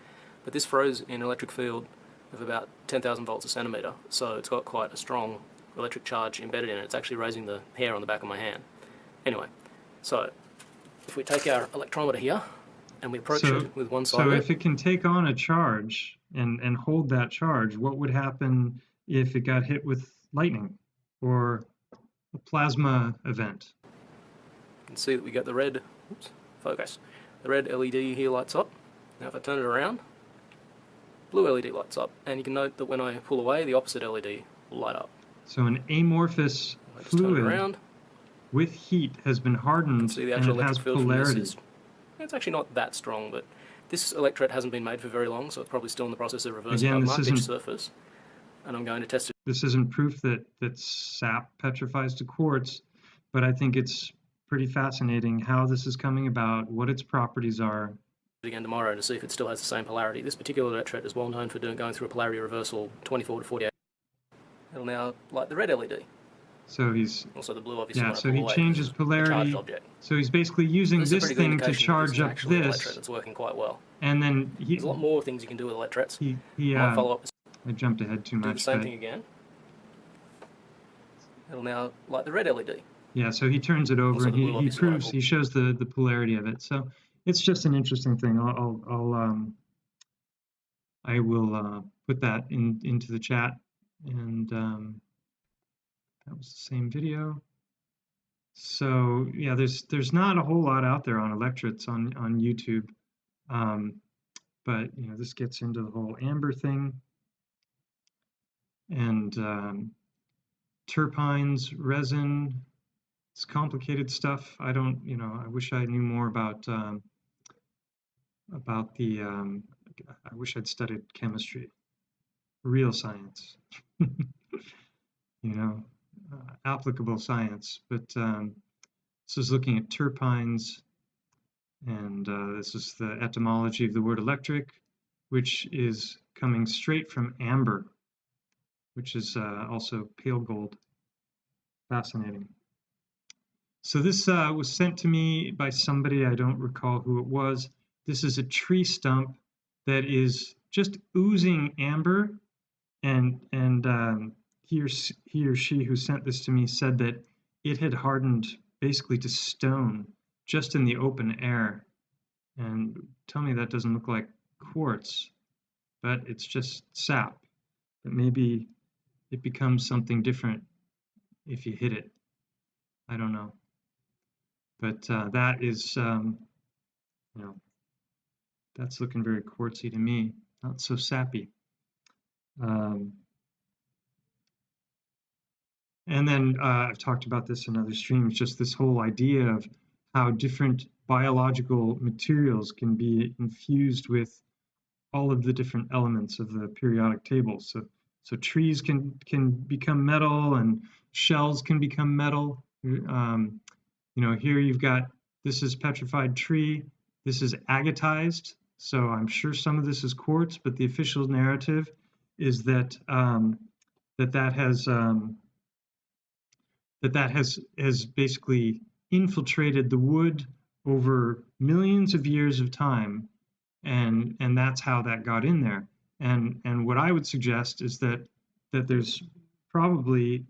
But this froze in an electric field of about 10,000 volts a centimetre, so it's got quite a strong electric charge embedded in it. It's actually raising the hair on the back of my hand. Anyway, so if we take our electrometer here and we approach it with one side. So if it can take on a charge and hold that charge, what would happen if it got hit with lightning or a plasma event? You can see that we get the red, focus. The red LED here lights up. Now if I turn it around, blue LED lights up, and you can note that when I pull away, the opposite LED will light up. So an amorphous fluid with heat has been hardened and it has polarity. It's actually not that strong, but this electret hasn't been made for very long, so it's probably still in the process of reversing Again, the mark pitch surface. And I'm going to test it. This isn't proof that sap petrifies to quartz, but I think it's pretty fascinating how this is coming about, what its properties are. Again tomorrow to see if it still has the same polarity. This particular electret is well known for going through a polarity reversal 24 to 48. It'll now light the red LED. So he's also the blue, obviously. Yeah, so he changes polarity. So he's basically using this thing to charge up this. It's working quite well. And then there's a lot more things you can do with electrets. I'll follow up. I jumped ahead too much. Do the same thing again. It'll now light the red LED. Yeah, so he turns it over and he shows the polarity of it. So it's just an interesting thing. I will put that into the chat, and that was the same video. So yeah, there's not a whole lot out there on electrets on YouTube, but you know, this gets into the whole amber thing and terpenes, resin. It's complicated stuff. I don't, you know, I wish I knew more about the. I wish I'd studied chemistry, real science, you know, applicable science. But this is looking at terpenes, and this is the etymology of the word electric, which is coming straight from amber, which is also pale gold. Fascinating. So this was sent to me by somebody, I don't recall who it was. This is a tree stump that is just oozing amber, and he or she who sent this to me said that it had hardened basically to stone just in the open air. And tell me that doesn't look like quartz, but it's just sap. But maybe it becomes something different if you hit it. I don't know. But that is, you know, that's looking very quartzy to me, not so sappy. And then I've talked about this in other streams, just this whole idea of how different biological materials can be infused with all of the different elements of the periodic table. So trees can become metal, and shells can become metal. You know, here you've got, this is petrified tree, this is agatized, so I'm sure some of this is quartz, but the official narrative is that that has basically infiltrated the wood over millions of years of time, and that's how that got in there. And what I would suggest is that there's probably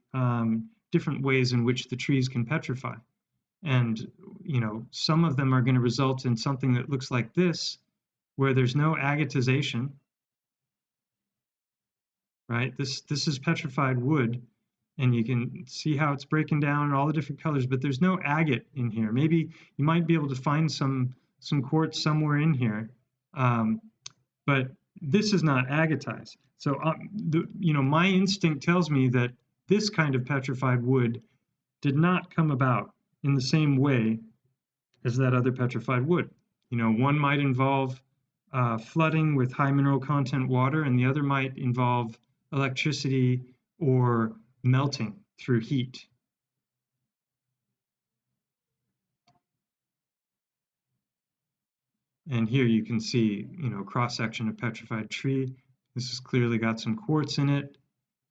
different ways in which the trees can petrify. And, you know, some of them are going to result in something that looks like this, where there's no agatization, right? This is petrified wood, and you can see how it's breaking down and all the different colors, but there's no agate in here. Maybe you might be able to find some quartz somewhere in here, but this is not agatized. So, you know, my instinct tells me that this kind of petrified wood did not come about in the same way as that other petrified wood. You know, one might involve flooding with high mineral content water, and the other might involve electricity or melting through heat. And here you can see, you know, cross-section of petrified tree. This has clearly got some quartz in it.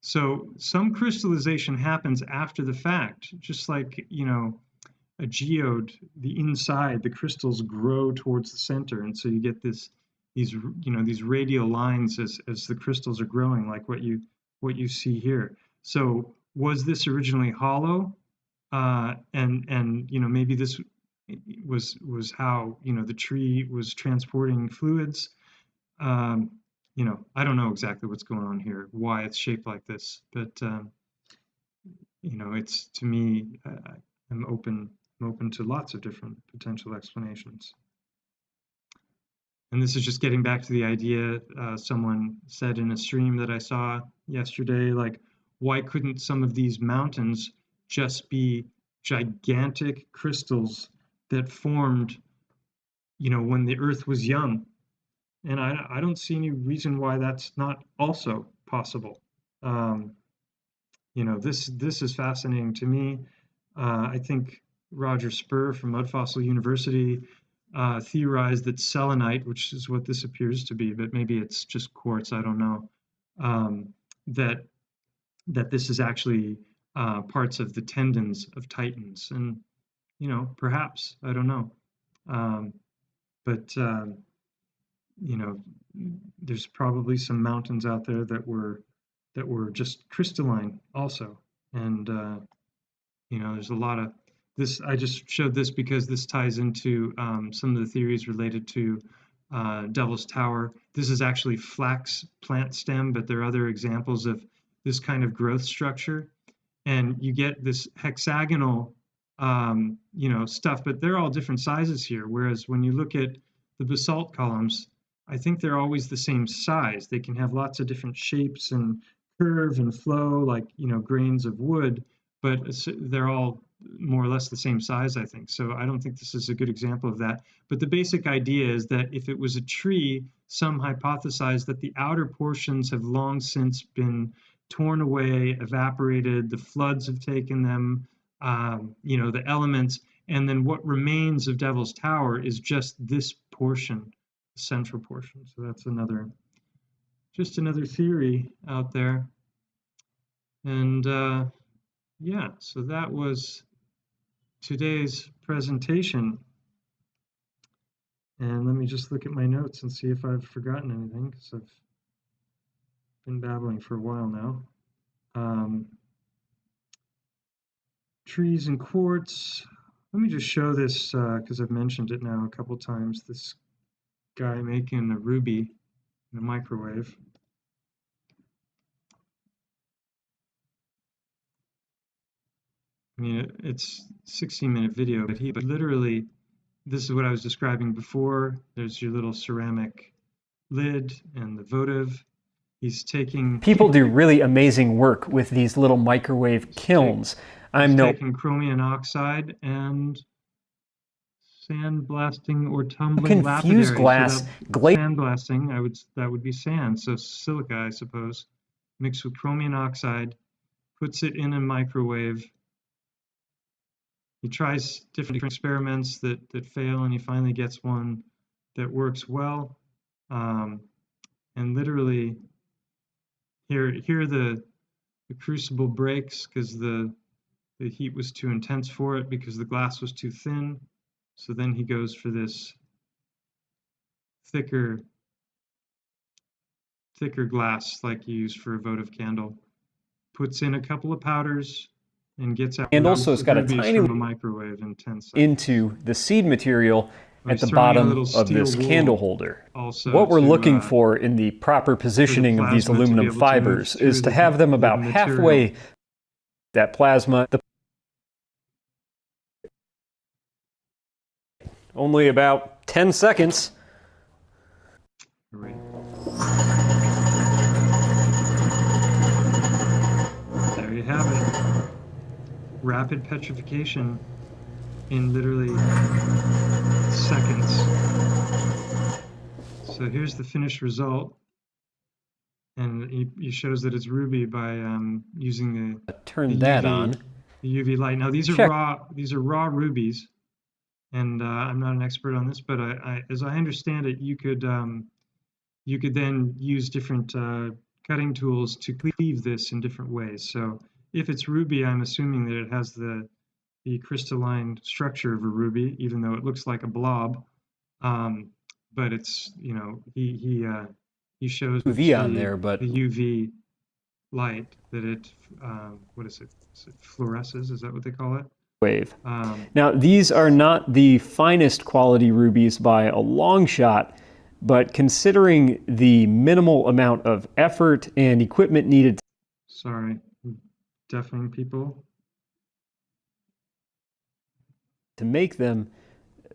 So some crystallization happens after the fact, just like, you know, a geode, the inside, the crystals grow towards the center, and so you get these radial lines as the crystals are growing, like what you see here. So was this originally hollow? And you know, maybe this was how, you know, the tree was transporting fluids. You know, I don't know exactly what's going on here, why it's shaped like this, but you know, it's, to me, I'm open to lots of different potential explanations. And this is just getting back to the idea someone said in a stream that I saw yesterday, like, why couldn't some of these mountains just be gigantic crystals that formed, you know, when the Earth was young? And I don't see any reason why that's not also possible. You know, this is fascinating to me. I think Roger Spur from Mud Fossil University theorized that selenite, which is what this appears to be, but maybe it's just quartz, I don't know, that this is actually parts of the tendons of titans. And, you know, perhaps, I don't know. But you know, there's probably some mountains out there that were just crystalline also. And, you know, there's a lot of this. I just showed this because this ties into some of the theories related to Devil's Tower. This is actually flax plant stem, but there are other examples of this kind of growth structure. And you get this hexagonal, you know, stuff, but they're all different sizes here. Whereas when you look at the basalt columns, I think they're always the same size. They can have lots of different shapes and curve and flow, like, you know, grains of wood, but they're all more or less the same size, I think. So I don't think this is a good example of that. But the basic idea is that if it was a tree, some hypothesize that the outer portions have long since been torn away, evaporated, the floods have taken them, you know, the elements, and then what remains of Devil's Tower is just this portion, the central portion. So that's just another theory out there. And yeah, so that was today's presentation. And let me just look at my notes and see if I've forgotten anything, because I've been babbling for a while now. Trees and quartz. Let me just show this because I've mentioned it now a couple times. This guy making a ruby in a microwave. I mean, it's a 16-minute video, but he literally, this is what I was describing before. There's your little ceramic lid and the votive. He's taking... People do really amazing work with these little microwave kilns. He's taking chromium oxide and sandblasting or tumbling confuse lapidary. glass. So sandblasting, that would be sand. So silica, I suppose, mixed with chromium oxide, puts it in a microwave. He tries different experiments that fail, and he finally gets one that works well. And literally, here the crucible breaks because the heat was too intense for it because the glass was too thin. So then he goes for this thicker glass like you use for a votive candle. Puts in a couple of powders and gets out. And also it's got a tiny from a microwave in 10 seconds. Into the seed material at the bottom of this candle holder. What we're looking for in the proper positioning of these aluminum fibers is to have them about halfway that plasma. Only about 10 seconds. Right. There you have it. Rapid petrification in literally seconds. So here's the finished result. And he shows that it's ruby by using the UV light. Now these are raw rubies. And I'm not an expert on this, but as I understand it, you could then use different cutting tools to cleave this in different ways. So if it's ruby, I'm assuming that it has the crystalline structure of a ruby, even though it looks like a blob. But it's, you know, he shows UV on there, but the UV light that it what is it? Fluoresces? Is that what they call it? Wave. Now, these are not the finest quality rubies by a long shot, but considering the minimal amount of effort and equipment needed. Sorry, deafening people. To make them,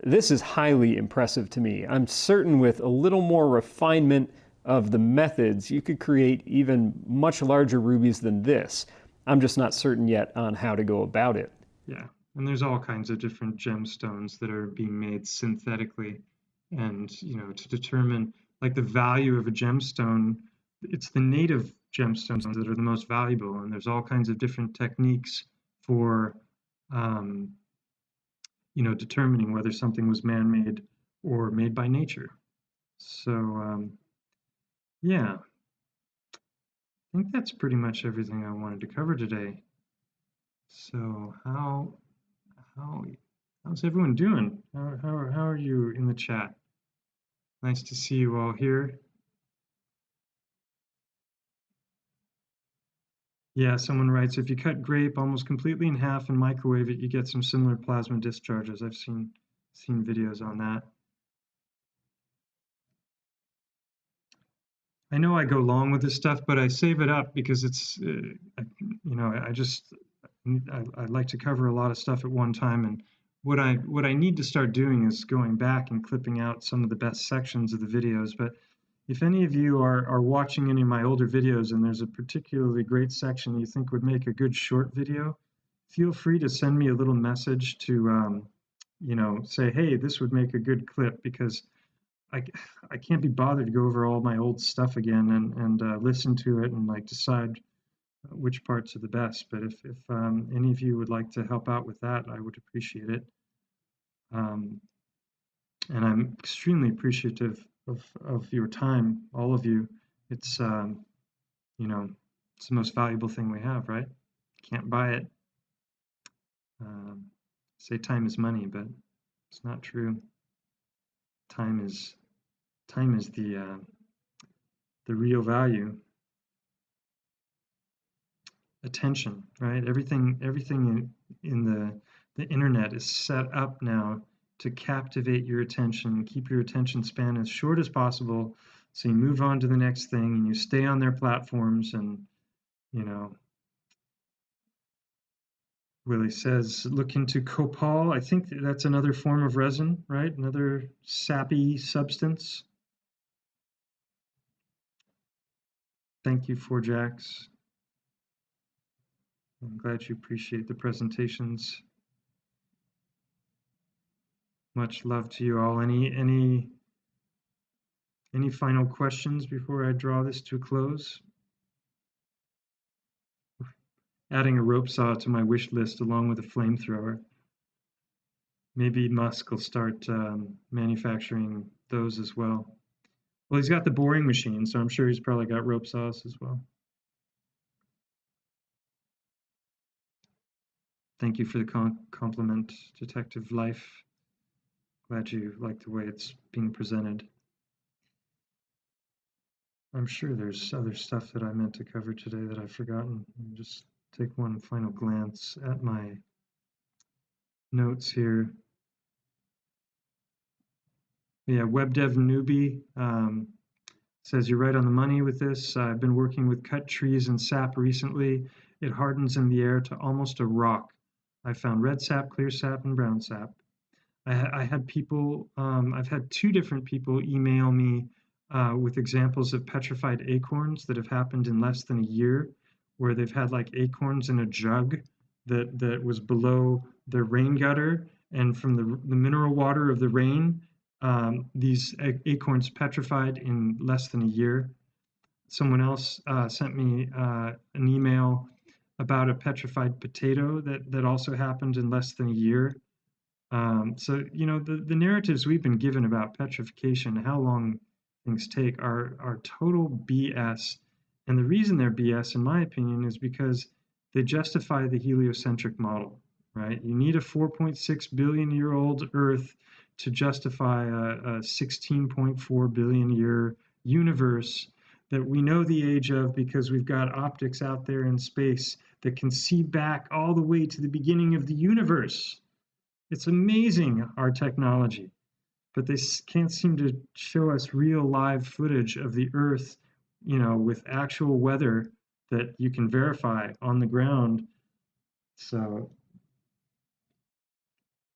this is highly impressive to me. I'm certain with a little more refinement of the methods, you could create even much larger rubies than this. I'm just not certain yet on how to go about it. Yeah, and there's all kinds of different gemstones that are being made synthetically. And, you know, to determine like the value of a gemstone, it's the native gemstones that are the most valuable. And there's all kinds of different techniques for, you know, determining whether something was man-made or made by nature. So, yeah, I think that's pretty much everything I wanted to cover today. So how's everyone doing? How are you in the chat? Nice to see you all here. Yeah, someone writes, if you cut grape almost completely in half and microwave it, you get some similar plasma discharges. I've seen videos on that. I know I go long with this stuff, but I save it up because it's, you know, I like to cover a lot of stuff at one time, and what I need to start doing is going back and clipping out some of the best sections of the videos. But if any of you are watching any of my older videos and there's a particularly great section you think would make a good short video, feel free to send me a little message to, you know, say, hey, this would make a good clip, because I can't be bothered to go over all my old stuff again and listen to it and like decide which parts are the best. But if any of you would like to help out with that, I would appreciate it. And I'm extremely appreciative of your time, all of you. It's, you know, it's the most valuable thing we have, right? Can't buy it. Say time is money, but it's not true. Time is the real value. Attention, right? Everything in the internet is set up now to captivate your attention and keep your attention span as short as possible, so you move on to the next thing and you stay on their platforms. And, you know, Willie says, look into copal. I think that's another form of resin, right? Another sappy substance. Thank you, 4Jax. I'm glad you appreciate the presentations. Much love to you all. Any final questions before I draw this to a close? Adding a rope saw to my wish list along with a flamethrower. Maybe Musk will start manufacturing those as well. Well, he's got the boring machine, so I'm sure he's probably got rope saws as well. thank you for the compliment, Detective Life. Glad you like the way it's being presented. I'm sure there's other stuff that I meant to cover today that I've forgotten. I'll just take one final glance at my notes here. Yeah, WebDev Newbie says you're right on the money with this. I've been working with cut trees and sap recently. It hardens in the air to almost a rock. I found red sap, clear sap, and brown sap. I had people, I've had 2 different people email me with examples of petrified acorns that have happened in less than a year, where they've had like acorns in a jug that was below their rain gutter, and from the mineral water of the rain, these acorns petrified in less than a year. Someone else sent me an email about a petrified potato that also happened in less than a year. So, you know, the narratives we've been given about petrification, how long things take, are total BS. And the reason they're BS, in my opinion, is because they justify the heliocentric model, right? You need a 4.6 billion year old Earth to justify a 16.4 billion year universe that we know the age of because we've got optics out there in space that can see back all the way to the beginning of the universe. It's amazing, our technology, but they can't seem to show us real live footage of the Earth, you know, with actual weather that you can verify on the ground. So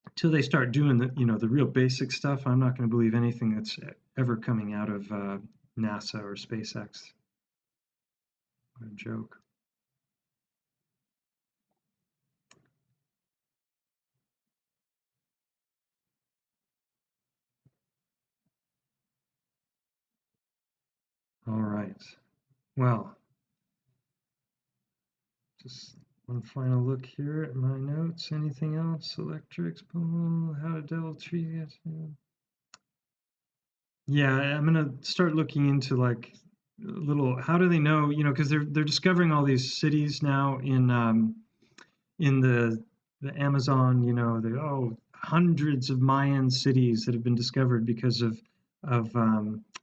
until they start doing the, you know, the real basic stuff, I'm not going to believe anything that's ever coming out of NASA or SpaceX. What a joke. All right. Well, just one final look here at my notes. Anything else? Electrics, how to delve trees. Yeah, I'm gonna start looking into like little. How do they know? You know, because they're discovering all these cities now in the Amazon. You know, hundreds of Mayan cities that have been discovered because of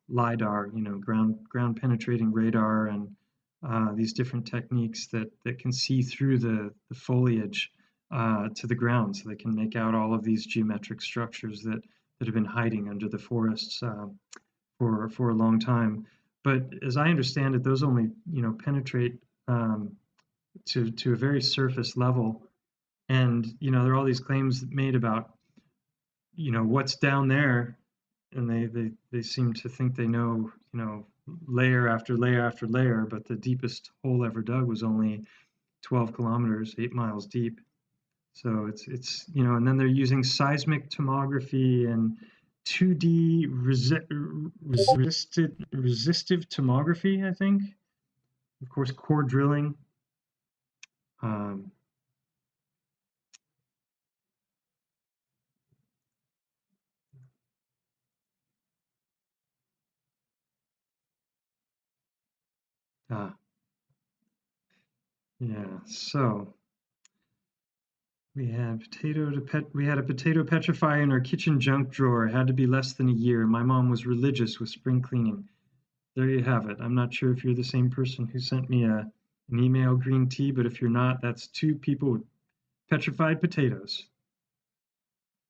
LiDAR. You know, ground penetrating radar and these different techniques that can see through the foliage to the ground, so they can make out all of these geometric structures that have been hiding under the forests for a long time. But as I understand it, those only, you know, penetrate to a very surface level. And, you know, there are all these claims made about, you know, what's down there, and they seem to think they know, you know, layer after layer after layer, but the deepest hole ever dug was only 12 kilometers, 8 miles deep. So it's you know, and then they're using seismic tomography and 2D resistive tomography, I think. Of course, core drilling. Yeah, so we had a potato petrify in our kitchen junk drawer. It had to be less than a year. My mom was religious with spring cleaning. There you have it. I'm not sure if you're the same person who sent me an email, green tea, but if you're not, that's 2 people with petrified potatoes.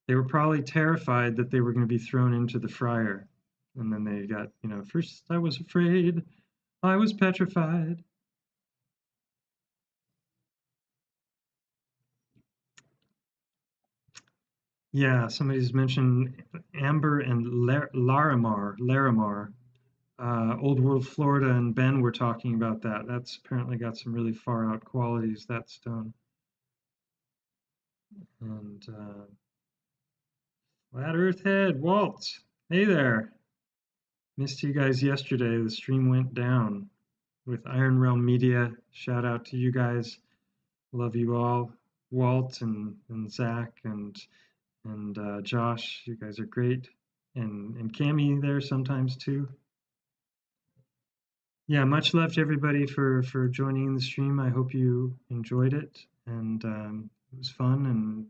They were probably terrified that they were going to be thrown into the fryer. And then they got, you know, first I was afraid, I was petrified. Yeah, somebody's mentioned Amber and Larimar. Old World, Florida, and Ben were talking about that. That's apparently got some really far out qualities, that stone. And Flat Earth Head, Walt, hey there. Missed you guys yesterday. The stream went down with Iron Realm Media. Shout out to you guys. Love you all. Walt and Zach and Josh, you guys are great. And Cammie there sometimes too. Yeah, much love to everybody for joining the stream. I hope you enjoyed it. And was fun, and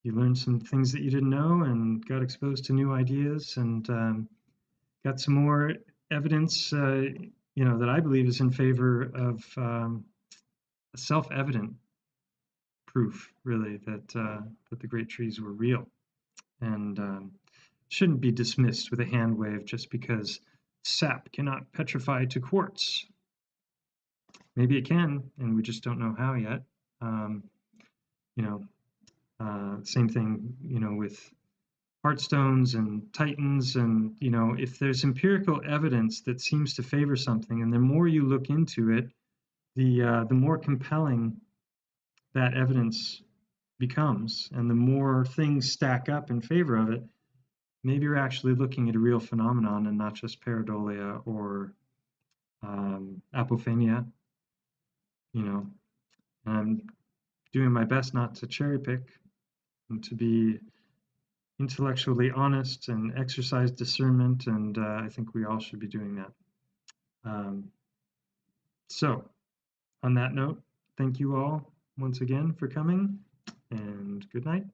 you learned some things that you didn't know, and got exposed to new ideas, and got some more evidence, that I believe is in favor of self-evident proof, really, that the great trees were real, and shouldn't be dismissed with a hand wave just because sap cannot petrify to quartz. Maybe it can, and we just don't know how yet. Same thing, with heartstones and titans, and if there's empirical evidence that seems to favor something, and the more you look into it, the more compelling that evidence becomes, and the more things stack up in favor of it, maybe you're actually looking at a real phenomenon and not just pareidolia or apophenia. I'm doing my best not to cherry pick and to be intellectually honest and exercise discernment, and I think we all should be doing that. So, on that note, thank you all once again for coming, and good night.